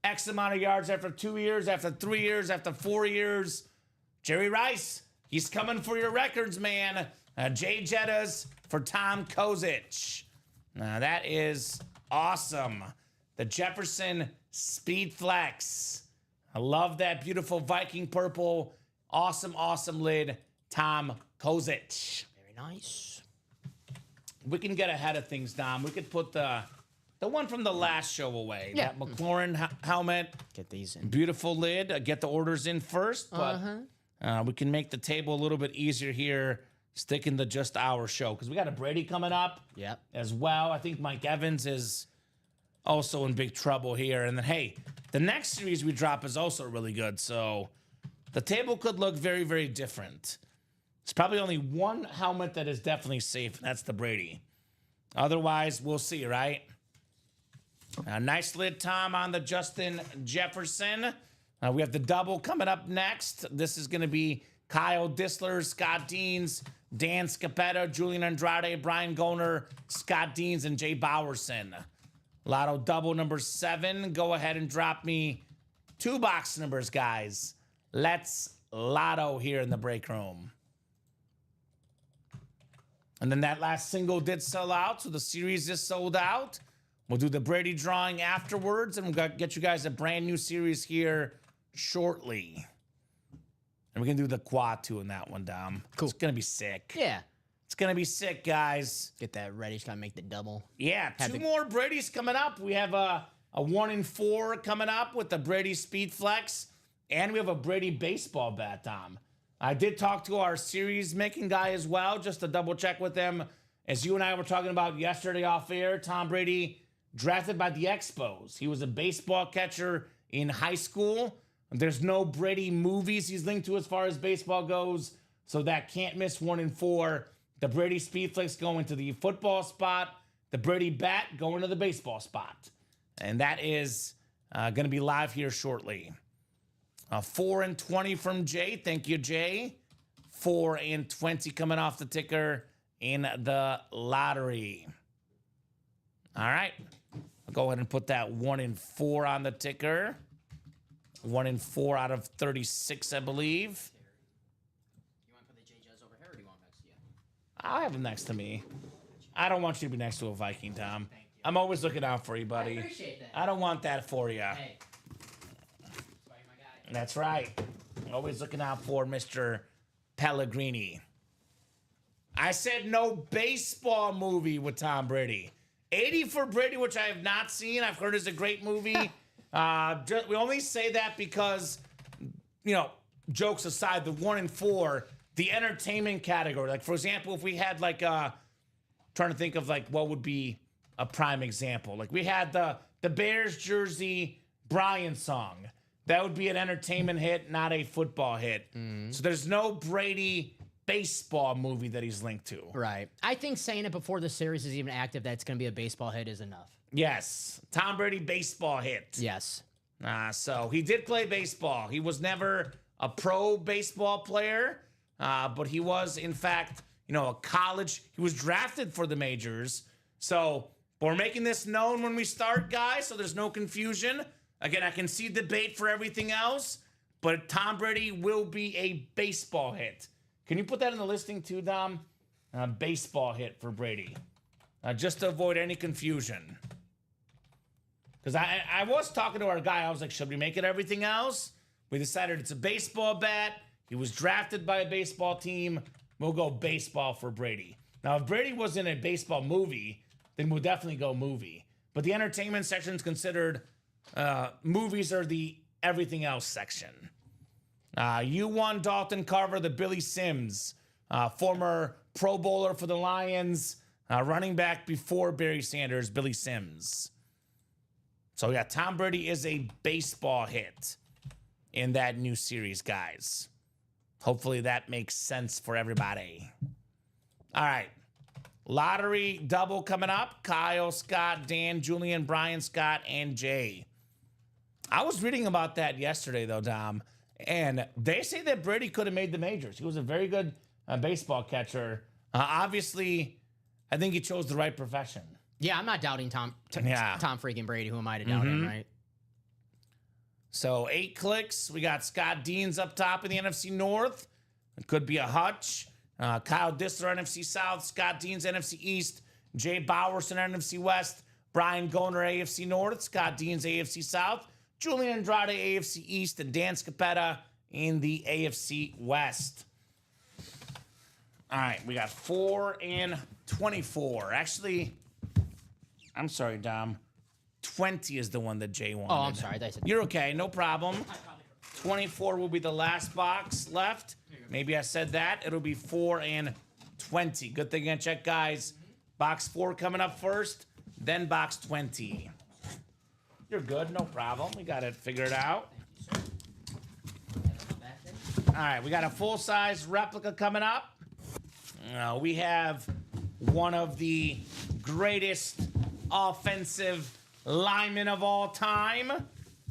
X amount of yards after 2 years, after 3 years, after 4 years. Jerry Rice, he's coming for your records, man. Jay Jettas for Tom Kozich. That is awesome. The Jefferson Speed Flex. I love that beautiful Viking purple. Awesome, awesome lid. Tom Kozich. Very nice. We can get ahead of things, Dom. We could put the one from the last show away. Yeah. That McLaurin helmet. Get these in. Beautiful lid. Get the orders in first, but we can make the table a little bit easier here, sticking to just our show. Because we got a Brady coming up Yep. as well. I think Mike Evans is also in big trouble here. And then, hey, the next series we drop is also really good. So The table could look very, very different. There's probably only one helmet that is definitely safe, and that's the Brady. Otherwise, we'll see, right? Nice lid, Tom, on the Justin Jefferson. We have the double coming up next. This is going to be Kyle Dissler, Scott Deans, Dan Scapetta, Julian Andrade, Brian Goner, Scott Deans, and Jay Bowerson. Lotto double number 7. Go ahead and drop me 2 box numbers, guys. Let's Lotto here in the break room. And then that last single did sell out, so the series is sold out. We'll do the Brady drawing afterwards, and we'll get you guys a brand new series here shortly. And we can do the quad too in that one, Dom. Cool. It's going to be sick. Yeah. It's going to be sick, guys. Get that ready. Just got to make the double. Yeah, 2 more Brady's coming up. We have a 1 in 4 coming up with the Brady Speed Flex, and we have a Brady baseball bat, Dom. I did talk to our series making guy as well, just to double check with him. As you and I were talking about yesterday off air, Tom Brady drafted by the Expos. He was a baseball catcher in high school. There's no Brady movies he's linked to as far as baseball goes, so that can't miss 1 in 4. The Brady Speed Flex going to the football spot, the Brady bat going to the baseball spot. And that is going to be live here shortly. 4 and 20 from Jay. Thank you, Jay. 4 and 20 coming off the ticker in the lottery. All right. I'll go ahead and put that 1 in 4 on the ticker. 1 in 4 out of 36, I believe. You want to put the JJ's over here, or do you want next to you? I'll have him next to me. I don't want you to be next to a Viking, Tom. I'm always looking out for you, buddy. I appreciate that. I don't want that for you. Hey. That's why you're my guy. That's right. Always looking out for Mr. Pellegrini. I said no baseball movie with Tom Brady. 80 for Brady, which I have not seen. I've heard is a great movie. We only say that because, jokes aside, the 1 in 4, the entertainment category. Like, for example, if we had trying to think of what would be a prime example. Like we had the Bears jersey Brian song. That would be an entertainment hit, not a football hit. Mm-hmm. So there's no Brady baseball movie that he's linked to. Right. I think saying it before the series is even active that it's going to be a baseball hit is enough. Yes. Tom Brady baseball hit. Yes. So he did play baseball. He was never a pro baseball player, but he was, in fact, a college. He was drafted for the majors. So we're making this known when we start, guys, so there's no confusion. Again, I can see debate for everything else, but Tom Brady will be a baseball hit. Can you put that in the listing too, Dom? Baseball hit for Brady. Just to avoid any confusion. Because I was talking to our guy. I was like, should we make it everything else? We decided it's a baseball bat. He was drafted by a baseball team. We'll go baseball for Brady. Now, if Brady was in a baseball movie, then we'll definitely go movie. But the entertainment section is considered movies are the everything else section. U1 Dalton Carver, the Billy Sims, former Pro Bowler for the Lions, running back before Barry Sanders, Billy Sims. So yeah, Tom Brady is a baseball hit in that new series, guys. Hopefully that makes sense for everybody. All right. Lottery double coming up. Kyle, Scott, Dan, Julian, Brian, Scott, and Jay. I was reading about that yesterday, though, Dom. And they say that Brady could have made the majors. He was a very good baseball catcher. Obviously, I think he chose the right profession. Yeah, I'm not doubting Tom freaking Brady. Who am I to doubt him, right? So 8 clicks. We got Scott Deans up top in the NFC North. It could be a hutch. Kyle Dissler, NFC South. Scott Deans, NFC East. Jay Bowerson, NFC West. Brian Goner, AFC North. Scott Deans, AFC South. Julian Andrade, AFC East. And Dan Scapetta in the AFC West. All right, we got 4 and 24. Actually, I'm sorry, Dom. 20 is the one that Jay wanted. Oh, I'm sorry. You're okay. No problem. 24 will be the last box left. Maybe I said that. It'll be 4 and 20. Good thing I check, guys. Box 4 coming up first, then box 20. You're good. No problem. We got it figured out. All right, we got a full-size replica coming up. We have one of the greatest offensive linemen of all time.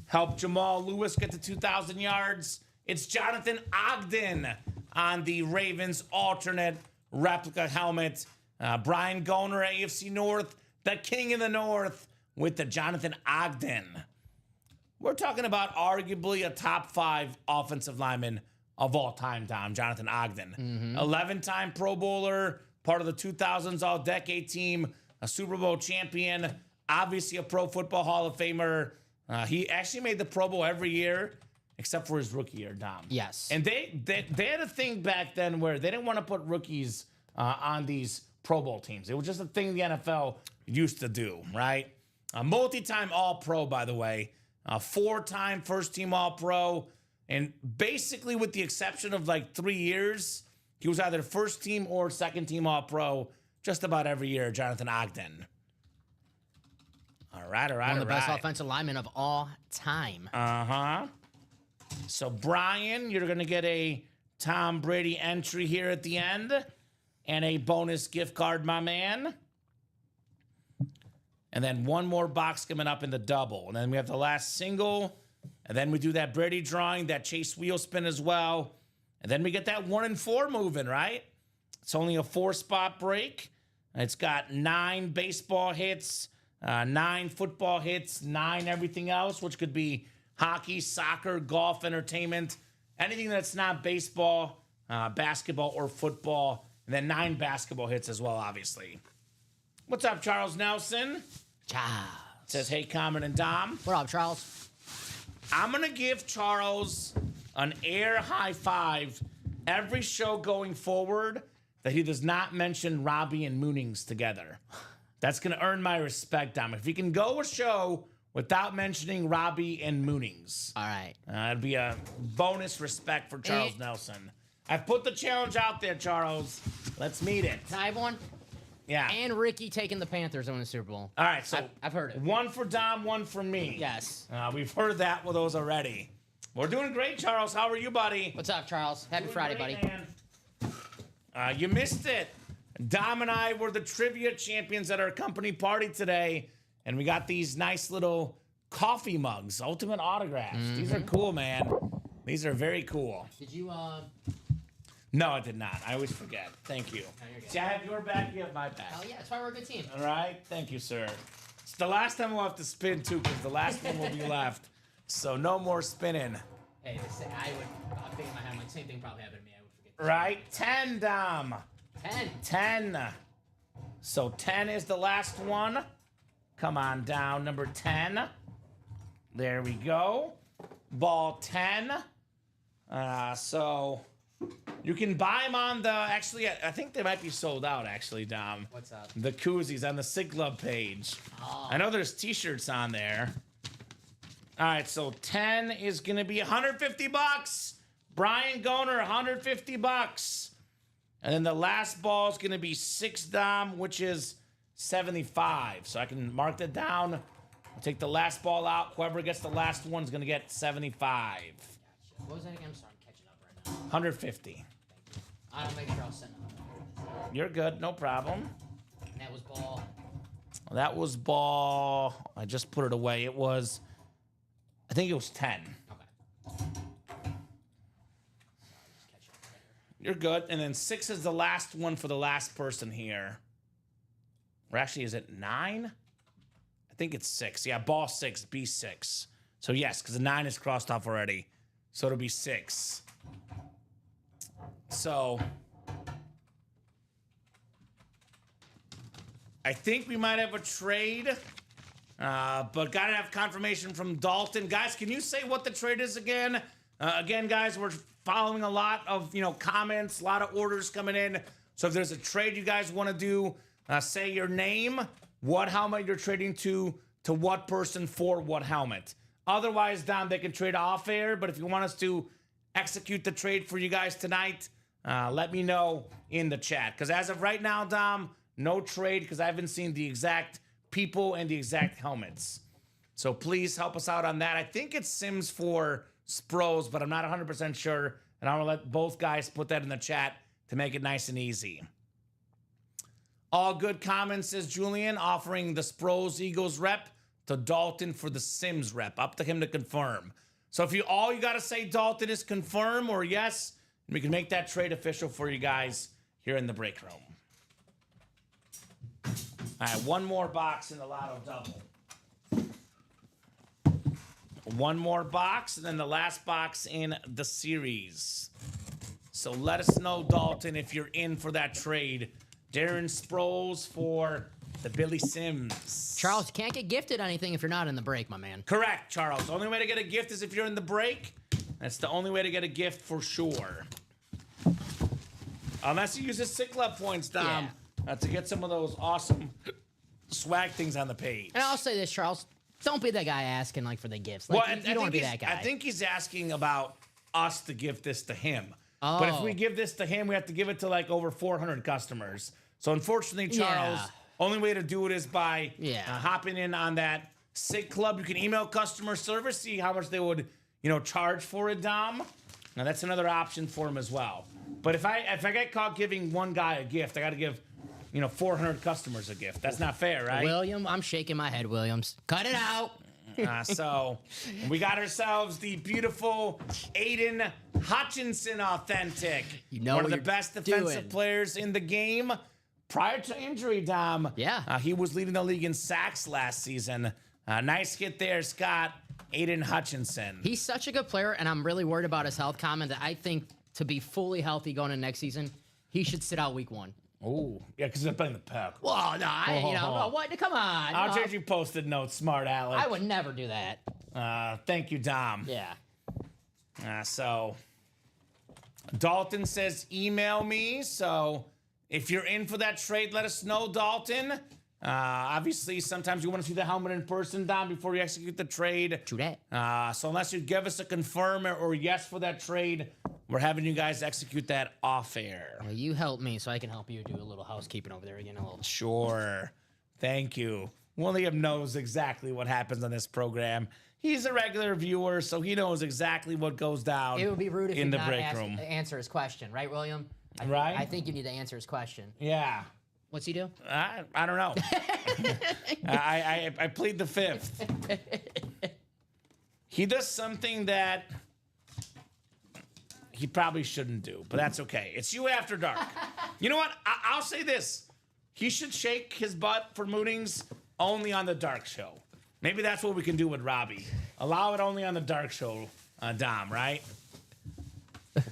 Helped Jamal Lewis get to 2,000 yards. It's Jonathan Ogden on the Ravens alternate replica helmet. Brian Goner, AFC North, the king in the North, with the Jonathan Ogden. We're talking about arguably a top 5 offensive lineman of all time, Tom, Jonathan Ogden. 11-time Pro Bowler, part of the 2000s All-Decade team, a Super Bowl champion, obviously a Pro Football Hall of Famer. He actually made the Pro Bowl every year, except for his rookie year, Dom. Yes. And they had a thing back then where they didn't want to put rookies on these Pro Bowl teams. It was just a thing the NFL used to do, right? A multi-time All-Pro, by the way. 4-time first-team All-Pro. And basically, with the exception of like 3 years, he was either first-team or second-team All-Pro just about every year, Jonathan Ogden. All right. One of the best offensive linemen of all time. So, Brian, you're going to get a Tom Brady entry here at the end and a bonus gift card, my man. And then one more box coming up in the double. And then we have the last single. And then we do that Brady drawing, that Chase wheel spin as well. And then we get that 1 and 4 moving, right? It's only a 4-spot break. It's got 9 baseball hits, 9 football hits, 9 everything else, which could be hockey, soccer, golf, entertainment, anything that's not baseball, basketball, or football. And then 9 basketball hits as well, obviously. What's up, Charles Nelson? Charles. Says, hey, Common and Dom. What up, Charles? I'm going to give Charles an air high five every show going forward that he does not mention Robbie and Moonings together. That's going to earn my respect, Dom. If he can go a show without mentioning Robbie and Moonings. All right. It'd be a bonus respect for Charles Nelson. I've put the challenge out there, Charles. Let's meet it. Can I have one? Yeah. And Ricky taking the Panthers to win the Super Bowl. All right, so I've heard it. One for Dom, one for me. Yes. We've heard that with those already. We're doing great, Charles. How are you, buddy? What's up, Charles? Happy Friday, buddy. Man. You missed it. Dom and I were the trivia champions at our company party today, and we got these nice little coffee mugs, ultimate autographs. These are cool, man. These are very cool. Did you, No, I did not. I always forget. Thank you. you're good. See, I have your back, you have my back. Oh, yeah, that's why we're a good team. All right? Thank you, sir. It's the last time we'll have to spin, too, because the last one will be left. So no more spinning. Hey, I'm thinking in my head, like, same thing probably happened to me. I would forget. Right? 10, Dom. 10. 10. So 10 is the last one. Come on down, number 10. There we go. Ball 10. So you can buy them on the, actually, I think they might be sold out, actually, Dom. What's up? The koozies on the Sig Club page. Oh. I know there's t-shirts on there. All right, so 10 is going to be $150. Brian Goner, $150. And then the last ball is going to be 6, Dom, which is 75. So I can mark that down. I'll take the last ball out. Whoever gets the last one is going to get 75. What was that again? I'm sorry, I'm catching up right now. 150. I'll make sure I'll send them. You're good, no problem. And that was ball. That was ball. I just put it away. It was, I think it was 10. Okay. You're good. And then 6 is the last one for the last person here. Or actually, is it 9? I think it's 6. Yeah, ball 6, B6. So yes, because the 9 is crossed off already. So it'll be 6. So I think we might have a trade. But gotta have confirmation from Dalton. Guys, can you say what the trade is again? Again, guys, we're following a lot of comments, a lot of orders coming in. So if there's a trade you guys want to do, say your name, what helmet you're trading to what person for what helmet. Otherwise, Dom, they can trade off air. But if you want us to execute the trade for you guys tonight, let me know in the chat. Because as of right now, Dom, no trade because I haven't seen the exact people and the exact helmets. So please help us out on that. I think it's Sims for Sproles, but I'm not 100% sure. And I'm going to let both guys put that in the chat to make it nice and easy. All good comments, says Julian, offering the Sproles Eagles rep to Dalton for the Sims rep. Up to him to confirm. So if all you got to say, Dalton, is confirm or yes, and we can make that trade official for you guys here in the break room. All right, one more box in the Lotto Double. One more box, and then the last box in the series. So let us know, Dalton, if you're in for that trade. Darren Sproles for the Billy Sims. Charles, you can't get gifted anything if you're not in the break, my man. Correct, Charles. The only way to get a gift is if you're in the break. That's the only way to get a gift for sure. Unless you use his Sick Club points, Dom, to get some of those awesome swag things on the page. And I'll say this, Charles. Don't be that guy asking like for the gifts. Like, Well, you don't want to be that guy. I think he's asking about us to give this to him. But if we give this to him, we have to give it to like over 400 customers. So unfortunately, Charles, only way to do it is by hopping in on that Sick Club. You can email customer service, see how much they would, charge for it, Dom. Now that's another option for him as well. But if I get caught giving one guy a gift, I got to give 400 customers a gift. That's not fair, right? William, I'm shaking my head, Williams. Cut it out. So we got ourselves the beautiful Aiden Hutchinson Authentic. One of the best defensive players in the game. Prior to injury, Dom, he was leading the league in sacks last season. Nice hit there, Scott. Aiden Hutchinson. He's such a good player, and I'm really worried about his health comment that I think to be fully healthy going into next season, he should sit out week 1. Oh, yeah, because they're playing the Pack. Well, no, what? Come on. I'll change you posted notes, smart Alex. I would never do that. Thank you, Dom. Yeah. So, Dalton says email me. So, if you're in for that trade, let us know, Dalton. Obviously, sometimes you want to see the helmet in person, Dom, before you execute the trade. True that. So unless you give us a confirm or yes for that trade, we're having you guys execute that off air. Well, you help me so I can help you do a little housekeeping over there again. Sure. Thank you. William knows exactly what happens on this program. He's a regular viewer, so he knows exactly what goes down. It would be rude if in you the not break room. answer his question, right, William? Right? I think you need to answer his question. Yeah. What's he do? I don't know. I plead the fifth. He does something that he probably shouldn't do, but that's okay. It's you after dark. You know what? I'll say this. He should shake his butt for Mootings only on the dark show. Maybe that's what we can do with Robbie. Allow it only on the dark show, Dom, right?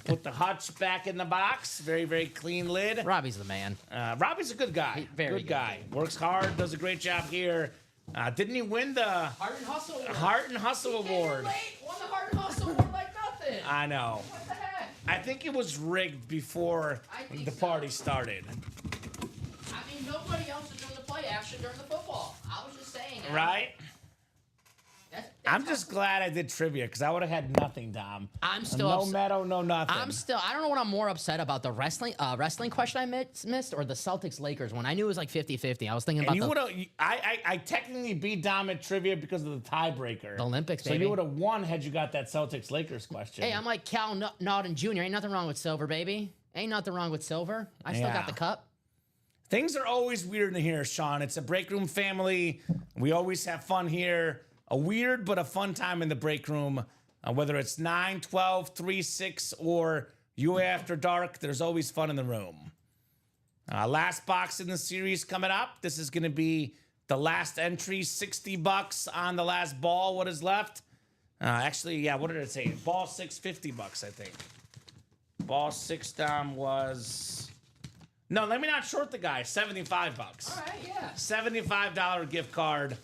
Put the Hutch back in the box. Very, very clean lid. Robbie's the man. Robbie's a good guy. Very good guy. Works hard, does a great job here. Didn't he win the Heart and Hustle Award? Won the Heart and Hustle Award like nothing. I know. What the heck? I think it was rigged before the party started. I mean, nobody else is doing the play action during the football. I was just saying. Right? I'm just glad I did trivia because I would have had nothing, Dom. I'm still no Meadow, no nothing. I don't know what I'm more upset about, the wrestling question I missed or the Celtics Lakers one. I knew it was like 50-50. I was thinking about I technically beat Dom at trivia because of the tiebreaker. The Olympics, so baby. you would have won had you got that Celtics Lakers question. Hey, I'm like Cal Naughton Jr. Ain't nothing wrong with silver, baby. Ain't nothing wrong with silver. I still got the cup. Things are always weird in here, Sean. It's a break room family. We always have fun here. A weird but a fun time in the break room. Whether it's 9, 12, 3, 6, or you after dark, there's always fun in the room. Last box in the series coming up. This is going to be the last entry, $60 on the last ball. What is left? Actually, yeah, what did it say? Ball 6, $50, I think. Ball 6, Dom, was... No, let me not short the guy. $75. All right, yeah. $75 gift card,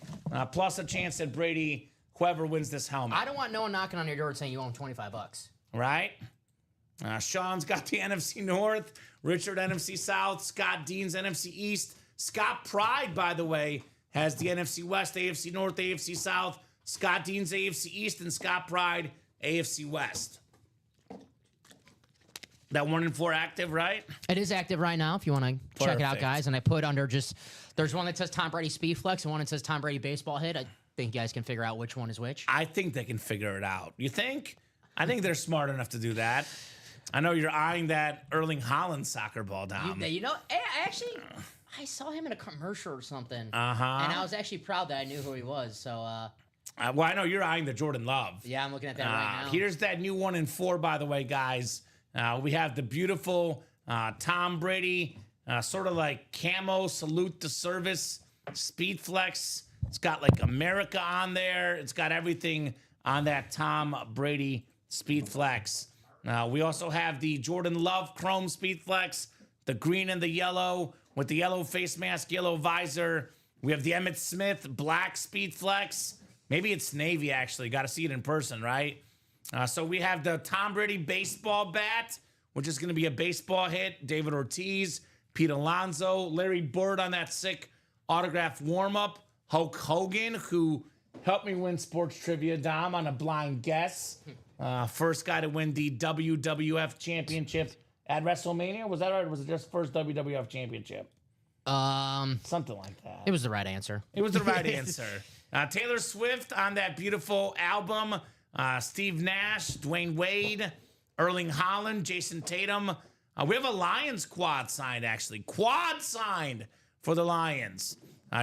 plus a chance that Brady, whoever wins this helmet. I don't want no one knocking on your door saying you owe him $25. Right? Sean's got the NFC North, Richard NFC South, Scott Dean's NFC East. Scott Pride, by the way, has the NFC West, AFC North, AFC South, Scott Dean's AFC East, and Scott Pride, AFC West. That 1 and 4 active, right? It is active right now if you want to check it out, Perfect. guys. And I put under there's one that says Tom Brady Speed Flex and one that says Tom Brady Baseball Hit. I think you guys can figure out which one is which. I think they can figure it out. You think? I think they're smart enough to do that. I know you're eyeing that Erling Haaland soccer ball, Dom. I saw him in a commercial or something. Uh-huh. And I was actually proud that I knew who he was. So, Well, I know you're eyeing the Jordan Love. yeah, I'm looking at that right now. Here's that new 1-4, by the way, guys. We have the beautiful Tom Brady, sort of like camo salute to service Speed Flex. It's got like America on there. It's got everything on that Tom Brady Speed Flex. We also have the Jordan Love Chrome Speed Flex, the green and the yellow with the yellow face mask, yellow visor. We have the Emmitt Smith Black Speed Flex. Maybe it's navy, actually. Got to see it in person, right? So we have the Tom Brady baseball bat, which is going to be a baseball hit. David Ortiz, Pete Alonso, Larry Bird on that sick autograph warm-up. Hulk Hogan, who helped me win sports trivia, Dom, on a blind guess. First guy to win the WWF championship at WrestleMania. Was that right? Or was it just first WWF championship? Something like that. It was the right answer. It was the right answer. Taylor Swift on that beautiful album. Steve Nash, Dwayne Wade, Erling Haaland, Jason Tatum. We have a Lions quad signed, actually. Quad signed for the Lions.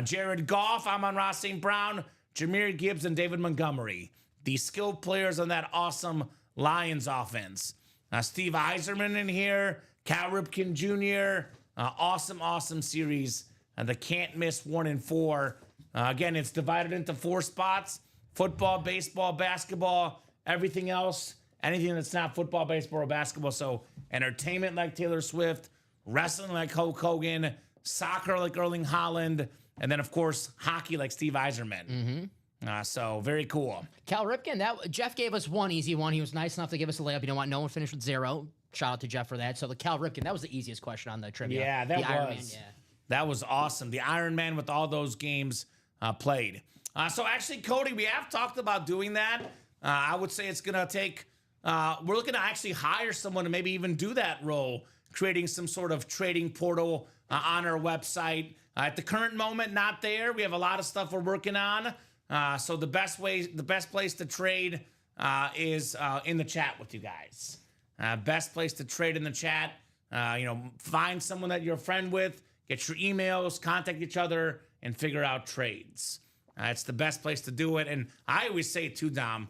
Jared Goff, Amon-Ra St. Brown, Jahmyr Gibbs, and David Montgomery. The skilled players on that awesome Lions offense. Steve Eiserman in here. Cal Ripken Jr. Awesome series. The can't miss 1-4. Again, it's divided into 4 spots. Football, baseball, basketball, everything else. Anything that's not football, baseball, or basketball. So entertainment like Taylor Swift, wrestling like Hulk Hogan, soccer like Erling Haaland, and then, of course, hockey like Steve Eiserman. So very cool. Cal Ripken, Jeff gave us one easy one. He was nice enough to give us a layup. You know what? No one finished with 0. Shout out to Jeff for that. So the Cal Ripken, that was the easiest question on the trivia. Yeah, that the was. Iron Man, yeah. That was awesome. The Iron Man with all those games played. So actually, Cody, we have talked about doing that. I would say it's going to take, we're looking to actually hire someone to maybe even do that role, creating some sort of trading portal on our website. At the current moment, not there. We have a lot of stuff we're working on. So the best place to trade is in the chat with you guys. Best place to trade in the chat. Find someone that you're a friend with, get your emails, contact each other, and figure out trades. It's the best place to do it. And I always say too, Dom,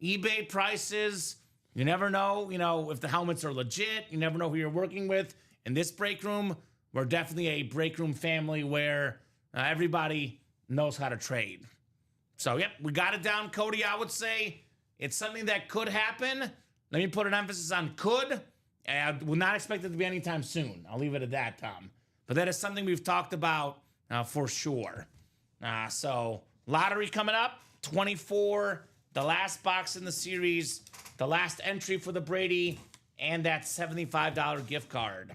eBay prices, you never know, if the helmets are legit. You never know who you're working with. In this break room, we're definitely a break room family where everybody knows how to trade. So, yep, we got it down, Cody. I would say it's something that could happen. Let me put an emphasis on could. I would not expect it to be anytime soon. I'll leave it at that, Tom. But that is something we've talked about for sure. So, lottery coming up, 24, the last box in the series, the last entry for the Brady, and that $75 gift card.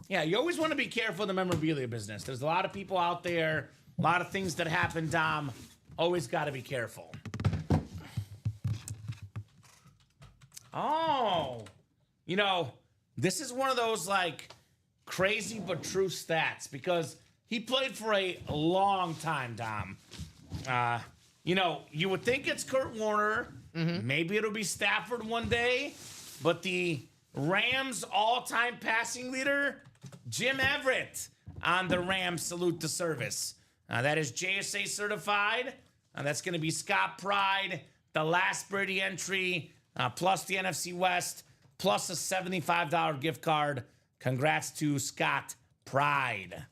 Yeah, you always want to be careful in the memorabilia business. There's a lot of people out there, a lot of things that happen, Dom. Always got to be careful. Oh, this is one of those like crazy but true stats because he played for a long time, Dom. You would think it's Kurt Warner. Maybe it'll be Stafford one day, but the Rams all-time passing leader, Jim Everett, on the Rams salute to service. That is JSA certified. That's going to be Scott Pride, the last Brady entry, plus the NFC West, plus a $75 gift card. Congrats to Scott Pride.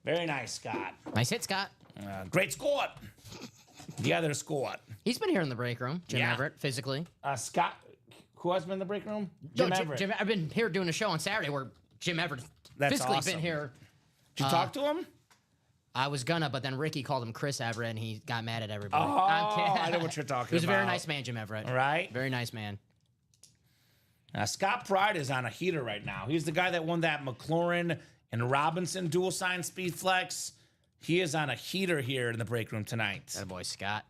Very nice, Scott. Nice hit, Scott. Great squad. The other squad. He's been here in the break room, Jim Everett, physically. Scott, who has been in the break room? Jim Everett. I've been here doing a show on Saturday where Jim Everett physically awesome. been here. Did you talk to him? I was gonna, but then Ricky called him Chris Everett, and he got mad at everybody. Oh, I know what you're talking about. He was a very nice man, Jim Everett. Right? Very nice man. Scott Pride is on a heater right now. He's the guy that won that McLaurin and Robinson dual sign speed flex. He is on a heater here in the break room tonight. That boy, Scott.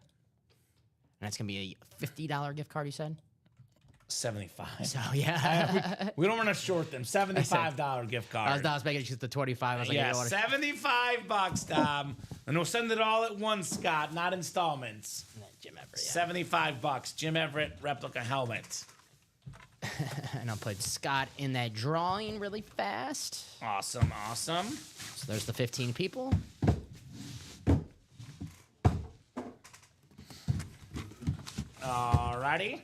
And that's going to be a $50 gift card, you said? 75. So, yeah. we don't want to short them. $75 gift card. I was making just the 25. I was like, yeah, $75, Tom. And we'll send it all at once, Scott, not installments. Jim Everett. Yeah. $75. Jim Everett replica helmet. And I'll put Scott in that drawing really fast. Awesome, awesome. So there's the 15 people. Alrighty.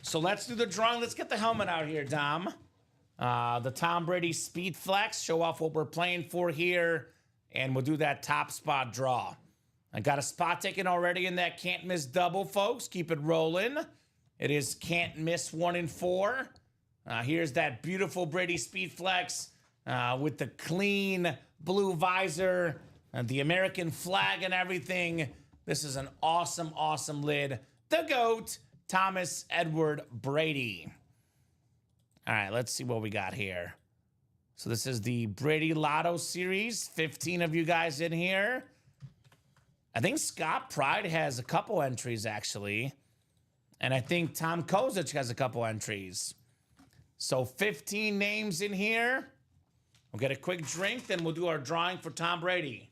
So let's do the drawing. Let's get the helmet out here, Dom. The Tom Brady Speed Flex. Show off what we're playing for here. And we'll do that top spot draw. I got a spot taken already in that can't miss double, folks. Keep it rolling. It is can't miss 1 in 4. Here's that beautiful Brady Speed Flex with the clean blue visor, the American flag and everything. This is an awesome, awesome lid. The GOAT, Thomas Edward Brady. All right, let's see what we got here. So this is the Brady Lotto Series. 15 of you guys in here. I think Scott Pride has a couple entries, actually. And I think Tom Kozic has a couple entries. So 15 names in here. We'll get a quick drink, then we'll do our drawing for Tom Brady.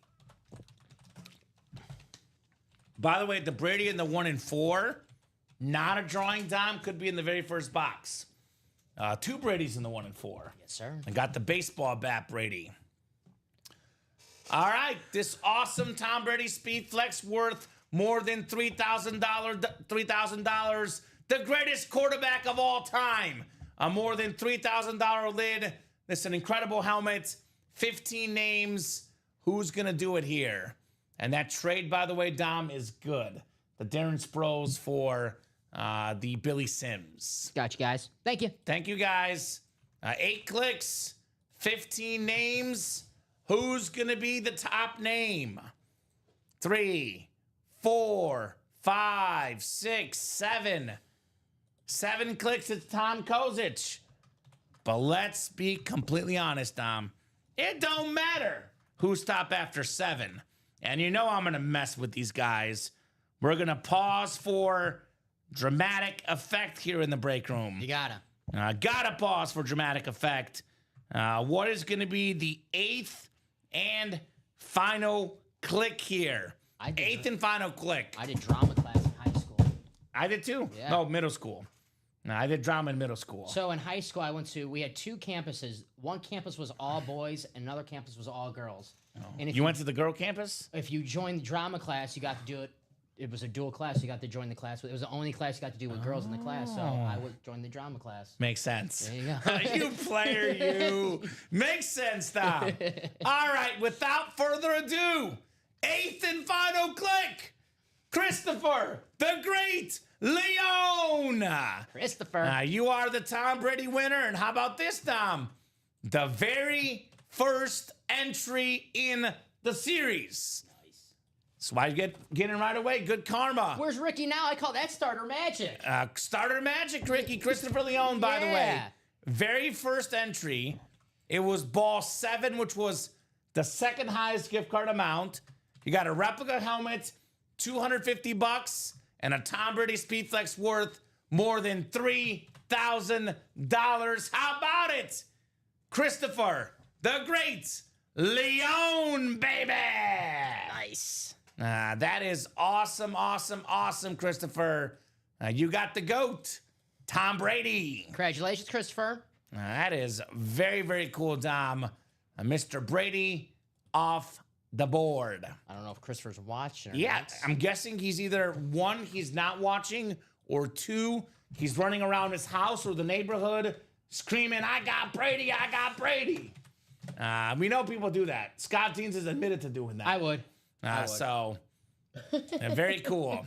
By the way, the Brady in the 1 in 4, not a drawing, Dom, could be in the very first box. 2 Brady's in the 1 in 4. Yes, sir. I got the baseball bat Brady. All right, this awesome Tom Brady Speed Flex worth more than $3,000. The greatest quarterback of all time. A more than $3,000 lid. This is an incredible helmet. 15 names. Who's going to do it here? And that trade, by the way, Dom, is good. The Darren Sproles for the Billy Sims. Got you guys. Thank you. Thank you, guys. 8 clicks, 15 names. Who's going to be the top name? 3, 4, 5, 6, 7. 7 clicks, it's Tom Kozic. But let's be completely honest, Dom. It don't matter who's top after 7. And you know I'm going to mess with these guys. We're going to pause for dramatic effect here in the break room. You gotta. Gotta pause for dramatic effect. What is going to be the 8th and final click here? 8th and final click. I did drama class in high school. I did too. Yeah. No, middle school. No, I did drama in middle school. So in high school, we had 2 campuses. One campus was all boys, and another campus was all girls. And if you went to the girl campus? If you joined the drama class, you got to do it. It was a dual class. You got to join the class. It was the only class you got to do with girls in the class. So I would join the drama class. Makes sense. There you go. You player, you. Makes sense, Tom. All right, without further ado, 8th and final click. Christopher, the Great Leon. Christopher. You are the Tom Brady winner. And how about this, Tom? The very first entry in the series. That's why you get in right away. Good karma. Where's Ricky now? I call that starter magic. Starter magic, Ricky. Christopher Leon, by the way. Very first entry. It was ball 7, which was the second highest gift card amount. You got a replica helmet, $250, and a Tom Brady Speed Flex worth more than $3,000. How about it? Christopher, the Great Leon, baby. Nice. That is awesome, awesome, awesome, Christopher. You got the GOAT, Tom Brady. Congratulations, Christopher. That is very, very cool, Dom. Mr. Brady off the board. I don't know if Christopher's watching or Yeah, not. I'm guessing he's either 1, he's not watching, or 2, he's running around his house or the neighborhood screaming, I got Brady, I got Brady. We know people do that. Scott Deans has admitted to doing that. I would. So, very cool.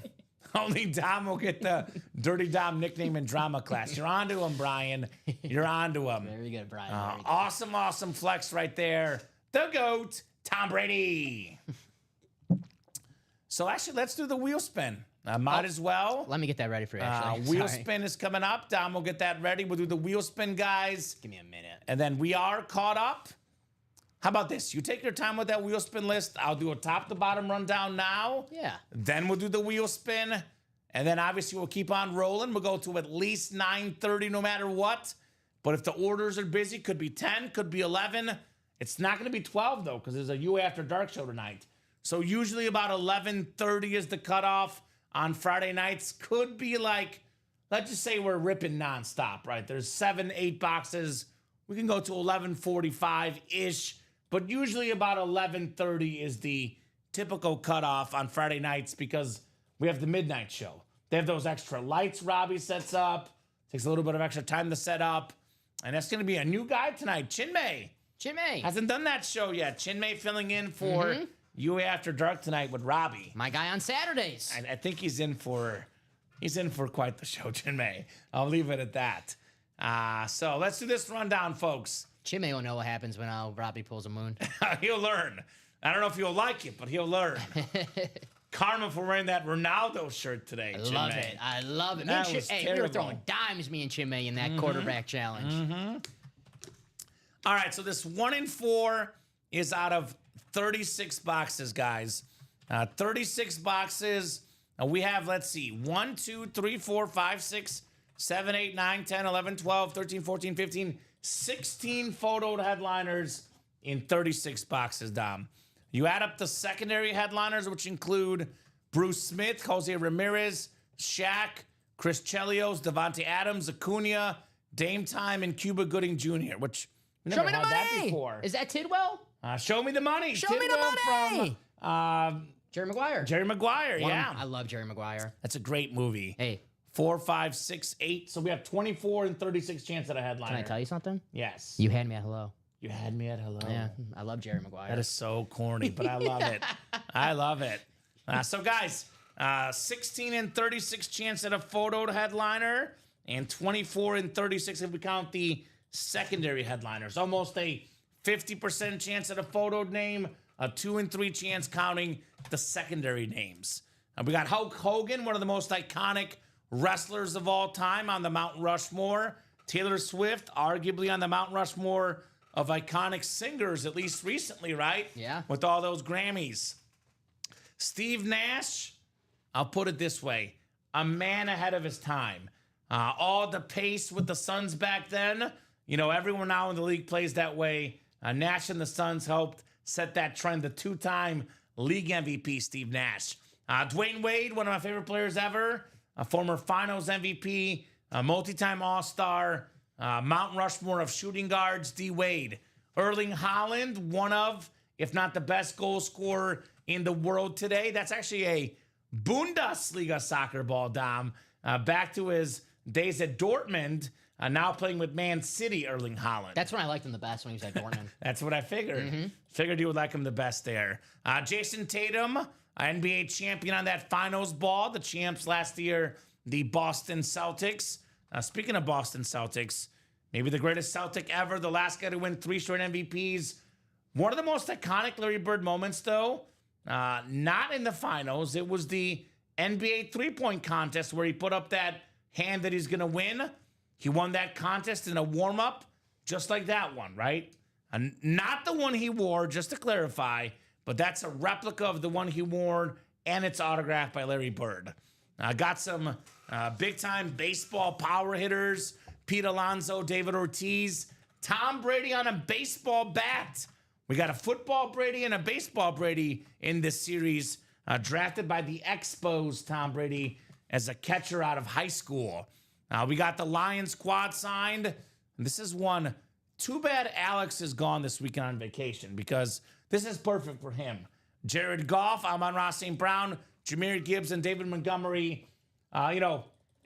Only Dom will get the Dirty Dom nickname in drama class. You're on to him, Brian. You're on to him. Very good, Brian. Very good. Awesome, awesome flex right there. The GOAT, Tom Brady. So, actually, let's do the wheel spin. Might as well. Let me get that ready for you, actually. Wheel Sorry. spin is coming up. Dom will get that ready. We'll do the wheel spin, guys. Give me a minute. And then we are caught up. How about this? You take your time with that wheel spin list. I'll do a top to bottom rundown now. Yeah. Then we'll do the wheel spin. And then obviously we'll keep on rolling. We'll go to at least 9:30 no matter what. But if the orders are busy, could be 10, could be 11. It's not going to be 12 though, because there's a You After Dark show tonight. So usually about 11:30 is the cutoff. on Friday nights could be like, let's just say we're ripping nonstop, right? There's 7, 8 boxes. We can go to 11:45-ish, but usually about 11:30 is the typical cutoff on Friday nights because we have the midnight show. They have those extra lights Robbie sets up. Takes a little bit of extra time to set up. And that's going to be a new guy tonight, Chinmay. Chinmay. Hasn't done that show yet. Chinmay filling in for UA After Dark tonight with Robbie. My guy on Saturdays. And I think he's in for quite the show, Chinmay. I'll leave it at that. So let's do this rundown, folks. Chinmay will know what happens when Robbie pulls a moon. He'll learn. I don't know if he'll like it, but he'll learn. Karma for wearing that Ronaldo shirt today. I love it. I love it. That was we were terrible. throwing dimes, me and Chinmay, in that quarterback challenge. All right, so this 1 in 4 is out of 36 boxes, guys. 36 boxes. We have, let's see, 1, 2, 3, 4, 5, 6, 7, 8, 9, 10, 11, 12, 13, 14, 15, 16 photoed headliners in 36 boxes, Dom. You add up the secondary headliners, which include Bruce Smith, Jose Ramirez, Shaq, Chris Chelios, Devontae Adams, Acuna, Dame Time, and Cuba Gooding Jr., which we Show never me the had that money. before. Is that Tidwell? Show me the money. Show me the money. From Jerry Maguire. Jerry Maguire, yeah. I love Jerry Maguire. That's a great movie. Hey, 4, 5, 6, 8. So we have 24 and 36 chance at a headliner. can I tell you something? Yes. You had me at hello. You had me at hello. Yeah, I love Jerry Maguire. That is so corny, but I love it. I love it. So, guys, 16 and 36 chance at a photoed headliner, and 24 and 36 if we count the secondary headliners. Almost a 50% chance at a photoed name, a 2 and 3 chance counting the secondary names. We got Hulk Hogan, one of the most iconic wrestlers of all time, on the Mount Rushmore. Taylor Swift, arguably on the Mount Rushmore of iconic singers, at least recently, right? Yeah. With all those Grammys. Steve Nash, I'll put it this way, a man ahead of his time. All the pace with the Suns back then, everyone now in the league plays that way. Nash and the Suns helped set that trend. The 2-time league MVP, Steve Nash. Dwayne Wade, one of my favorite players ever, a former finals MVP, a multi-time All-Star, Mount Rushmore of shooting guards, D. Wade. Erling Haaland, one of, if not the best goal scorer in the world today. That's actually a Bundesliga soccer ball, Dom. Back to his days at Dortmund, now playing with Man City, Erling Haaland. That's when I liked him the best, when he was at Dortmund. That's what I figured. Figured you would like him the best there. Jason Tatum, NBA champion on that finals ball. The champs last year, the Boston Celtics. Speaking of Boston Celtics, maybe the greatest Celtic ever, the last guy to win 3 straight MVPs. One of the most iconic Larry Bird moments, though, not in the finals. It was the NBA three-point contest where he put up that hand that he's going to win. He won that contest in a warm-up, just like that one, right? And not the one he wore, just to clarify, but that's a replica of the one he wore, and it's autographed by Larry Bird. Got some big-time baseball power hitters, Pete Alonso, David Ortiz, Tom Brady on a baseball bat. We got a football Brady and a baseball Brady in this series, drafted by the Expos, Tom Brady, as a catcher out of high school. We got the Lions quad signed. This is one. Too bad Alex is gone this weekend on vacation, because this is perfect for him. Jared Goff, Amon-Ra St. Brown, Jahmyr Gibbs, and David Montgomery, at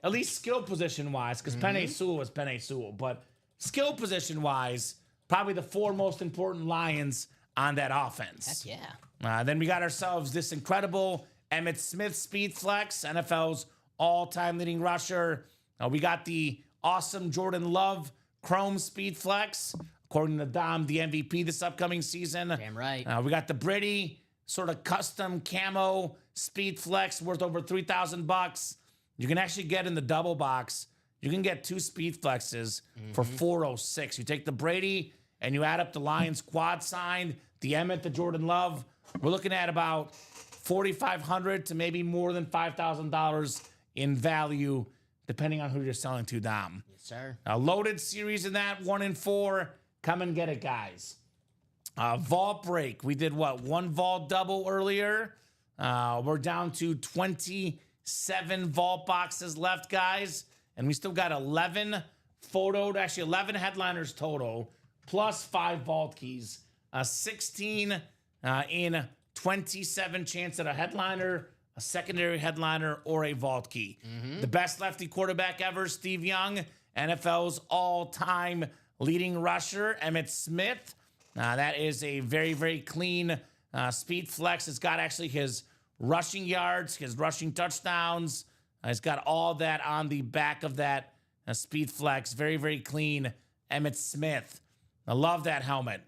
least skill position-wise, because Penei Sewell was Penei Sewell, but skill position-wise, probably the 4 most important Lions on that offense. Heck yeah. Then we got ourselves this incredible Emmitt Smith speed flex, NFL's all-time leading rusher. We got the awesome Jordan Love Chrome speed flex, according to Dom, the MVP this upcoming season. Damn right. We got the Brady sort of custom camo speed flex worth over $3,000. You can actually get in the double box. You can get 2 speed flexes for $406. You take the Brady and you add up the Lions quad signed, the Emmett, the Jordan Love. We're looking at about $4,500 to maybe more than $5,000 in value, depending on who you're selling to, Dom. Yes, sir. A loaded series in that, 1 in 4. Come and get it, guys. Vault break. We did what? 1 vault double earlier. We're down to 20 7 vault boxes left, guys. And we still got 11 photoed, actually 11 headliners total, plus 5 vault keys. 16 in 27 chance at a headliner, a secondary headliner, or a vault key. The best lefty quarterback ever, Steve Young, NFL's all-time leading rusher, Emmitt Smith. That is a very, very clean speed flex. It's got actually his rushing yards, his rushing touchdowns. It's got all that on the back of that speed flex. Very, very clean Emmitt Smith. I love that helmet.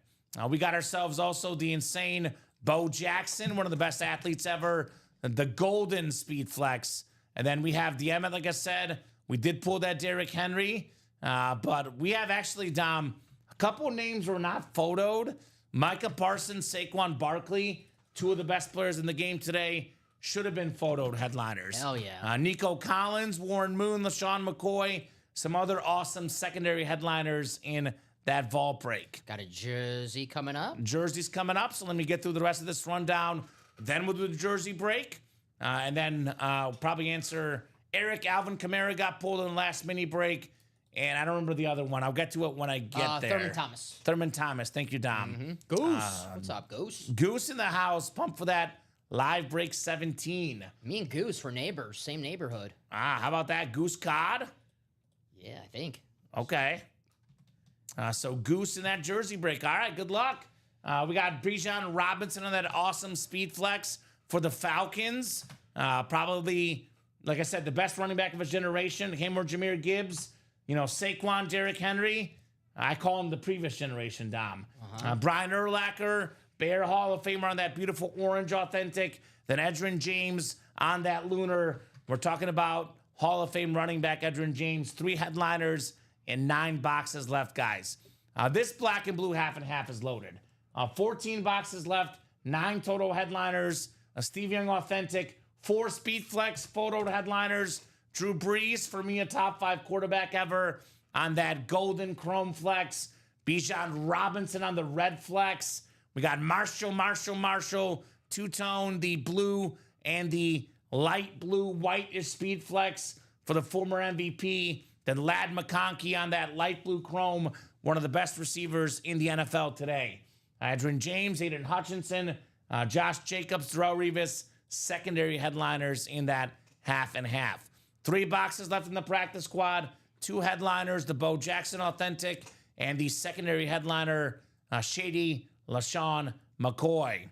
We got ourselves also the insane Bo Jackson, one of the best athletes ever, the golden speed flex. And then we have the Emmitt, like I said. We did pull that Derrick Henry, but we have actually, Dom, a couple of names were not photoed. Micah Parsons, Saquon Barkley, 2 of the best players in the game today, should have been photoed headliners. Hell yeah. Nico Collins, Warren Moon, LaShawn McCoy, some other awesome secondary headliners in that vault break. Got a jersey coming up. Jersey's coming up, so let me get through the rest of this rundown. Then we'll do the jersey break, and then probably answer Eric Alvin Kamara got pulled in the last mini break, and I don't remember the other one. I'll get to it when I get there. Thurman Thomas. Thurman Thomas. Thank you, Dom. Goose. What's up, Goose? Goose in the house. Pumped for that live break 17. Me and Goose were neighbors, same neighborhood. How about that? Goose Cod? Yeah, I think. Okay. So Goose in that jersey break. All right, good luck. We got Bijan Robinson on that awesome speed flex for the Falcons. Probably, like I said, the best running back of his generation. Him or Jahmyr Gibbs. You know, Saquon, Derrick Henry. I call him the previous generation, Dom. Brian Urlacher, Bear Hall of Famer on that beautiful orange authentic. Then Edgerrin James on that lunar. We're talking about Hall of Fame running back Edgerrin James. 3 headliners and 9 boxes left, guys. This black and blue half and half is loaded. 14 boxes left, 9 total headliners. A Steve Young authentic, 4 speed flex photo headliners. Drew Brees, for me, a top 5 quarterback ever on that golden chrome flex. Bijan Robinson on the red flex. We got Marshall, two-tone, the blue and the light blue, white-ish speed flex for the former MVP. Then Ladd McConkey on that light blue chrome, one of the best receivers in the NFL today. Edgerrin James, Aiden Hutchinson, Josh Jacobs, Darrelle Revis, secondary headliners in that half and half. 3 boxes left in the practice squad, 2 headliners, the Bo Jackson authentic, and the secondary headliner, Shady LaShawn McCoy.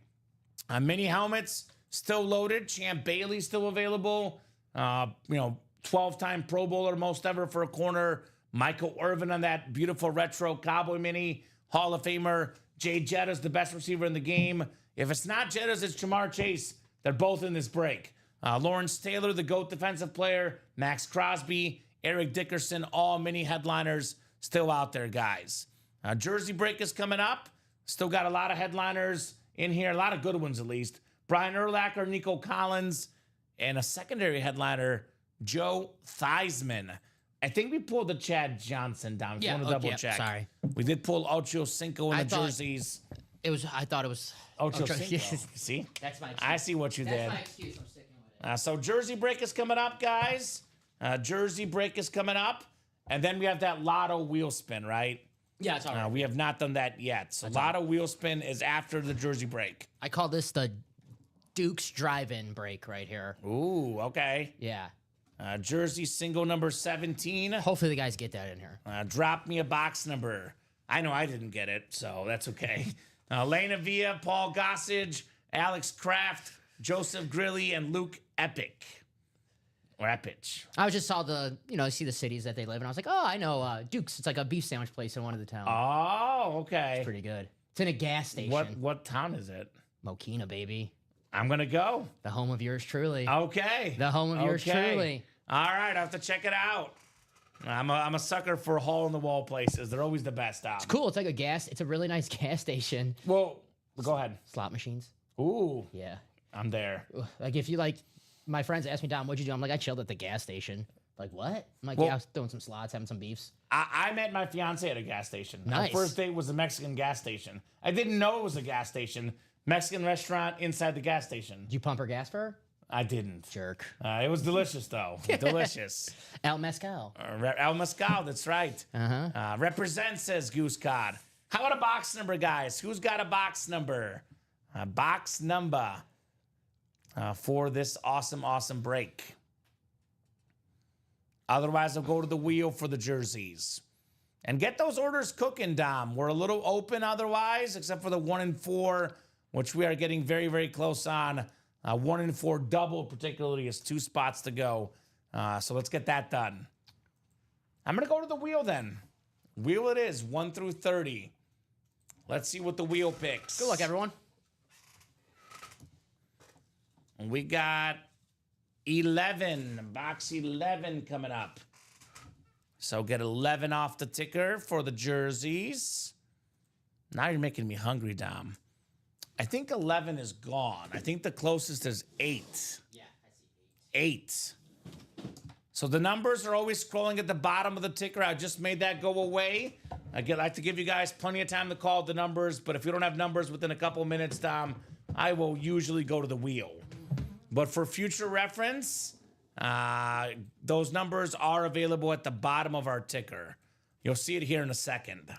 Mini helmets still loaded. Champ Bailey still available. 12-time Pro Bowler, most ever for a corner. Michael Irvin on that beautiful retro Cowboy mini. Hall of Famer Jay Jettas, the best receiver in the game. If it's not Jettas, it's Jamar Chase. They're both in this break. Lawrence Taylor, the GOAT defensive player. Max Crosby, Eric Dickerson, all mini headliners still out there, guys. Jersey break is coming up. Still got a lot of headliners in here, a lot of good ones at least. Brian Urlacher, Nico Collins, and a secondary headliner, Joe Theismann. I think we pulled the Chad Johnson down. If you want to double check. Sorry. We did pull Ocho Cinco in the jerseys. I thought it was Ocho Cinco. See? That's my excuse. I see what you did. That's my excuse. I'm sticking with it. So jersey break is coming up, guys. Jersey break is coming up. And then we have that lotto wheel spin, right? Yeah, it's all right. We have not done that yet. So lotto wheel spin is after the jersey break. I call this the Duke's drive-in break right here. Ooh, okay. Yeah. Jersey single number 17. Hopefully the guys get that in here. Drop me a box number. I know I didn't get it, so that's okay. Lena Villa, Paul Gossage, Alex Kraft, Joseph Grilly, and Luke Epic. Or Epich. I just saw see the cities that they live in. I was like, oh, I know Duke's. It's like a beef sandwich place in one of the towns. Oh, okay. Pretty good. It's in a gas station. What town is it? Mokina, baby. I'm going to go. The home of yours truly. Okay. The home of yours truly. All right, I have to check it out. I'm a sucker for hole-in-the-wall places. They're always the best out. It's cool. It's like it's a really nice gas station. Well, go ahead. Slot machines. Ooh. Yeah. I'm there. Like, if you my friends ask me, Dom, what'd you do? I'm like, I chilled at the gas station. Like, what? I'm like, yeah, I was throwing some slots, having some beefs. I met my fiance at a gas station. Nice. Our first date was a Mexican gas station. I didn't know it was a gas station. Mexican restaurant inside the gas station. Did you pump her gas for her? I didn't. Jerk. It was delicious, though. Delicious. El Mezcal. El Mezcal, that's right. Represent, says Goose God. How about a box number, guys? Who's got a box number? A box number for this awesome, awesome break. Otherwise, I'll go to the wheel for the jerseys. And get those orders cooking, Dom. We're a little open otherwise, except for the 1 and 4, which we are getting very, very close on. 1 and 4 double, particularly, is 2 spots to go. So let's get that done. I'm going to go to the wheel then. Wheel it is, 1 through 30. Let's see what the wheel picks. Good luck, everyone. We got 11, box 11 coming up. So get 11 off the ticker for the jerseys. Now you're making me hungry, Dom. I think 11 is gone. I think the closest is 8. Yeah, I see 8. So the numbers are always scrolling at the bottom of the ticker. I just made that go away. I like to give you guys plenty of time to call the numbers, but if you don't have numbers within a couple minutes, Dom, I will usually go to the wheel. But for future reference, those numbers are available at the bottom of our ticker. You'll see it here in a second.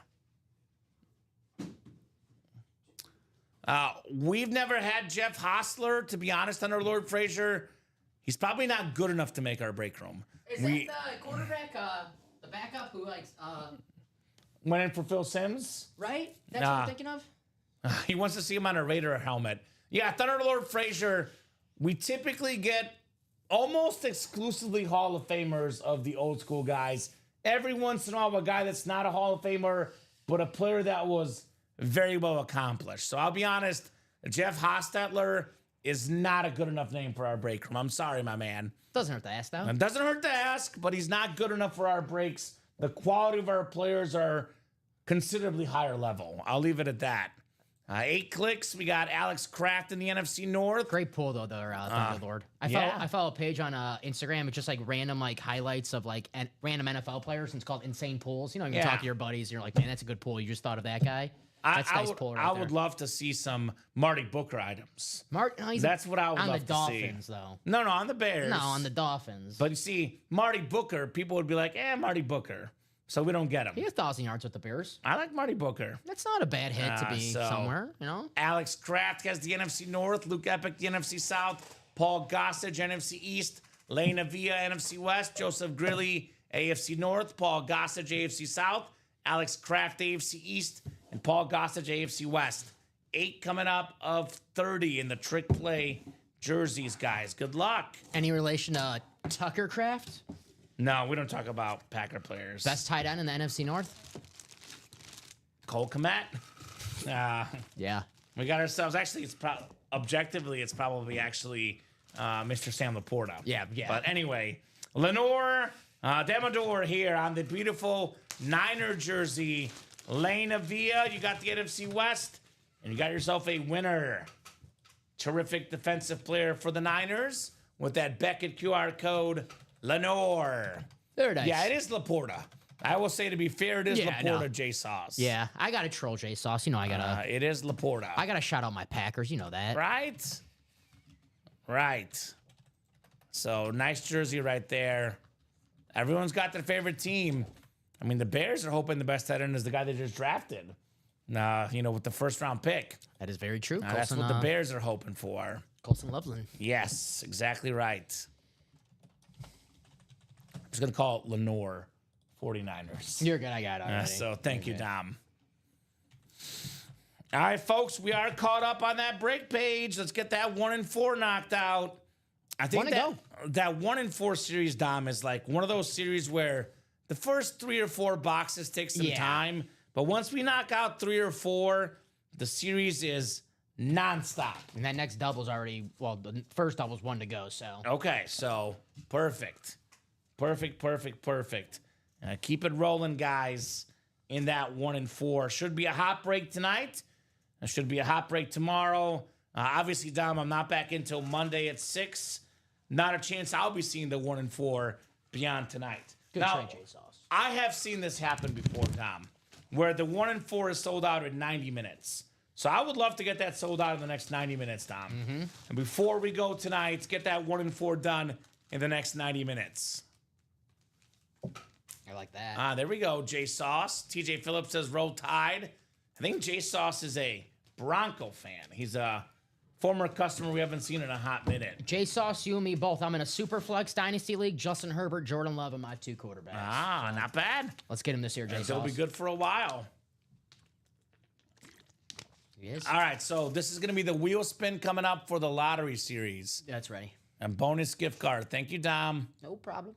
We've never had Jeff Hostler, to be honest, under Lord Frazier. He's probably not good enough to make our break room. Is that the quarterback, the backup who Went in for Phil Simms? right? That's what I'm thinking of? He wants to see him on a Raider helmet. Yeah, Thunder Lord Frazier, we typically get almost exclusively Hall of Famers of the old school guys. Every once in a while, a guy that's not a Hall of Famer, but a player that was very well accomplished. So I'll be honest, Jeff Hostetler is not a good enough name for our break room. I'm sorry, my man. Doesn't hurt to ask, though. It doesn't hurt to ask, but he's not good enough for our breaks. The quality of our players are considerably higher level. I'll leave it at that. 8 clicks. We got Alex Kraft in the NFC North. Great pull, though, Thunderlord. I follow a page on Instagram. It's just like random highlights of random NFL players, and it's called Insane Pulls. You know, you can talk to your buddies, and you're like, man, that's a good pull. You just thought of that guy. That's a nice pull right I there. would love to see some Marty Booker items. That's what I would love to see. On the Dolphins, though. No, on the Bears. No, on the Dolphins. But you see, Marty Booker, people would be like, Marty Booker. So we don't get him. He had 1,000 yards with the Bears. I like Marty Booker. That's not a bad hit to be somewhere, you know? Alex Kraft has the NFC North. Luke Epic, the NFC South. Paul Gossage, NFC East. Lane Avia, NFC West. Joseph Grilly, AFC North. Paul Gossage, AFC South. Alex Kraft, AFC East. And Paul Gossage, AFC West. 8 coming up of 30 in the trick play jerseys, guys. Good luck. Any relation to Tucker Kraft? No, we don't talk about Packer players. Best tight end in the NFC North? Cole Kmet. Yeah. We got ourselves. Actually, objectively, it's probably actually Mr. Sam Laporta. Yeah. But anyway, Lenore Demador here on the beautiful Niner jersey. Lane Avia, you got the NFC West, and you got yourself a winner. Terrific defensive player for the Niners with that Beckett QR code. Lenore. Very nice. Yeah, it is Laporta. I will say, to be fair, it is Laporta J Sauce. Yeah, I got to troll J Sauce. You know, I gotta. It is Laporta. I gotta shout out my Packers. You know that, right? So nice jersey right there. Everyone's got their favorite team. I mean, the Bears are hoping the best tight end is the guy they just drafted. With the first round pick. That is very true. That's what the Bears are hoping for. Colson Loveland. Yes, exactly right. I'm just going to call it Lenore 49ers. You're good. I got it already. So thank you, Dom. All right, folks, we are caught up on that break page. Let's get that 1 and 4 knocked out. I think that 1 and 4 series, Dom, is like one of those series where the first 3 or 4 boxes take some time. But once we knock out 3 or 4, the series is nonstop. And that next double's already, the first double's 1 to go, so. Okay, so perfect. Perfect. Keep it rolling, guys, in that 1 and 4. Should be a hot break tonight. There should be a hot break tomorrow. Obviously, Dom, I'm not back until Monday at 6. Not a chance I'll be seeing the 1 and 4 beyond tonight. Good trade, J-Sauce. I have seen this happen before, Tom, where the 1 and 4 is sold out in 90 minutes. So I would love to get that sold out in the next 90 minutes, Dom. And before we go tonight, let's get that 1 and 4 done in the next 90 minutes. I like that. There we go. J Sauce. TJ Phillips says Roll Tide. I think J Sauce is a Bronco fan. He's a former customer we haven't seen in a hot minute. J Sauce, you and me both. I'm in a Superflex Dynasty League. Justin Herbert, Jordan Love are my 2 quarterbacks. Not bad. Let's get him this year, J Sauce. He'll be good for a while. He is. All right, so this is going to be the wheel spin coming up for the lottery series. That's ready. And bonus gift card. Thank you, Dom. No problem.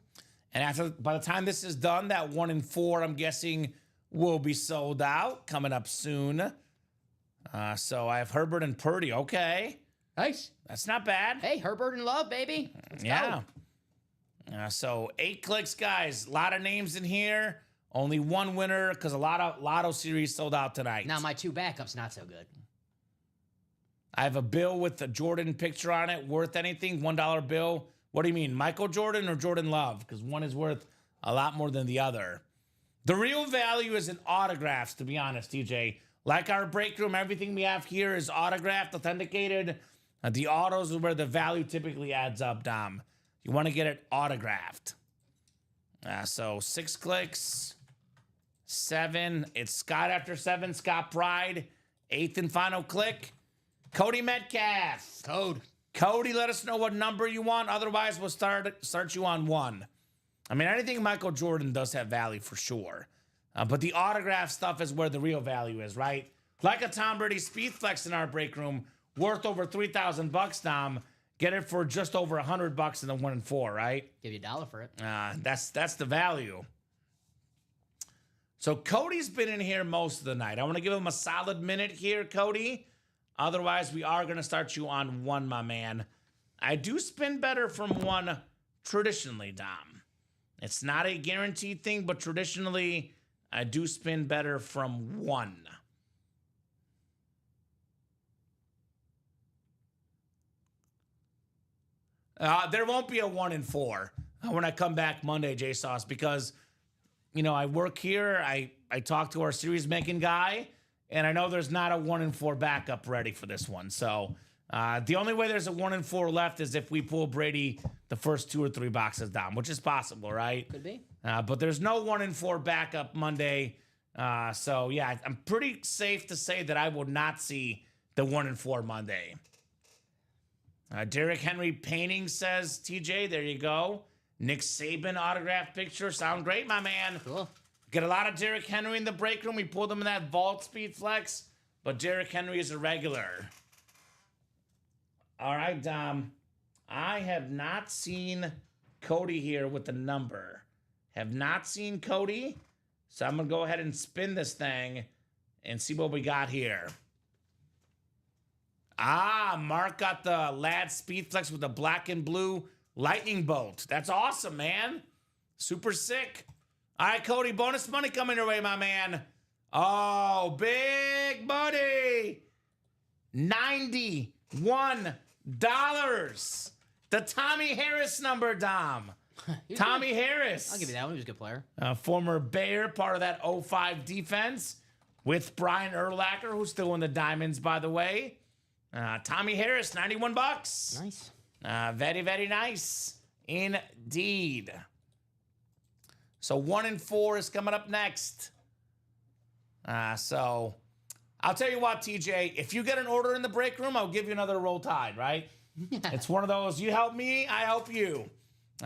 And by the time this is done, that 1 and 4, I'm guessing, will be sold out. Coming up soon. So I have Herbert and Purdy. Okay. Nice. That's not bad. Hey, Herbert and Love, baby. Let's Yeah. go. So 8 clicks, guys. A lot of names in here. Only one winner because a lot of Lotto series sold out tonight. Now my 2 backups, not so good. I have a bill with the Jordan picture on it. Worth anything? $1 bill. What do you mean? Michael Jordan or Jordan Love? Because one is worth a lot more than the other. The real value is in autographs, to be honest, TJ. Like our break room, everything we have here is autographed, authenticated. The autos is where the value typically adds up, Dom. You want to get it autographed. So 6 clicks, 7. It's Scott after 7, Scott Pride. 8th and final click, Cody Metcalf. Cody, let us know what number you want. Otherwise, we'll start you on 1. I mean, anything Michael Jordan does have value for sure. But the autograph stuff is where the real value is, right? Like a Tom Brady Speed Flex in our break room, worth over $3,000, Dom. Get it for just over $100 in the 1 and 4, right? Give you $1 for it. That's the value. So Cody's been in here most of the night. I want to give him a solid minute here, Cody. Otherwise, we are going to start you on 1, my man. I do spin better from 1 traditionally, Dom. It's not a guaranteed thing, but traditionally, I do spin better from 1. There won't be a 1 and 4 when I come back Monday, J Sauce, because I work here. I talk to our series making guy, and I know there's not a 1 and 4 backup ready for this one. So the only way there's a 1 and 4 left is if we pull Brady the first 2 or 3 boxes down, which is possible, right? Could be. But there's no 1 and 4 backup Monday. So yeah, I'm pretty safe to say that I will not see the 1 and 4 Monday. Derrick Henry painting says, TJ, there you go. Nick Saban autograph picture. Sound great, my man. Cool. Get a lot of Derrick Henry in the break room. We pulled him in that vault speed flex, but Derrick Henry is a regular. All right, Dom. I have not seen Cody here with the number. Have not seen Cody. So I'm going to go ahead and spin this thing and see what we got here. Mark got the Lad Speed Flex with the black and blue lightning bolt. That's awesome, man. Super sick. All right, Cody, bonus money coming your way, my man. Oh, big money. $91. The Tommy Harris number, Dom. Tommy Harris. I'll give you that one. He was a good player. Former Bear, part of that 05 defense with Brian Urlacher, who's still in the Diamonds, by the way. Tommy Harris, $91. Nice. Very, very nice indeed. So 1 and 4 is coming up next. So I'll tell you what, TJ, if you get an order in the break room, I'll give you another Roll Tide, right? It's one of those, you help me, I help you.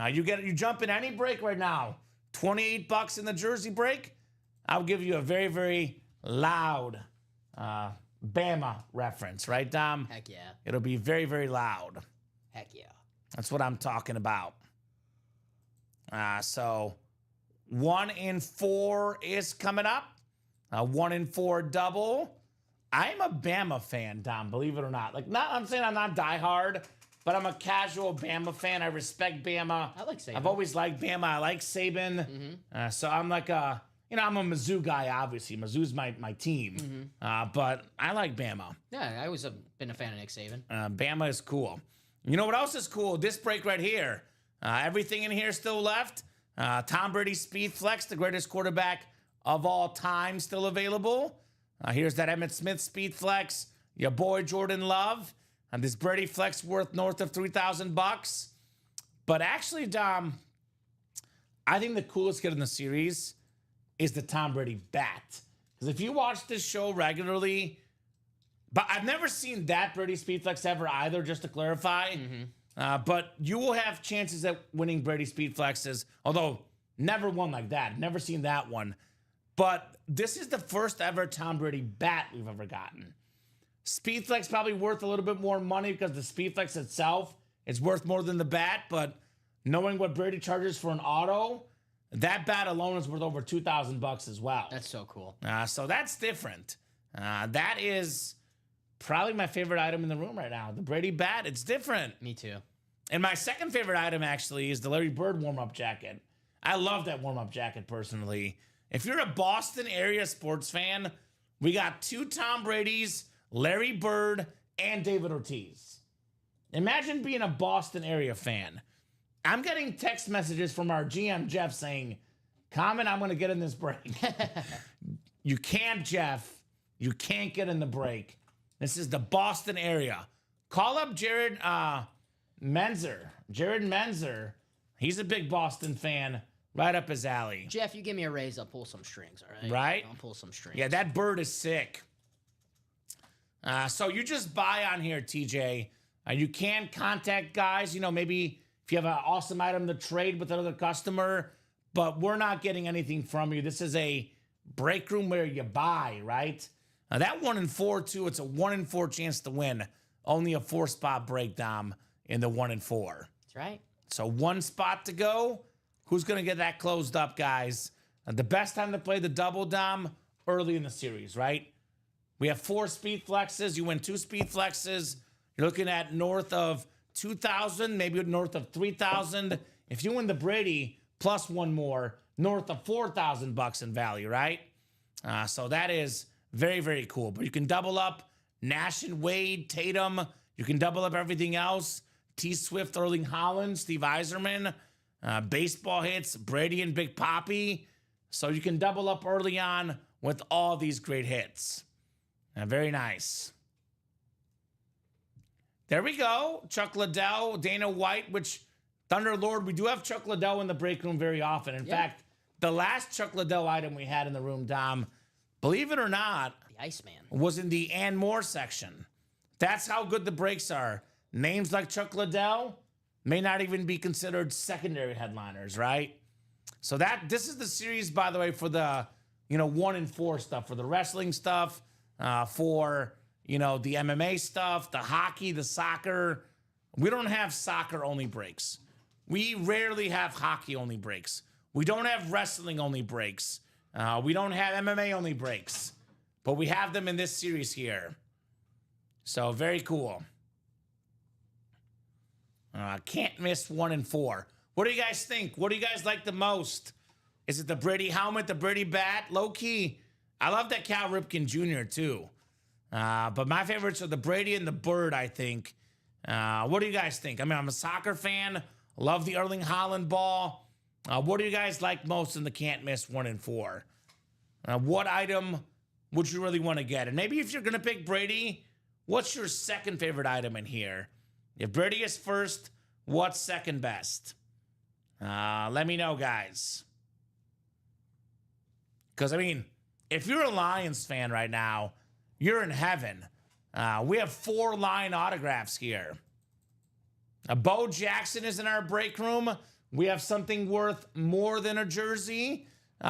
You jump in any break right now, $28 in the jersey break, I'll give you a very, very loud Bama reference, right, Dom? Heck yeah. It'll be very, very loud. Heck yeah. That's what I'm talking about. So 1 and 4 is coming up. 1 and 4 double. I'm a Bama fan, Dom, believe it or not. I'm saying I'm not diehard, but I'm a casual Bama fan. I respect Bama. I like Saban. I've always liked Bama. I like Saban. Mm-hmm. So I'm like I'm a Mizzou guy, obviously. Mizzou's my team. But I like Bama. Yeah, I always have been a fan of Nick Saban. Bama is cool. You know what else is cool? This break right here. Everything in here still left. Tom Brady Speed Flex, the greatest quarterback of all time, still available. Here's that Emmitt Smith Speed Flex. Your boy Jordan Love. And this Brady Flex worth north of $3,000. But actually, Dom, I think the coolest kid in the series is the Tom Brady bat. Because if you watch this show regularly, but I've never seen that Brady Speed Flex ever either, just to clarify. But you will have chances at winning Brady Speed Flexes, although never one like that. Never seen that one. But this is the first ever Tom Brady bat we've ever gotten. Speed Flex probably worth a little bit more money because the Speed Flex itself is worth more than the bat. But knowing what Brady charges for an auto, that bat alone is worth over $2,000 as well. That's so cool. So that's different. That is probably my favorite item in the room right now. The Brady bat, it's different. Me too. And my second favorite item actually is the Larry Bird warm-up jacket. I love that warm-up jacket personally. If you're a Boston area sports fan, we got 2 Tom Bradys, Larry Bird, and David Ortiz. Imagine being a Boston area fan. I'm getting text messages from our GM, Jeff, saying, "Comment, I'm going to get in this break." You can't, Jeff. You can't get in the break. This is the Boston area. Call up Jared Menzer. Jared Menzer. He's a big Boston fan. Right up his alley. Jeff, you give me a raise, I'll pull some strings, all right? Right? I'll pull some strings. Yeah, that bird is sick. So you just buy on here, TJ. You can contact guys, maybe if you have an awesome item to trade with another customer, but we're not getting anything from you. This is a break room where you buy, right? That 1 in 4, too, it's a 1 in 4 chance to win. Only a 4-spot breakdown in the 1 in 4. That's right. So 1 spot to go. Who's going to get that closed up, guys? The best time to play the double dom, early in the series, right? We have 4 speed flexes. You win 2 speed flexes. You're looking at north of 2,000, maybe north of 3,000. If you win the Brady plus 1 more, north of $4,000 in value, right? So that is very, very cool. But you can double up Nash and Wade, Tatum. You can double up everything else. T. Swift, Erling Haaland, Steve Yzerman. Baseball hits, Brady and Big Papi. So you can double up early on with all these great hits. Very nice. There we go. Chuck Liddell, Dana White, which Thunder Lord, we do have Chuck Liddell in the break room very often. In fact, the last Chuck Liddell item we had in the room, Dom, believe it or not, The Iceman. was in the and more section. That's how good the breaks are. Names like Chuck Liddell may not even be considered secondary headliners, right? So this is the series, by the way, for the 1 in 4 stuff, for the wrestling stuff, for the MMA stuff, the hockey, the soccer. We don't have soccer only breaks. We rarely have hockey only breaks. We don't have wrestling only breaks. We don't have MMA only breaks, but we have them in this series here. So very cool. Can't miss 1 in 4. What do you guys think? What do you guys like the most? Is it the Brady helmet, the Brady bat? Low key, I love that Cal Ripken Jr. too. But my favorites are the Brady and the Bird, I think. What do you guys think? I mean, I'm a soccer fan. Love the Erling Haaland ball. What do you guys like most in the can't miss 1 in 4? What item would you really want to get? And maybe if you're going to pick Brady, what's your second favorite item in here? If Brady is first, what's second best? Let me know, guys. Because, I mean, if you're a Lions fan right now, you're in heaven. We have 4 Lion autographs here. Bo Jackson is in our break room. We have something worth more than a jersey.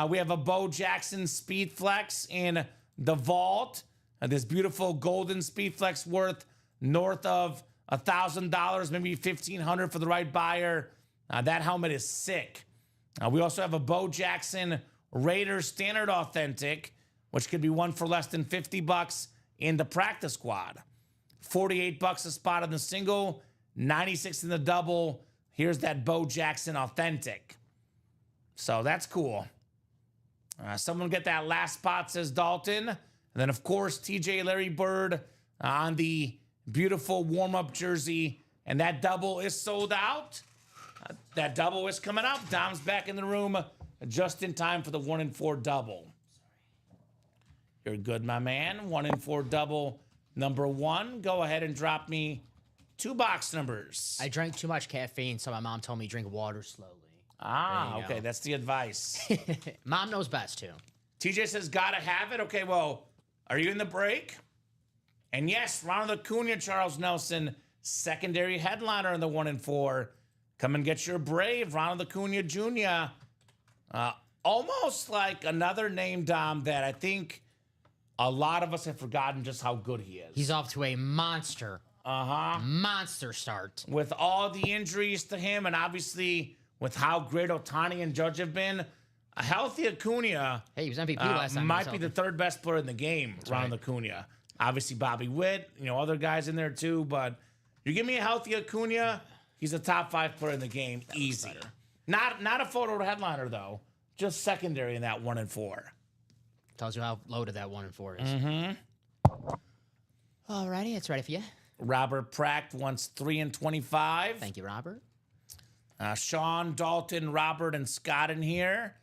We have a Bo Jackson Speed Flex in the vault. This beautiful golden Speed Flex worth north of $1,000, maybe $1,500 for the right buyer. That helmet is sick. We also have a Bo Jackson Raiders Standard Authentic, which could be won for less than $50 in the practice squad. $48 a spot in the single, $96 in the double. Here's that Bo Jackson Authentic. So that's cool. Someone get that last spot, says Dalton. And then, of course, TJ Larry Bird on the beautiful warm-up jersey. And that double is sold out. That double is coming up. Dom's back in the room just in time for the 1 in 4 double. You're good, my man. 1 in 4 double number 1. Go ahead and drop me 2 box numbers. I drank too much caffeine, so my mom told me drink water slowly. Ah, There you okay. go. That's the advice. Mom knows best, too. TJ says, gotta have it. Okay, well, are you in the break? And yes, Ronald Acuna, Charles Nelson, secondary headliner in the 1 in 4. Come and get your Brave, Ronald Acuna Jr. Almost like another name, Dom, that I think a lot of us have forgotten just how good he is. He's off to a monster start. With all the injuries to him, and obviously with how great Ohtani and Judge have been, a healthy Acuna Hey, he was MVP last time. might be the 3rd best player in the game, Ronald Acuna. Obviously Bobby Witt, other guys in there too, but you give me a healthy Acuna, he's a top 5 player in the game, easy. Not a photo headliner though, just secondary in that 1 in 4. Tells you how loaded that 1 in 4 is. Alrighty, it's ready for you. Robert Pratt wants 3 in 25. Thank you, Robert. Sean, Dalton, Robert, and Scott in here.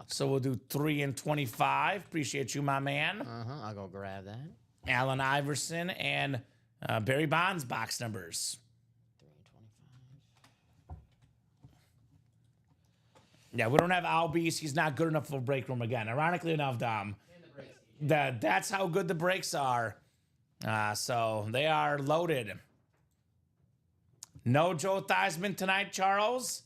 So we'll do 3 in 25. Appreciate you, my man. I'll go grab that. Allen Iverson and Barry Bonds box numbers. 3 and 25. Yeah, we don't have Albies. He's not good enough for break room again. Ironically enough, Dom, that's how good the breaks are. So they are loaded. No Joe Theismann tonight, Charles.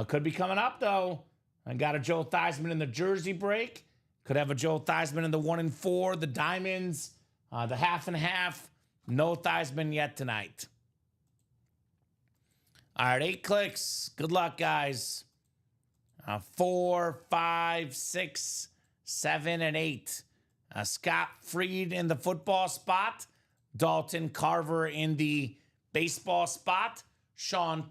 Could be coming up, though. I got a Joe Theismann in the jersey break. Could have a Joe Theismann in the 1 in 4, the diamonds, the half and half. No Theismann yet tonight. All right, 8 clicks. Good luck, guys. 4, 5, 6, 7, and 8. Scott Freed in the football spot. Dalton Carver in the baseball spot. Dalton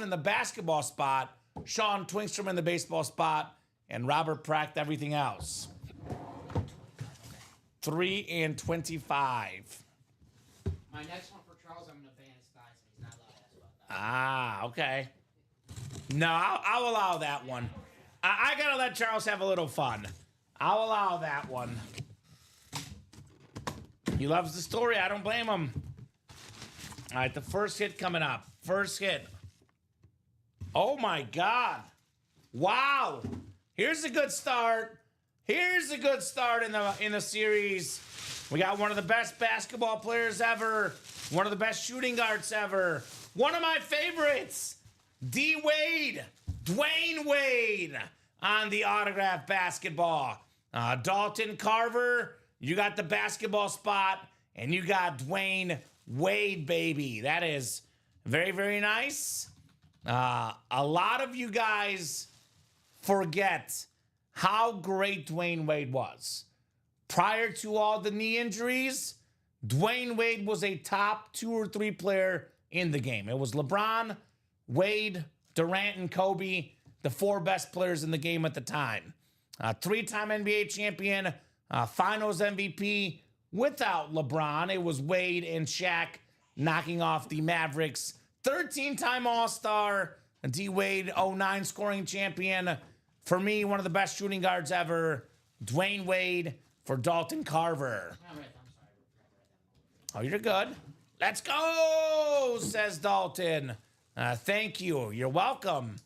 in the basketball spot. Sean Twingstrom in the baseball spot. And Robert Pratt, everything else. 3 and 25. My next one for Charles, I'm going to ban his thighs. He's not allowed to ask about that. Ah, okay. No, I'll allow that one. I got to let Charles have a little fun. I'll allow that one. He loves the story. I don't blame him. All right, the first hit coming up. First hit. Oh, my God. Wow. Here's a good start. Here's a good start in the series. We got one of the best basketball players ever. One of the best shooting guards ever. One of my favorites. D-Wade. Dwayne Wade on the autograph basketball. Dalton Carver, you got the basketball spot, and you got Dwayne Wade, baby. That is very, very nice. A lot of you guys forget how great Dwayne Wade was. Prior to all the knee injuries, Dwayne Wade was a top 2 or 3 player in the game. It was LeBron, Wade, Durant, and Kobe, the 4 best players in the game at the time. 3-time NBA champion, finals MVP. Without LeBron, it was Wade and Shaq knocking off the Mavericks. 13-time All-Star, D-Wade, 09 scoring champion. For me, one of the best shooting guards ever, Dwayne Wade for Dalton Carver. Oh, you're good. Let's go, says Dalton. Thank you. You're welcome.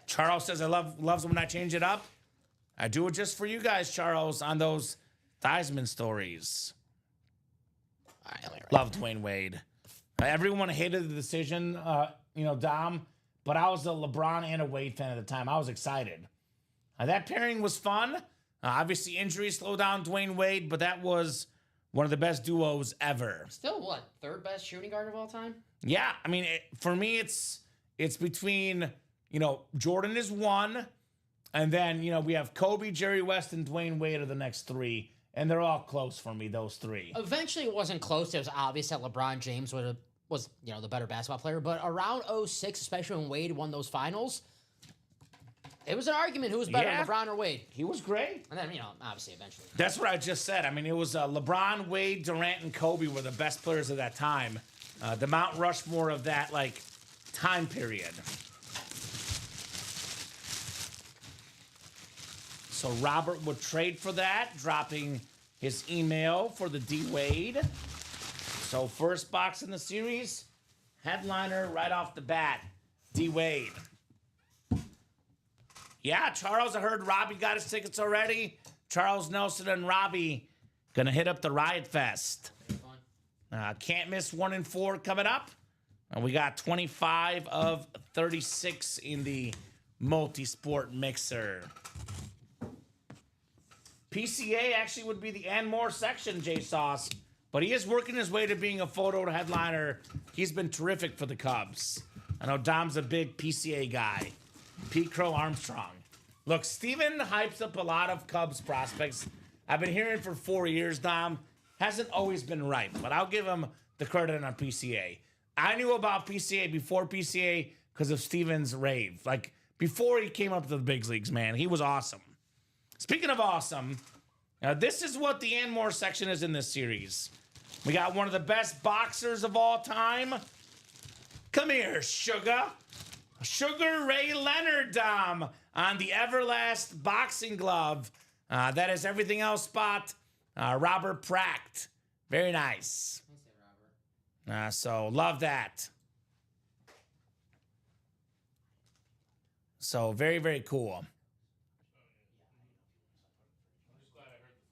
Charles says, loves when I change it up. I do it just for you guys, Charles, on those Theismann stories. All right, let me write Love Dwayne Wade. Everyone hated the decision, Dom, but I was a LeBron and a Wade fan at the time. I was excited. That pairing was fun. Obviously, injuries slowed down Dwayne Wade, but that was one of the best duos ever. Still, what, 3rd best shooting guard of all time? Yeah, I mean, for me, it's between, Jordan is 1, and then, we have Kobe, Jerry West, and Dwayne Wade are the next 3, and they're all close for me, those 3. Eventually, it wasn't close. It was obvious that LeBron James was the better basketball player. But around 06, especially when Wade won those finals, it was an argument who was better, Yeah. LeBron or Wade. He was great. And then, obviously, eventually. That's what I just said. I mean, it was LeBron, Wade, Durant, and Kobe were the best players of that time. The Mount Rushmore of that, time period. So Robert would trade for that, dropping his email for the D Wade. So first box in the series, headliner right off the bat, D Wade. Yeah, Charles, I heard Robbie got his tickets already. Charles Nelson and Robbie gonna hit up the Riot Fest. Can't miss 1 and 4 coming up. And we got 25 of 36 in the multi-sport mixer. PCA actually would be the and more section, J Sauce, but he is working his way to being a photo headliner. He's been terrific for the Cubs. I know Dom's a big PCA guy. Pete Crow Armstrong. Look, Steven hypes up a lot of Cubs prospects. I've been hearing for 4 years, Dom. Hasn't always been right, but I'll give him the credit on PCA. I knew about PCA before PCA because of Steven's rave. Like, before he came up to the big leagues, man, he was awesome. Speaking of awesome, this is what the and more section is in this series. We got one of the best boxers of all time. Come here, Sugar. Sugar Ray Leonard, Dom, on the Everlast boxing glove. That is everything else spot. Robert Pracht. Very nice. So love that. So very, very cool.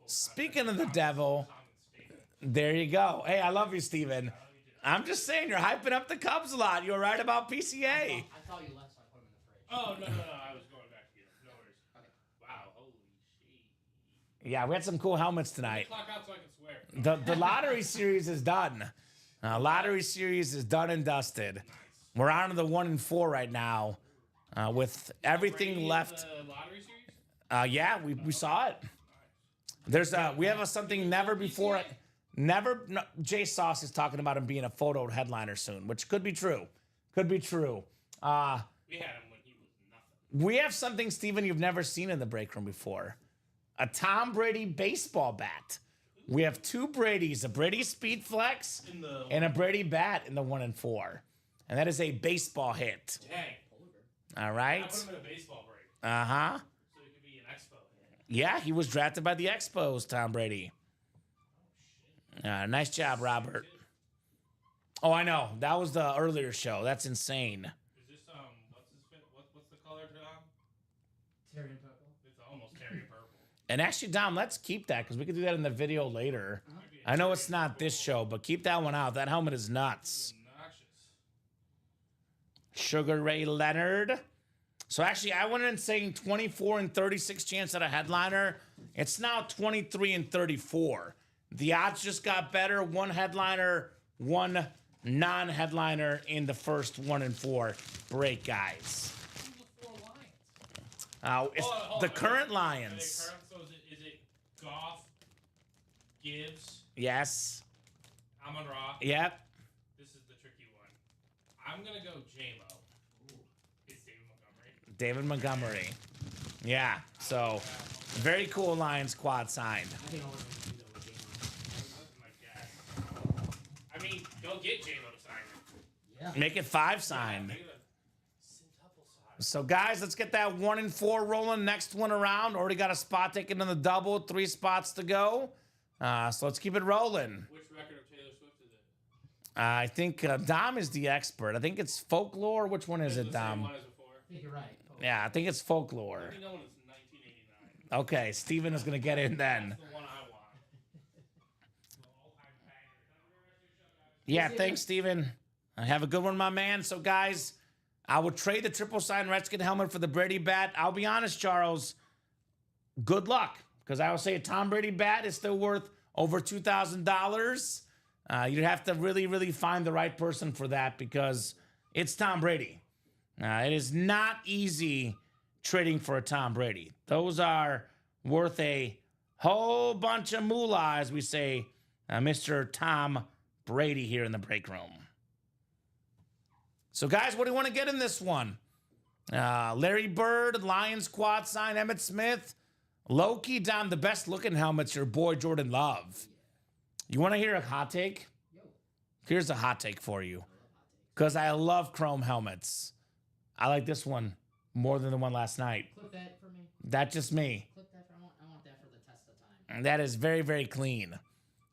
Speaking of the devil, there you go. Hey, I love you, Steven. I'm just saying, you're hyping up the Cubs a lot. You're right about PCA. I thought you left, so I put him in the fridge. Oh, no. I was going back to you. No worries. Okay. Wow, holy shit. Yeah, we had some cool helmets tonight. Clock out so I can swear. The lottery series is done. Lottery series is done and dusted. We're on to the 1 and 4 right now, with everything Ready in left. the lottery series? Yeah, we saw it. There's we have something never before. Jay Sauce is talking about him being a photo headliner soon, which could be true. Could be true. We had him when he was nothing. We have something, Steven, you've never seen in the break room before. A Tom Brady baseball bat. We have 2 Bradys, a Brady Speed Flex and a Brady bat in the 1 and 4. And that is a baseball hit. Dang. All I right. put him in a baseball break. Uh-huh. So he could be an expo. Yeah, he was drafted by the Expos, Tom Brady. Nice job, Robert. Oh, I know. That was the earlier show. That's insane. Is this, what's the color, Dom? Tyrion purple. It's almost Terry purple. And actually, Dom, let's keep that because we could do that in the video later. I know it's not this show, but keep that one out. That helmet is nuts. Obnoxious. Sugar Ray Leonard. So actually, I went in saying 24 and 36 chance at a headliner. It's now 23 and 34. The odds just got better. 1 headliner, 1 non-headliner in the first 1 and 4 break, guys. Who's the 4 Lions? It's Hold the on. current Are they Lions. current? So is it Goff, Gibbs, Yes. Amon Ra? Yep. This is the tricky one. I'm going to go J-Mo. It's David David Montgomery. Montgomery. Yeah. So very cool Lions quad signed. I think I was going to do that with James. That's my guess. I mean, go get J-Mo to sign it. Yeah. Make it 5 signed. Make it a centuple size. So, guys, let's get that 1 and 4 rolling. Next one around. Already got a spot taken in the double. 3 spots to go. So let's keep it rolling. Which record of Taylor Swift is it? I think Dom is the expert. I think it's folklore. Which one is it, The same Dom? one as before. I think you're right. Oh, Yeah, I think it's folklore. I think that one is 1989. Okay, Steven is going to get in then. That's the one I want. Yeah, thanks, Steven. Have a good one, my man. So, guys, I would trade the triple sign Redskin helmet for the Brady bat. I'll be honest, Charles. Good luck, because I will say a Tom Brady bat is still worth over $2,000. You'd have to really, really find the right person for that because it's Tom Brady. It is not easy trading for a Tom Brady. Those are worth a whole bunch of moolah, as we say, Mr. Tom Brady here in the break room. So, guys, what do you want to get in this one? Larry Bird, Lions quad sign, Emmitt Smith, Loki, Dom, the best looking helmets, your boy Jordan Love. You want to hear a hot take? Here's a hot take for you. Because I love chrome helmets. I like this one more than the one last night. Clip that for me. That's just me. Clip that That is very, very clean.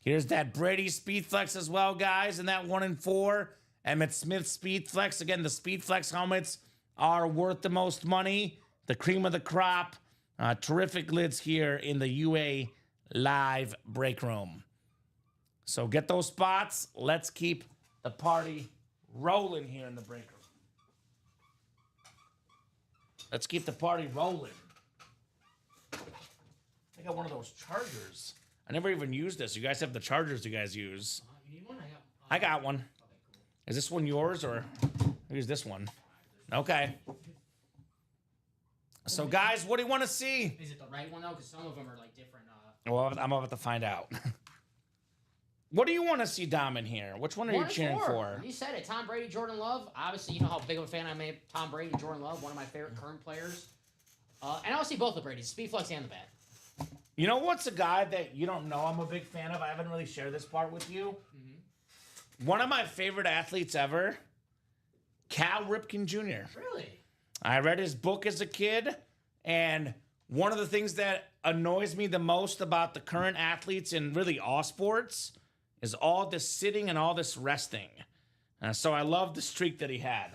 Here's that Brady Speed Flex as well, guys, and that 1 and 4. Emmitt Smith Speed Flex. Again, the Speed Flex helmets are worth the most money. The cream of the crop. Terrific lids here in the UA Live Break Room. So get those spots. Let's keep the party rolling here in the break room. Let's keep the party rolling. I got one of those chargers. I never even used this. You guys have the chargers you guys use. You need one? I got one. Is this one yours or use this one? Okay. So guys, what do you want to see? Is it the right one though? Because some of them are like different. Well, I'm about to find out. What do you want to see, Dom, in here? Which one are you cheering for? You said it. Tom Brady, Jordan Love. Obviously, you know how big of a fan I am of Tom Brady, Jordan Love, one of my favorite current players. And I want to see both the Bradys, Speed Flex and the bat. You know what's a guy that you don't know I'm a big fan of? I haven't really shared this part with you. Mm-hmm. One of my favorite athletes ever, Cal Ripken Jr. Really? I read his book as a kid, and one of the things that annoys me the most about the current athletes in really all sports is all this sitting and all this resting. So I love the streak that he had.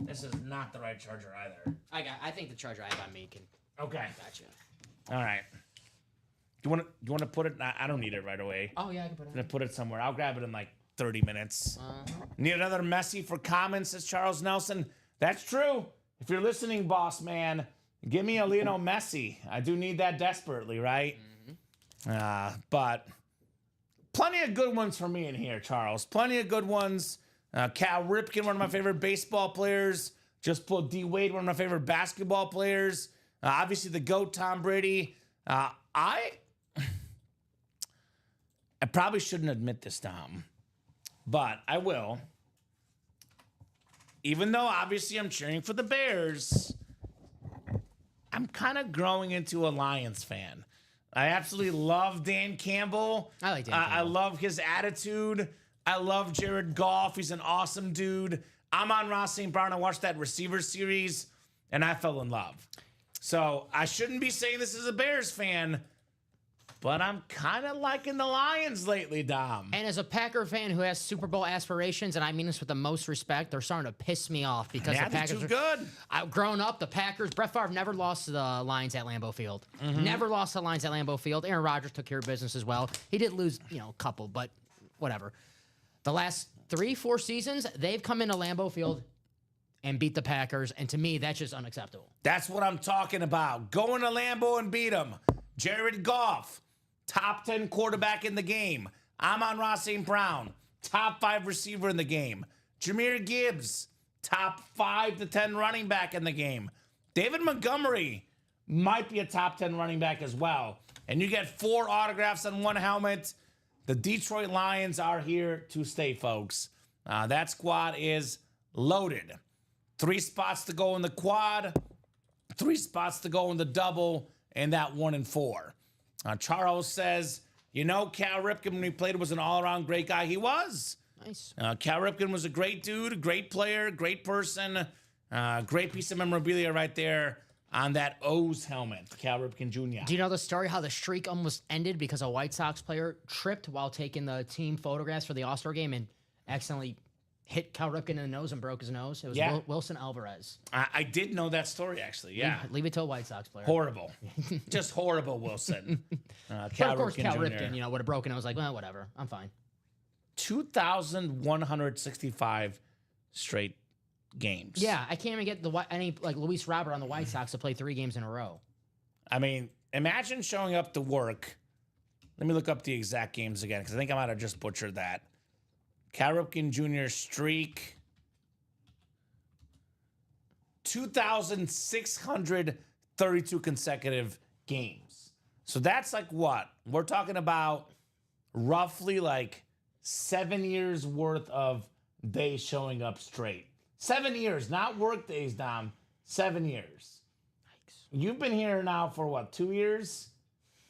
This is not the right charger either. I think the charger I have on me can. Okay. Gotcha. All right. Do you want to put it? I don't need it right away. Oh yeah, I can put it. I'm gonna put it somewhere. I'll grab it in like 30 minutes. Need another Messi for comments, says Charles Nelson. That's true. If you're listening, boss man, give me a Lionel Messi. I do need that desperately, right? But plenty of good ones for me in here, Charles. Plenty of good ones. Cal Ripken, one of my favorite baseball players. Just put D Wade, one of my favorite basketball players. Obviously, the GOAT, Tom Brady. I probably shouldn't admit this, Dom, but I will. Even though, obviously, I'm cheering for the Bears, I'm kind of growing into a Lions fan. I absolutely love Dan Campbell. I like Dan Campbell. I love his attitude. I love Jared Goff. He's an awesome dude. I'm on Ross St. Brown. I watched that receiver series, and I fell in love. So I shouldn't be saying this as a Bears fan, but I'm kind of liking the Lions lately, Dom. And as a Packer fan who has Super Bowl aspirations, and I mean this with the most respect, they're starting to piss me off because the Packers too good. Growing up, the Packers, Brett Favre never lost to the Lions at Lambeau Field. Never lost to the Lions at Lambeau Field. Aaron Rodgers took care of business as well. He did lose, a couple, but whatever. The last 3-4 seasons, they've come into Lambeau Field and beat the Packers, and to me, that's just unacceptable. That's what I'm talking about. Going to Lambeau and beat them. Jared Goff, top 10 quarterback in the game. Amon-Ra St. Brown, top 5 receiver in the game. Jahmyr Gibbs, top 5 to 10 running back in the game. David Montgomery might be a top 10 running back as well. And you get 4 autographs on 1 helmet. The Detroit Lions are here to stay, folks. That squad is loaded. 3 spots to go in the quad, 3 spots to go in the double, and that 1 and 4. Charles says, Cal Ripken, when he played, was an all-around great guy. He was. Nice. Cal Ripken was a great dude, great player, great person, great piece of memorabilia right there on that O's helmet, Cal Ripken Jr. Do you know the story how the streak almost ended because a White Sox player tripped while taking the team photographs for the All-Star game and accidentally hit Cal Ripken in the nose and broke his nose? It was Wilson Alvarez. I did know that story, actually, yeah. Leave it to a White Sox player. Horrible. Just horrible, Wilson. But of course, Cal Ripken, would have broken. I was like, well, whatever. I'm fine. 2,165 straight games. Yeah, I can't even get any Luis Robert on the White Sox to play 3 games in a row. I mean, imagine showing up to work. Let me look up the exact games again, because I think I might have just butchered that. Cal Ripken Jr. streak. 2,632 consecutive games. So that's like what? We're talking about roughly like 7 years worth of days showing up straight. 7 years, not work days, Dom. 7 years. Yikes. You've been here now for what, 2 years?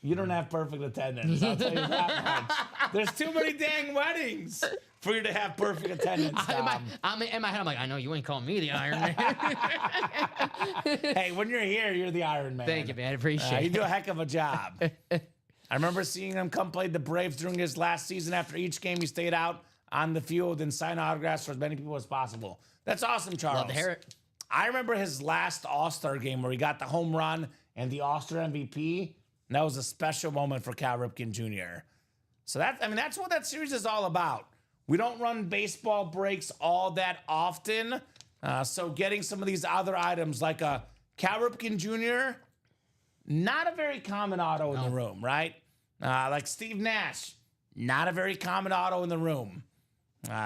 You don't have perfect attendance. I'll tell you that much. There's too many dang weddings for you to have perfect attendance, Dom. In my head, I'm like, I know you ain't calling me the Iron Man. Hey, when you're here, you're the Iron Man. Thank you, man. I appreciate it. You do a heck of a job. I remember seeing him come play the Braves during his last season. After each game, he stayed out on the field and signed autographs for as many people as possible. That's awesome, Charles. Love to hear it. I remember his last All-Star game where he got the home run and the All-Star MVP. And that was a special moment for Cal Ripken Jr. So that's what that series is all about. We don't run baseball breaks all that often. So getting some of these other items like a Cal Ripken Jr., not a very common auto in the room, right? Like Steve Nash, not a very common auto in the room.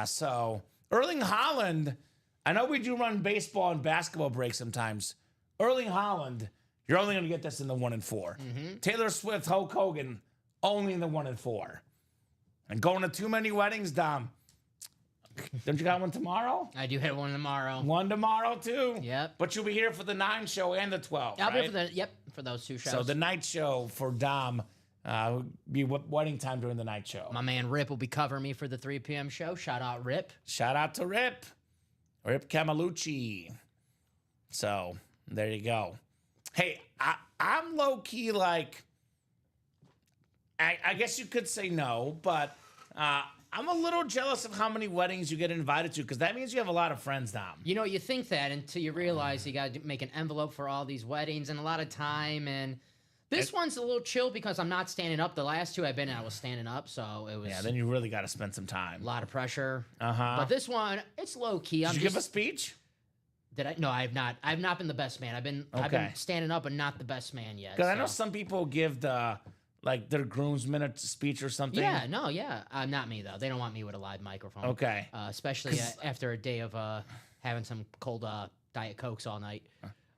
So Erling Haaland, I know we do run baseball and basketball breaks sometimes. Erling Haaland, you're only going to get this in the 1 and 4. Taylor Swift, Hulk Hogan, only in the 1 and 4. And going to too many weddings, Dom. Don't you got one tomorrow? I do have one tomorrow. One tomorrow too. Yep. But you'll be here for the 9 show and the 12. I'll be right? here for those 2 shows. So the night show for Dom will be wedding time during the night show. My man Rip will be covering me for the 3 p.m. show. Shout out Rip. Shout out to Rip Camalucci. So there you go. Hey, I'm low key like, I guess you could say no, but I'm a little jealous of how many weddings you get invited to because that means you have a lot of friends, Dom. You know, you think that until you realize you got to make an envelope for all these weddings and a lot of time. And this one's a little chill because I'm not standing up. The last 2 I've been in, I was standing up, so it was Then you really got to spend some time. a lot of pressure. Uh-huh. But this one, it's low key. Did you give a speech? Did I? No, I have not. I've not been the best man. I've been standing up and not the best man yet. Because I know some people give their groomsmen a speech or something. Yeah, no, yeah. Not me, though. They don't want me with a live microphone. Okay. Especially after a day of having some cold Diet Cokes all night.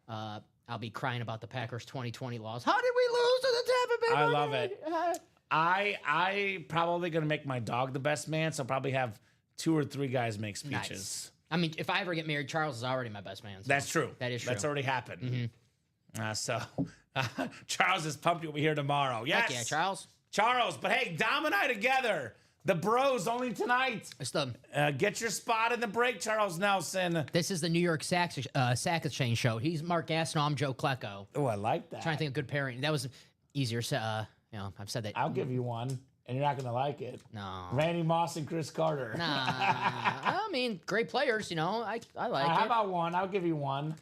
I'll be crying about the Packers 2020 loss. How did we lose to the Tampa Bay I love Buccaneers? it. I probably going to make my dog the best man, so I'll probably have 2 or 3 guys make speeches. Nice. I mean, if I ever get married, Charles is already my best man. So That's true. That is true. That's already happened. So Charles is pumped you'll be here tomorrow. Yes. Heck yeah, Charles. Charles, but hey, Dom and I together. The bros only tonight. It's the, Get your spot in the break, Charles Nelson. this is the New York Sack Exchange show. He's Mark Gastineau. I'm Joe Klecko. Oh, I like that. Trying to think of good pairing. That was easier. I've said that. I'll give you one, and you're not going to like it. No. Randy Moss and Chris Carter. Nah. I mean, great players, I like How it. about one? I'll give you one.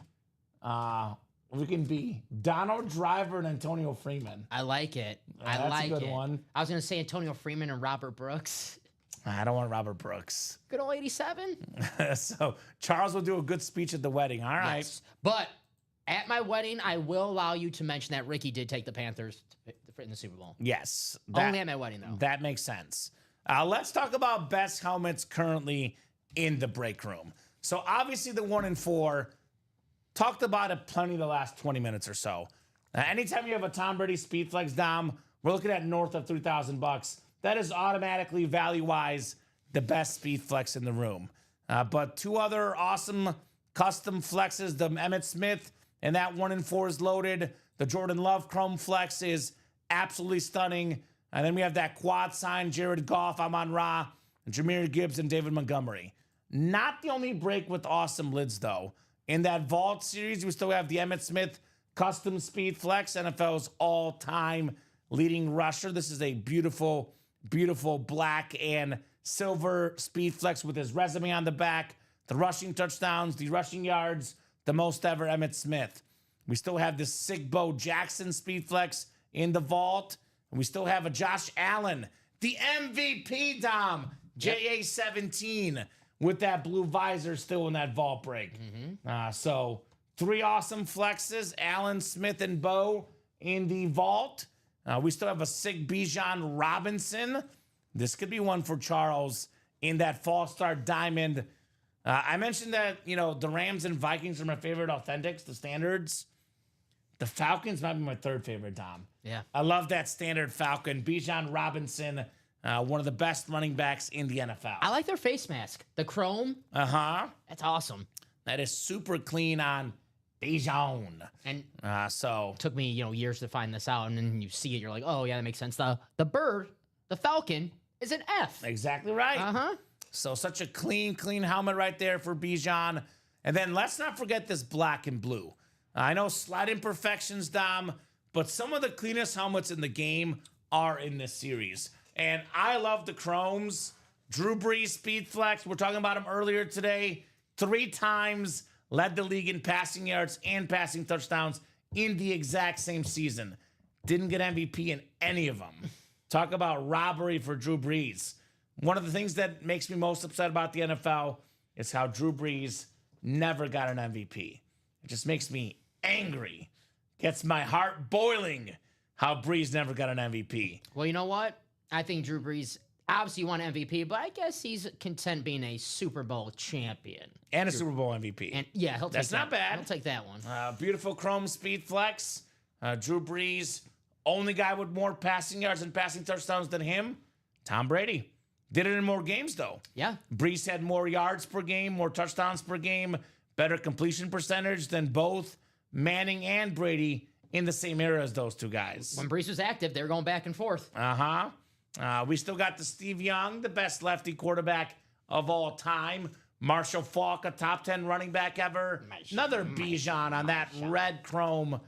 We can be Donald Driver and Antonio Freeman. I like it. I That's like a good it. one. I was going to say Antonio Freeman and Robert Brooks. I don't want Robert Brooks. Good old 87. So Charles will do a good speech at the wedding. All right. Yes. But at my wedding, I will allow you to mention that Ricky did take the Panthers in the Super Bowl. Yes. Only at my wedding, though. That makes sense. Let's talk about best helmets currently in the break room. So obviously the 1 and 4, talked about it plenty the last 20 minutes or so. Anytime you have a Tom Brady Speedflex, Dom, we're looking at north of $3,000. That is automatically value-wise the best Speedflex in the room. But 2 other awesome custom flexes, the Emmitt Smith, and that 1 and 4 is loaded. The Jordan Love Chrome Flex is absolutely stunning. And then we have that quad sign, Jared Goff, Amon Ra, Jahmyr Gibbs, and David Montgomery. Not the only break with awesome lids, though. In that Vault series, we still have the Emmitt Smith Custom Speed Flex, NFL's all-time leading rusher. This is a beautiful, beautiful black and silver Speed Flex with his resume on the back, the rushing touchdowns, the rushing yards, the most ever Emmitt Smith. We still have the sick Bo Jackson Speed Flex in the Vault. And we still have a Josh Allen, the MVP, Dom, JA-17, with that blue visor still in that Vault break. So 3 awesome flexes, Allen, Smith, and Bo in the Vault. We still have a sick Bijan Robinson. This could be one for Charles in that Fall Star Diamond. I mentioned that, the Rams and Vikings are my favorite authentics, the standards. The Falcons might be my 3rd favorite, Dom. Yeah. I love that standard Falcon. Bijan Robinson, one of the best running backs in the NFL. I like their face mask. The chrome. Uh-huh. That's awesome. That is super clean on Bijan. And So took me, years to find this out. And then you see it, you're like, oh, yeah, that makes sense. The bird, the Falcon, is an F. exactly right. Uh-huh. So such a clean helmet right there for Bijan. And then let's not forget this black and blue. I know slight imperfections, Dom, but some of the cleanest helmets in the game are in this series. And I love the Chromes. Drew Brees, speed flex. We're talking about him earlier today. 3 times led the league in passing yards and passing touchdowns in the exact same season. Didn't get MVP in any of them. Talk about robbery for Drew Brees. One of the things that makes me most upset about the NFL is how Drew Brees never got an MVP. It just makes me angry. Gets my heart boiling how Brees never got an MVP. Well, you know what? I think Drew Brees obviously won MVP, but I guess he's content being a Super Bowl champion. And a Super Bowl MVP. And yeah, he'll take That's that. not bad. He'll take that one. Beautiful Chrome speed flex. Drew Brees, only guy with more passing yards and passing touchdowns than him. Tom Brady. Did it in more games, though. Yeah. Brees had more yards per game, more touchdowns per game, better completion percentage than both Manning and Brady in the same era as those two guys. When Brees was active, they were going back and forth. We still got the Steve Young, the best lefty quarterback of all time. Marshall Faulk, a top 10 running back ever. Another Bijan on that red chrome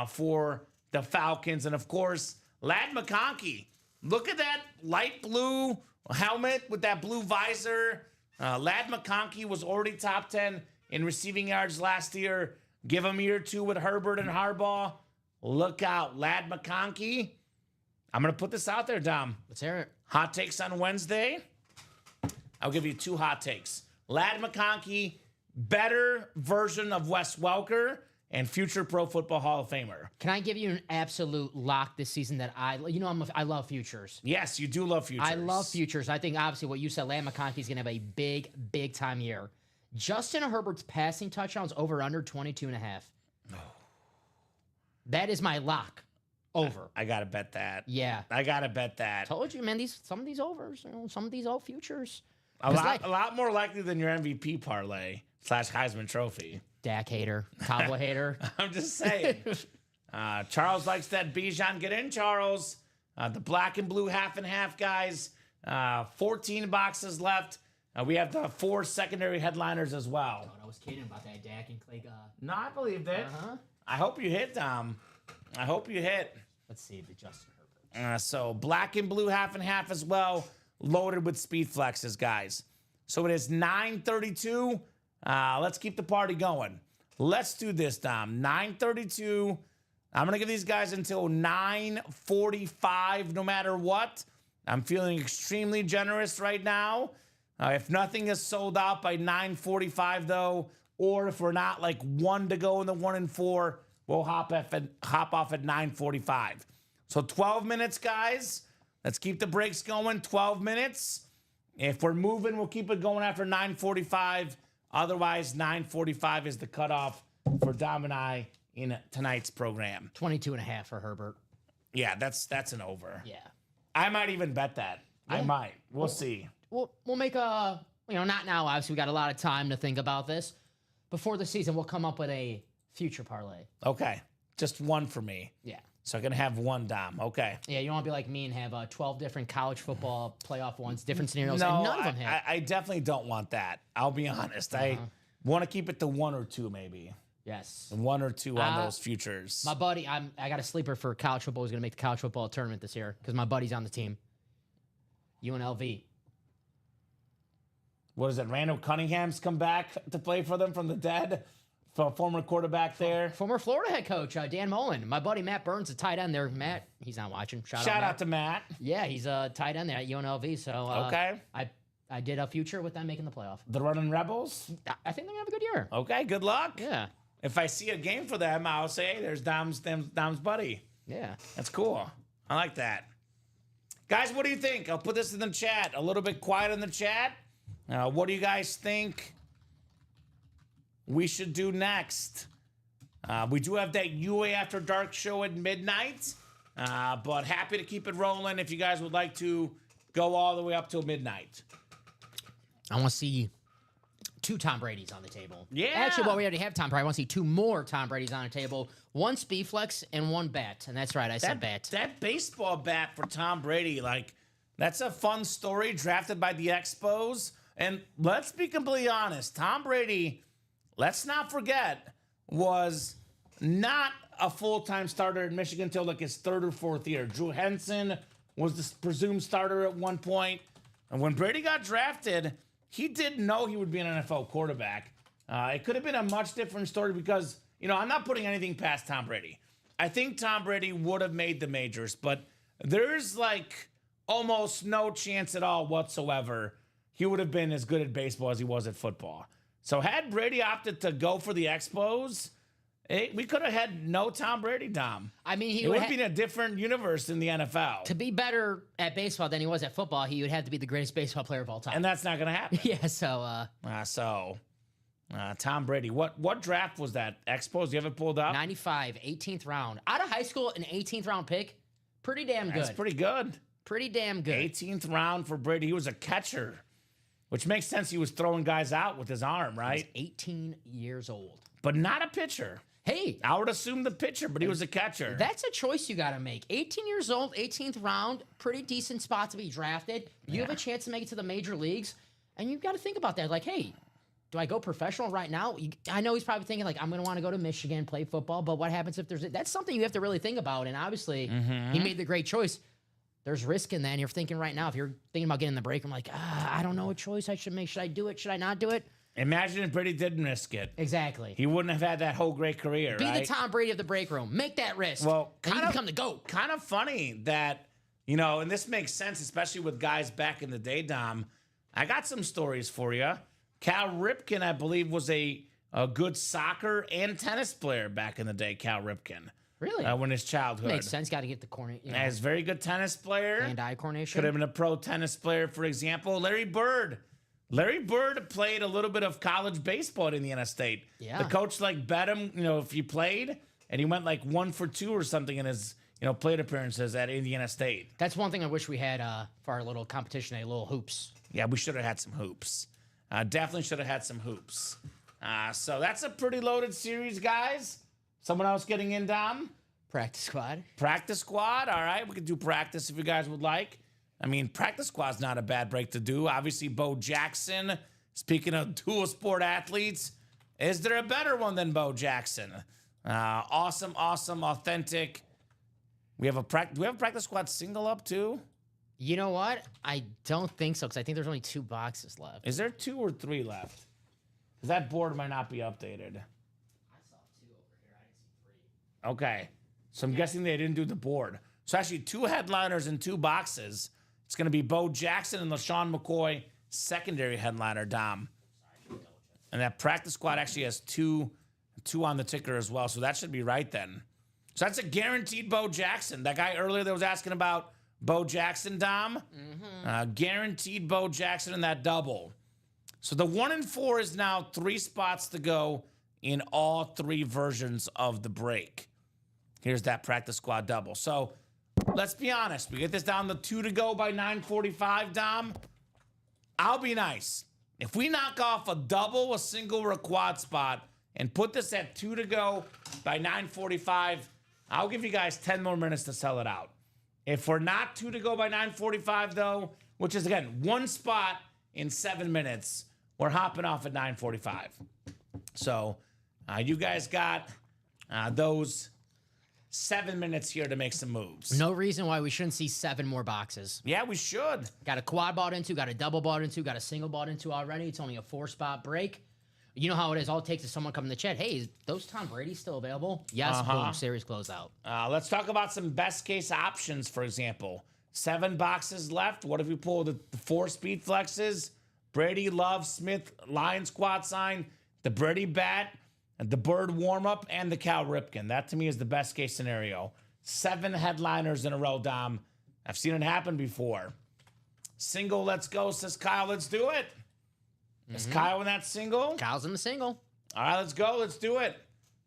for the Falcons. And, of course, Ladd McConkey. Look at that light blue helmet with that blue visor. Ladd McConkey was already top 10 in receiving yards last year. Give him year 2 with Herbert and Harbaugh. Look out, Ladd McConkey. I'm going to put this out there, Dom. Let's hear it. Hot takes on Wednesday. I'll give you 2 hot takes. Ladd McConkey, better version of Wes Welker, and future Pro Football Hall of Famer. Can I give you an absolute lock this season that I love futures. Yes, you do love futures. I love futures. I think obviously what you said, Ladd McConkey is going to have a big, big time year. Justin Herbert's passing touchdowns over under 22.5. That is my lock. Over. I got to bet that. Yeah. I got to bet that. Told you, man, some of these overs, some of these old futures. A lot more likely than your MVP parlay / Heisman Trophy. Dak hater, Cowboy hater. I'm just saying. Charles likes that Bijan. Get in, Charles. The black and blue half and half, guys. 14 boxes left. We have the 4 secondary headliners as well. I was kidding about that Dak and Clay. No, I believed it. I hope you hit, Dom. I hope you hit. Let's see the Justin Herbert. So black and blue half and half as well, loaded with speed flexes, guys. So it is 9:32. Let's keep the party going. Let's do this, Dom. 9:32. I'm gonna give these guys until 9:45, no matter what. I'm feeling extremely generous right now. If nothing is sold out by 9:45, though, or if we're not like 1 to go in the 1 and 4, we'll hop off at 9:45. So 12 minutes, guys. Let's keep the breaks going. 12 minutes. If we're moving, we'll keep it going after 9:45. Otherwise, 9:45 is the cutoff for Dom and I in tonight's program. 22.5 for Herbert. Yeah, that's an over. Yeah. I might even bet that. I might. We'll see. We'll make a, not now, obviously we got a lot of time to think about this. Before the season, we'll come up with a future parlay. Okay. Just one for me. Yeah. So I'm going to have one, Dom. Okay. Yeah, you don't want to be like me and have 12 different college football playoff ones, different scenarios, No, and none of them hit. I definitely don't want that. I'll be honest. I want to keep it to 1 or 2, maybe. Yes. 1 or 2 on those futures. My buddy, I got a sleeper for college football. He's going to make the college football tournament this year because my buddy's on the team. UNLV. What is it? Randall Cunningham's come back to play for them from the dead? Former quarterback there. Former Florida head coach, Dan Mullen. My buddy Matt Burns, a tight end there. Matt, he's not watching. Shout out to Matt. Yeah, he's a tight end there at UNLV. So okay. I did a future with them making the playoff. The Running Rebels? I think they're going to have a good year. Okay, good luck. Yeah. If I see a game for them, I'll say, hey, there's Dom's buddy. Yeah. That's cool. I like that. Guys, what do you think? I'll put this in the chat. A little bit quiet in the chat. What do you guys think we should do next? We do have that UA After Dark show at midnight, but happy to keep it rolling if you guys would like to go all the way up till midnight. I want to see 2 Tom Brady's on the table. Yeah. Actually, well, we already have Tom Brady. I want to see 2 more Tom Brady's on the table. 1 speed flex and 1 bat. And that's right, I said bat. That baseball bat for Tom Brady, that's a fun story drafted by the Expos. And let's be completely honest, Tom Brady, let's not forget, was not a full-time starter in Michigan until like his third or fourth year. Drew Henson was the presumed starter at one point. And when Brady got drafted, he didn't know he would be an NFL quarterback. It could have been a much different story because, I'm not putting anything past Tom Brady. I think Tom Brady would have made the majors, but there's like almost no chance at all whatsoever he would have been as good at baseball as he was at football. So had Brady opted to go for the Expos, we could have had no Tom Brady, Dom. I mean, It would be in a different universe in the NFL. to be better at baseball than he was at football, he would have to be the greatest baseball player of all time. And that's not going to happen. yeah, so Tom Brady. What draft was that? Expos? You have it pulled up? 95, 18th round. Out of high school, an 18th round pick, pretty damn good. That's pretty good. Pretty damn good. 18th round for Brady. He was a catcher, which makes sense. He was throwing guys out with his arm, right? 18 years old. But not a pitcher. Hey, I would assume the pitcher, but he was a catcher. that's a choice you got to make. 18 years old, 18th round, pretty decent spot to be drafted. You have a chance to make it to the major leagues, and you've got to think about that. Like, hey, do I go professional right now? I know he's probably thinking, like, I'm going to want to go to Michigan, play football, but what happens if that's something you have to really think about, and obviously he made the great choice. There's risk in that, and you're thinking right now, if you're thinking about getting the break, I'm like, I don't know what choice I should make. Should I do it? Should I not do it? Imagine if Brady didn't risk it. Exactly. He wouldn't have had that whole great career, Be right? the Tom Brady of the break room. Make that risk. Well, and you kind of- become the GOAT. Kind of funny that, and this makes sense, especially with guys back in the day, Dom. I got some stories for you. Cal Ripken, I believe, was a good soccer and tennis player back in the day, Cal Ripken. Really? When his childhood. Makes sense. Got to get the corner. As a very good tennis player. Hand-eye coordination. Could have been a pro tennis player, for example. Larry Bird. Larry Bird played a little bit of college baseball at Indiana State. Yeah. The coach bet him, if he played, and he went like 1 for 2 or something in his, plate appearances at Indiana State. That's one thing I wish we had for our little competition, a little hoops. Yeah, we should have had some hoops. Definitely should have had some hoops. So that's a pretty loaded series, guys. Someone else getting in, Dom? Practice squad. Practice squad. All right, we could do practice if you guys would like. I mean, practice squad's not a bad break to do. Obviously, Bo Jackson. Speaking of dual sport athletes, is there a better one than Bo Jackson? Awesome, authentic. Do we have a practice squad single up too? You know what? I don't think so because I think there's only 2 boxes left. Is there 2 or 3 left? Because that board might not be updated. I saw 2 over here. I didn't see 3. Okay. So I'm guessing they didn't do the board. So actually 2 headliners and 2 boxes. It's going to be Bo Jackson and LaShawn McCoy, secondary headliner, Dom. And that practice squad actually has 2 on the ticker as well. So that should be right then. So that's a guaranteed Bo Jackson. That guy earlier that was asking about Bo Jackson, Dom. Guaranteed Bo Jackson in that double. So the 1 and 4 is now 3 spots to go in all 3 versions of the break. Here's that practice squad double. So let's be honest. We get this down to 2 to go by 9:45, Dom. I'll be nice. If we knock off a double, a single, or a quad spot and put this at 2 to go by 9:45, I'll give you guys 10 more minutes to sell it out. If we're not 2 to go by 9:45, though, which is, again, 1 spot in 7 minutes, we're hopping off at 9:45. So you guys got those 7 minutes here to make some moves. No reason why we shouldn't see 7 more boxes. Yeah, we should. Got a quad bought into, got a double bought into, got a single bought into already. It's only a 4-spot break. You know how it is. All it takes is someone coming in the chat. Hey, is those Tom Brady still available? Yes, boom, series closed out. Let's talk about some best case options, for example. 7 boxes left. What if we pull the 4 speed flexes? Brady, Love, Smith, Lion squad sign, the Brady bat, the Bird warm-up, and the Cal Ripken. That, to me, is the best case scenario. 7 headliners in a row, Dom. I've seen it happen before. Single, let's go, says Kyle. Let's do it. Is Kyle in that single? Kyle's in the single. All right, let's go. Let's do it.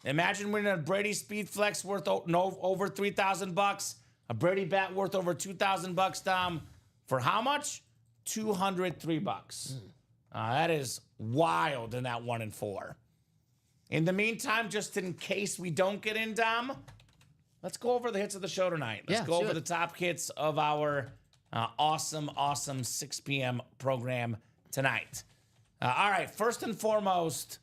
Imagine winning a Brady Speed Flex worth over $3,000, a Brady bat worth over $2,000, Dom. For how much? $203. That is wild in that 1 and 4. In the meantime, just in case we don't get in, Dom, let's go over the hits of the show tonight. Let's go over the top hits of our awesome 6 p.m. program tonight. All right, first and foremost,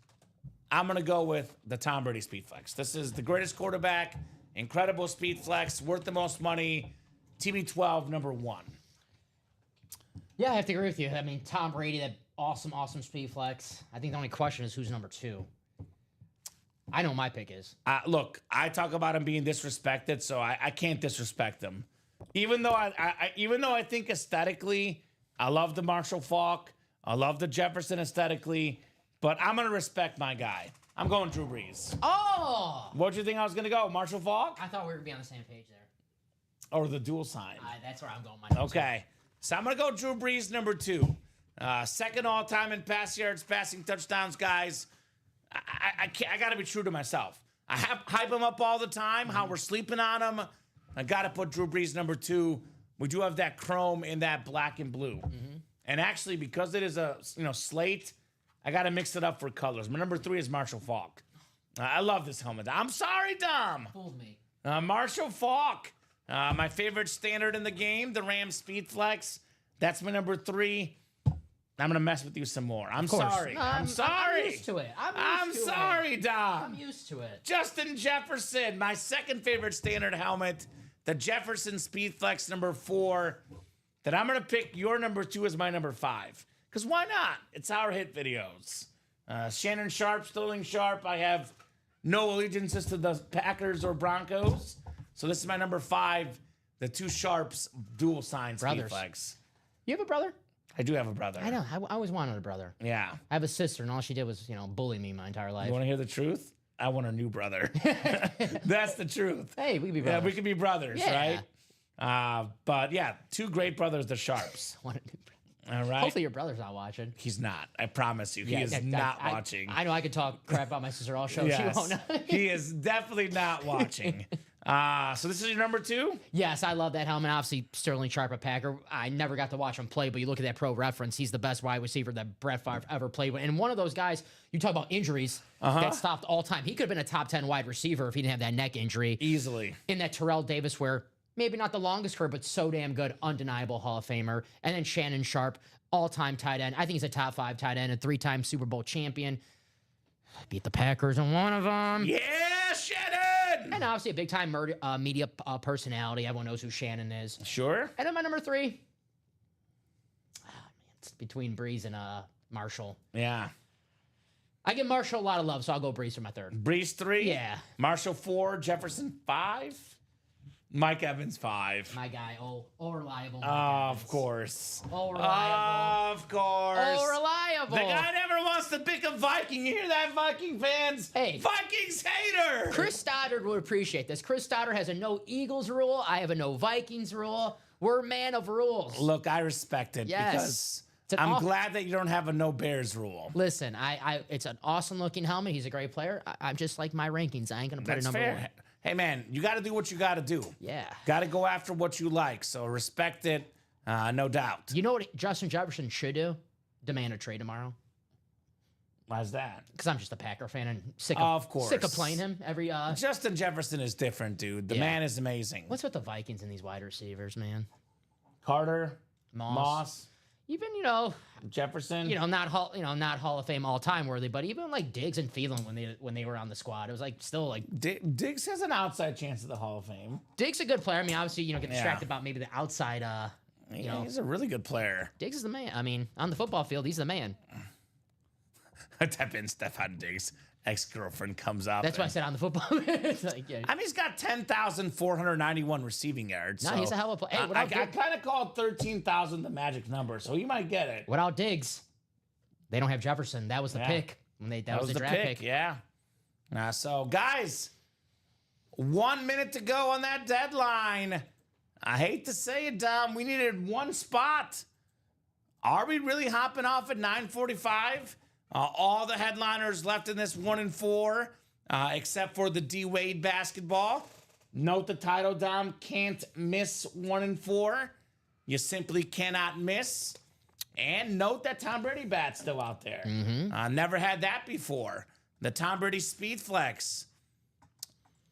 I'm going to go with the Tom Brady Speed Flex. This is the greatest quarterback, incredible Speed Flex, worth the most money, TB12, number 1. Yeah, I have to agree with you. I mean, Tom Brady, that awesome speed flex. I think the only question is who's number 2. I know what my pick is. Look, I talk about him being disrespected, so I can't disrespect him. Even though I think aesthetically, I love the Marshall Faulk, I love the Jefferson aesthetically, but I'm gonna respect my guy. I'm going Drew Brees. Oh! What do you think I was gonna go? Marshall Faulk I thought we were going to be on the same page there. or the dual sign? That's where I'm going. My number Okay, so I'm gonna go Drew Brees, number 2. Second all time in pass yards, passing touchdowns, guys. I got to be true to myself. I hype him up all the time. How we're sleeping on him. I got to put Drew Brees number 2. We do have that chrome in that black and blue, and actually because it is a slate, I got to mix it up for colors. My number 3 is Marshall Faulk. I love this helmet. I'm sorry, Dom. Fooled me. Marshall Faulk, my favorite standard in the game, the Ram Speed Flex. That's my number 3. I'm gonna mess with you some more. I'm sorry. No, I'm sorry. I'm used to it. I'm sorry, Dom. I'm used to it. Justin Jefferson, my second favorite standard helmet, the Jefferson Speed Flex number 4. That I'm gonna pick your number 2 as my number 5. Because why not? It's our hit videos. Shannon Sharp, Sterling Sharp. I have no allegiances to the Packers or Broncos. So this is my number 5. The 2 Sharps dual sign Speed Brothers. Flex. You have a brother? I do have a brother. I know. I always wanted a brother. Yeah. I have a sister, and all she did was, bully me my entire life. You want to hear the truth? I want a new brother. That's the truth. Hey, we could be brothers. Yeah, we could be brothers, Yeah. right? But yeah, 2 great brothers, the Sharps. Want a new brother. All right. Hopefully your brother's not watching. He's not. I promise you. He is Yeah, not I- watching. I know I could talk crap about my sister all show. Yes. She won't know. He is definitely not watching. So this is your number 2? Yes, I love that helmet. Obviously, Sterling Sharp, a Packer. I never got to watch him play, but you look at that pro reference, he's the best wide receiver that Brett Favre ever played with. And one of those guys, you talk about injuries that stopped all time. He could have been a top 10 wide receiver if he didn't have that neck injury. Easily. In that Terrell Davis, where maybe not the longest career, but so damn good, undeniable Hall of Famer. And then Shannon Sharp, all-time tight end. I think he's a top 5 tight end, a 3-time Super Bowl champion. Beat the Packers in one of them. Yeah, Shannon! And obviously a big-time media personality. Everyone knows who Shannon is. Sure. And then my number 3, it's between Breeze and Marshall. Yeah. I give Marshall a lot of love, so I'll go Breeze for my 3rd. Breeze 3? Yeah. Marshall 4, Jefferson 5? Mike Evans 5. My guy, reliable. Mike Of Evans. course. Reliable. Of course. Reliable. The guy never wants to pick a Viking. You hear that, Viking fans? Hey. Vikings hater. Chris Stoddard would appreciate this. Chris Stoddard has a no Eagles rule. I have a no Vikings rule. We're a man of rules. Look, I respect it Yes. because It's an I'm aw- glad that you don't have a no Bears rule. Listen, it's an awesome looking helmet. He's a great player. I'm just like my rankings. I ain't gonna put That's a number fair. 1. Hey, man, you got to do what you got to do. Yeah. Got to go after what you like. So respect it, no doubt. You know what Justin Jefferson should do? Demand a trade tomorrow. Why's that? Because I'm just a Packer fan and sick Of course. sick of playing him every. Justin Jefferson is different, dude. The Yeah. man is amazing. What's with the Vikings and these wide receivers, man? Carter, Moss. Even Jefferson. not Hall of Fame all time worthy, but even like Diggs and Thielen when they were on the squad, it was like still like Diggs has an outside chance at the Hall of Fame. Diggs a good player. I mean, obviously get distracted about maybe the outside. Yeah, he's a really good player. Diggs is the man. I mean, on the football field, he's the man. Type in Stefan Diggs, ex-girlfriend comes up. That's why I said on the football. It's like, yeah. I mean, he's got 10,491 receiving yards. No, so he's a hell of a player. Hey, I kind of called 13,000 the magic number, so you might get it. Without Diggs, they don't have Jefferson. That was the pick when that was the draft pick. Yeah. So, guys, 1 minute to go on that deadline. I hate to say it, Dom. We needed one spot. Are we really hopping off at 9:45? All the headliners left in this 1 and 4, except for the D Wade basketball. Note the title, Dom. Can't miss 1 and 4. You simply cannot miss. And note that Tom Brady bat's still out there. Never had that before. The Tom Brady Speed Flex.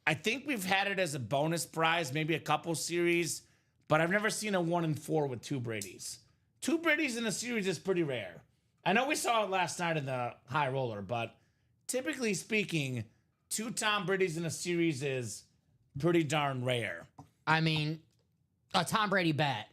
I think we've had it as a bonus prize, maybe a couple series, but I've never seen a 1 and 4 with 2 Bradys. 2 Bradys in a series is pretty rare. I know we saw it last night in the high roller, but typically speaking, 2 Tom Brady's in a series is pretty darn rare. I mean, a Tom Brady bat.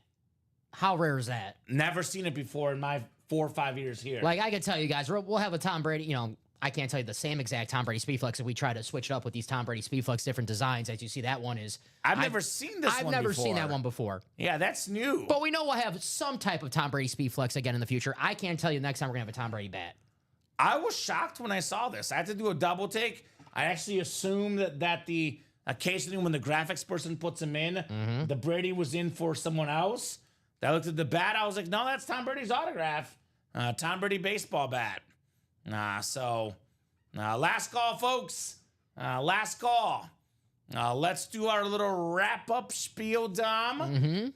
How rare is that? Never seen it before in my 4 or 5 years here. Like, I can tell you guys, we'll have a Tom Brady, you know, I can't tell you the same exact Tom Brady Speedflex if we try to switch it up with these Tom Brady Speedflex different designs. As you see, that one is... I've never seen this one I've never before. seen that one before. Yeah, that's new. But we know we'll have some type of Tom Brady Speedflex again in the future. I can't tell you next time we're going to have a Tom Brady bat. I was shocked when I saw this. I had to do a double take. I actually assumed that the occasionally when the graphics person puts him in, the Brady was in for someone else. I looked at the bat. I was like, no, that's Tom Brady's autograph. Tom Brady baseball bat. Last call, folks. Last call. Let's do our little wrap-up spiel, Dom.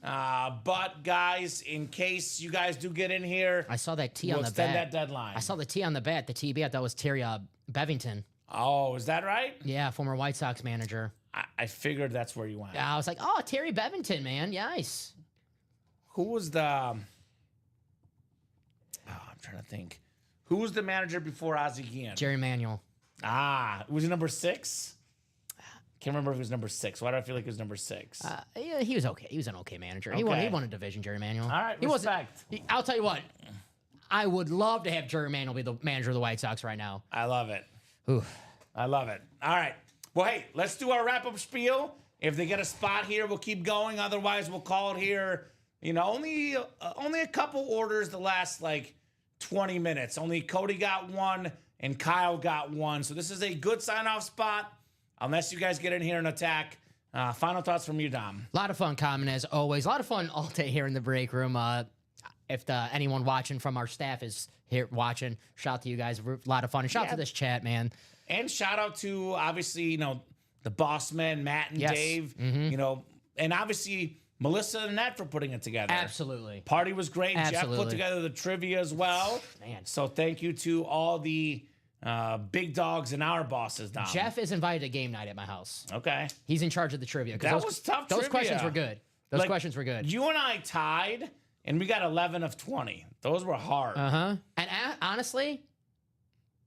But, guys, in case you guys do get in here, I saw that T we'll on the extend bat. that deadline. I saw the T on the bat. The TB, I thought was Terry Bevington. Oh, is that right? Yeah, former White Sox manager. I figured that's where you went. Yeah, I was like, oh, Terry Bevington, man. Nice. Who was the... I'm trying to think. Who was the manager before Ozzie Guillen? Jerry Manuel. Was he number 6? Can't remember if he was number 6. Why do I feel like he was number 6? Yeah, he was okay. He was an okay manager. He Okay. won a division, Jerry Manuel. All right, he respect. I'll tell you what. I would love to have Jerry Manuel be the manager of the White Sox right now. I love it. Ooh. I love it. All right. Well, hey, let's do our wrap-up spiel. If they get a spot here, we'll keep going. Otherwise, we'll call it here. You know, only a couple orders the last, 20 minutes. Only Cody got 1 and Kyle got 1. So this is a good sign-off spot, unless you guys get in here and attack. Final thoughts from you, Dom. A lot of fun, Common, as always. A lot of fun all day here in the break room. If anyone watching from our staff is here watching, shout out to you guys. A lot of fun. And shout out to this chat, man. And shout out to, obviously, the boss men, Matt and Dave, and obviously Melissa and Annette for putting it together. Absolutely. Party was great. Jeff Absolutely. put together the trivia as well. Man. So thank you to all the big dogs and our bosses, Dom. Jeff is invited to game night at my house. Okay. He's in charge of the trivia. 'Cause That was tough Those trivia. questions were good. Those questions were good. You and I tied, and we got 11 of 20. Those were hard. Uh-huh. And honestly,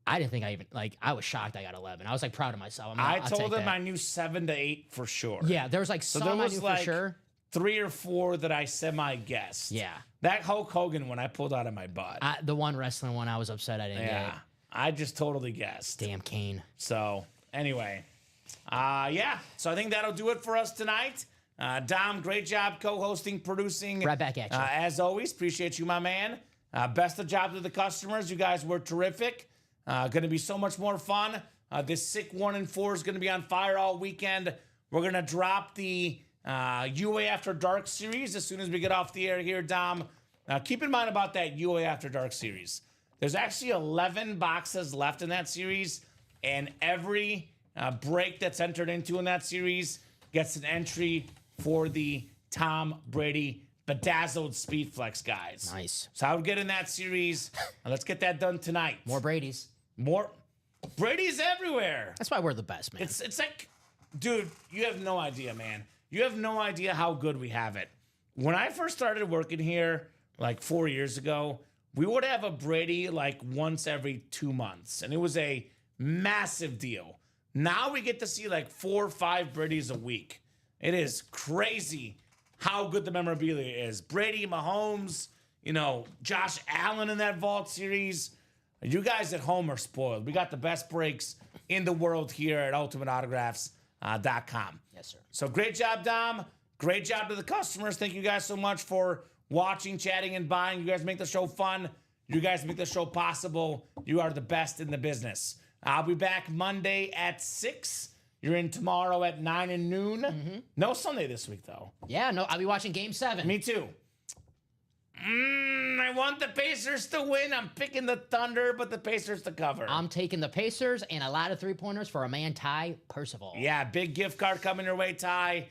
I didn't think I was shocked I got 11. I was proud of myself. I I'll told take him that. I knew 7 to 8 for sure. Yeah, there was So some there I was knew for sure. 3 or 4 that I semi-guessed. Yeah. That Hulk Hogan one I pulled out of my butt. The one wrestling one, I was upset I didn't get Yeah. it. I just totally guessed. Damn Kane. So, anyway. So I think that'll do it for us tonight. Dom, great job co-hosting, producing. Right back at you. As always, appreciate you, my man. Best of job to the customers. You guys were terrific. Going to be so much more fun. This Sick 1 and 4 is going to be on fire all weekend. We're going to drop the UA After Dark series as soon as we get off the air here, Dom. Keep in mind about that UA After Dark series. There's actually 11 boxes left in that series, and every break that's entered into in that series gets an entry for the Tom Brady Bedazzled Speedflex, guys. Nice. So I would get in that series. Let's get that done tonight. More Brady's. More Brady's everywhere. That's why we're the best, man. It's like, dude, you have no idea, man. You have no idea how good we have it. When I first started working here, 4 years ago, we would have a Brady once every 2 months, and it was a massive deal. Now we get to see 4 or 5 Bradys a week. It is crazy how good the memorabilia is. Brady, Mahomes, Josh Allen in that Vault series. You guys at home are spoiled. We got the best breaks in the world here at UltimateAutographs.com. Yes, sir. So great job, Dom. Great job to the customers. Thank you guys so much for watching, chatting, and buying. You guys make the show fun. You guys make the show possible. You are the best in the business. I'll be back Monday at 6. You're in tomorrow at 9 and noon. No Sunday this week, though. Yeah, no, I'll be watching Game 7. Me too. I want the Pacers to win. I'm picking the Thunder, but the Pacers to cover. I'm taking the Pacers and a lot of three-pointers for a man, Ty Percival. Yeah, big gift card coming your way, Ty.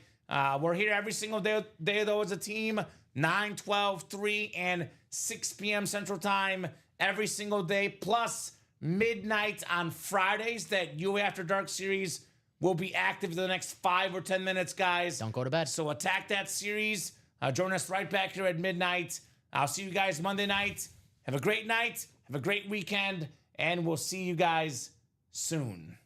We're here every single day, though, as a team. 9, 12, 3, and 6 p.m. Central Time every single day, plus midnight on Fridays. That UA After Dark series will be active for the next 5 or 10 minutes, guys. Don't go to bed. So attack that series. Join us right back here at midnight. I'll see you guys Monday night. Have a great night. Have a great weekend. And we'll see you guys soon.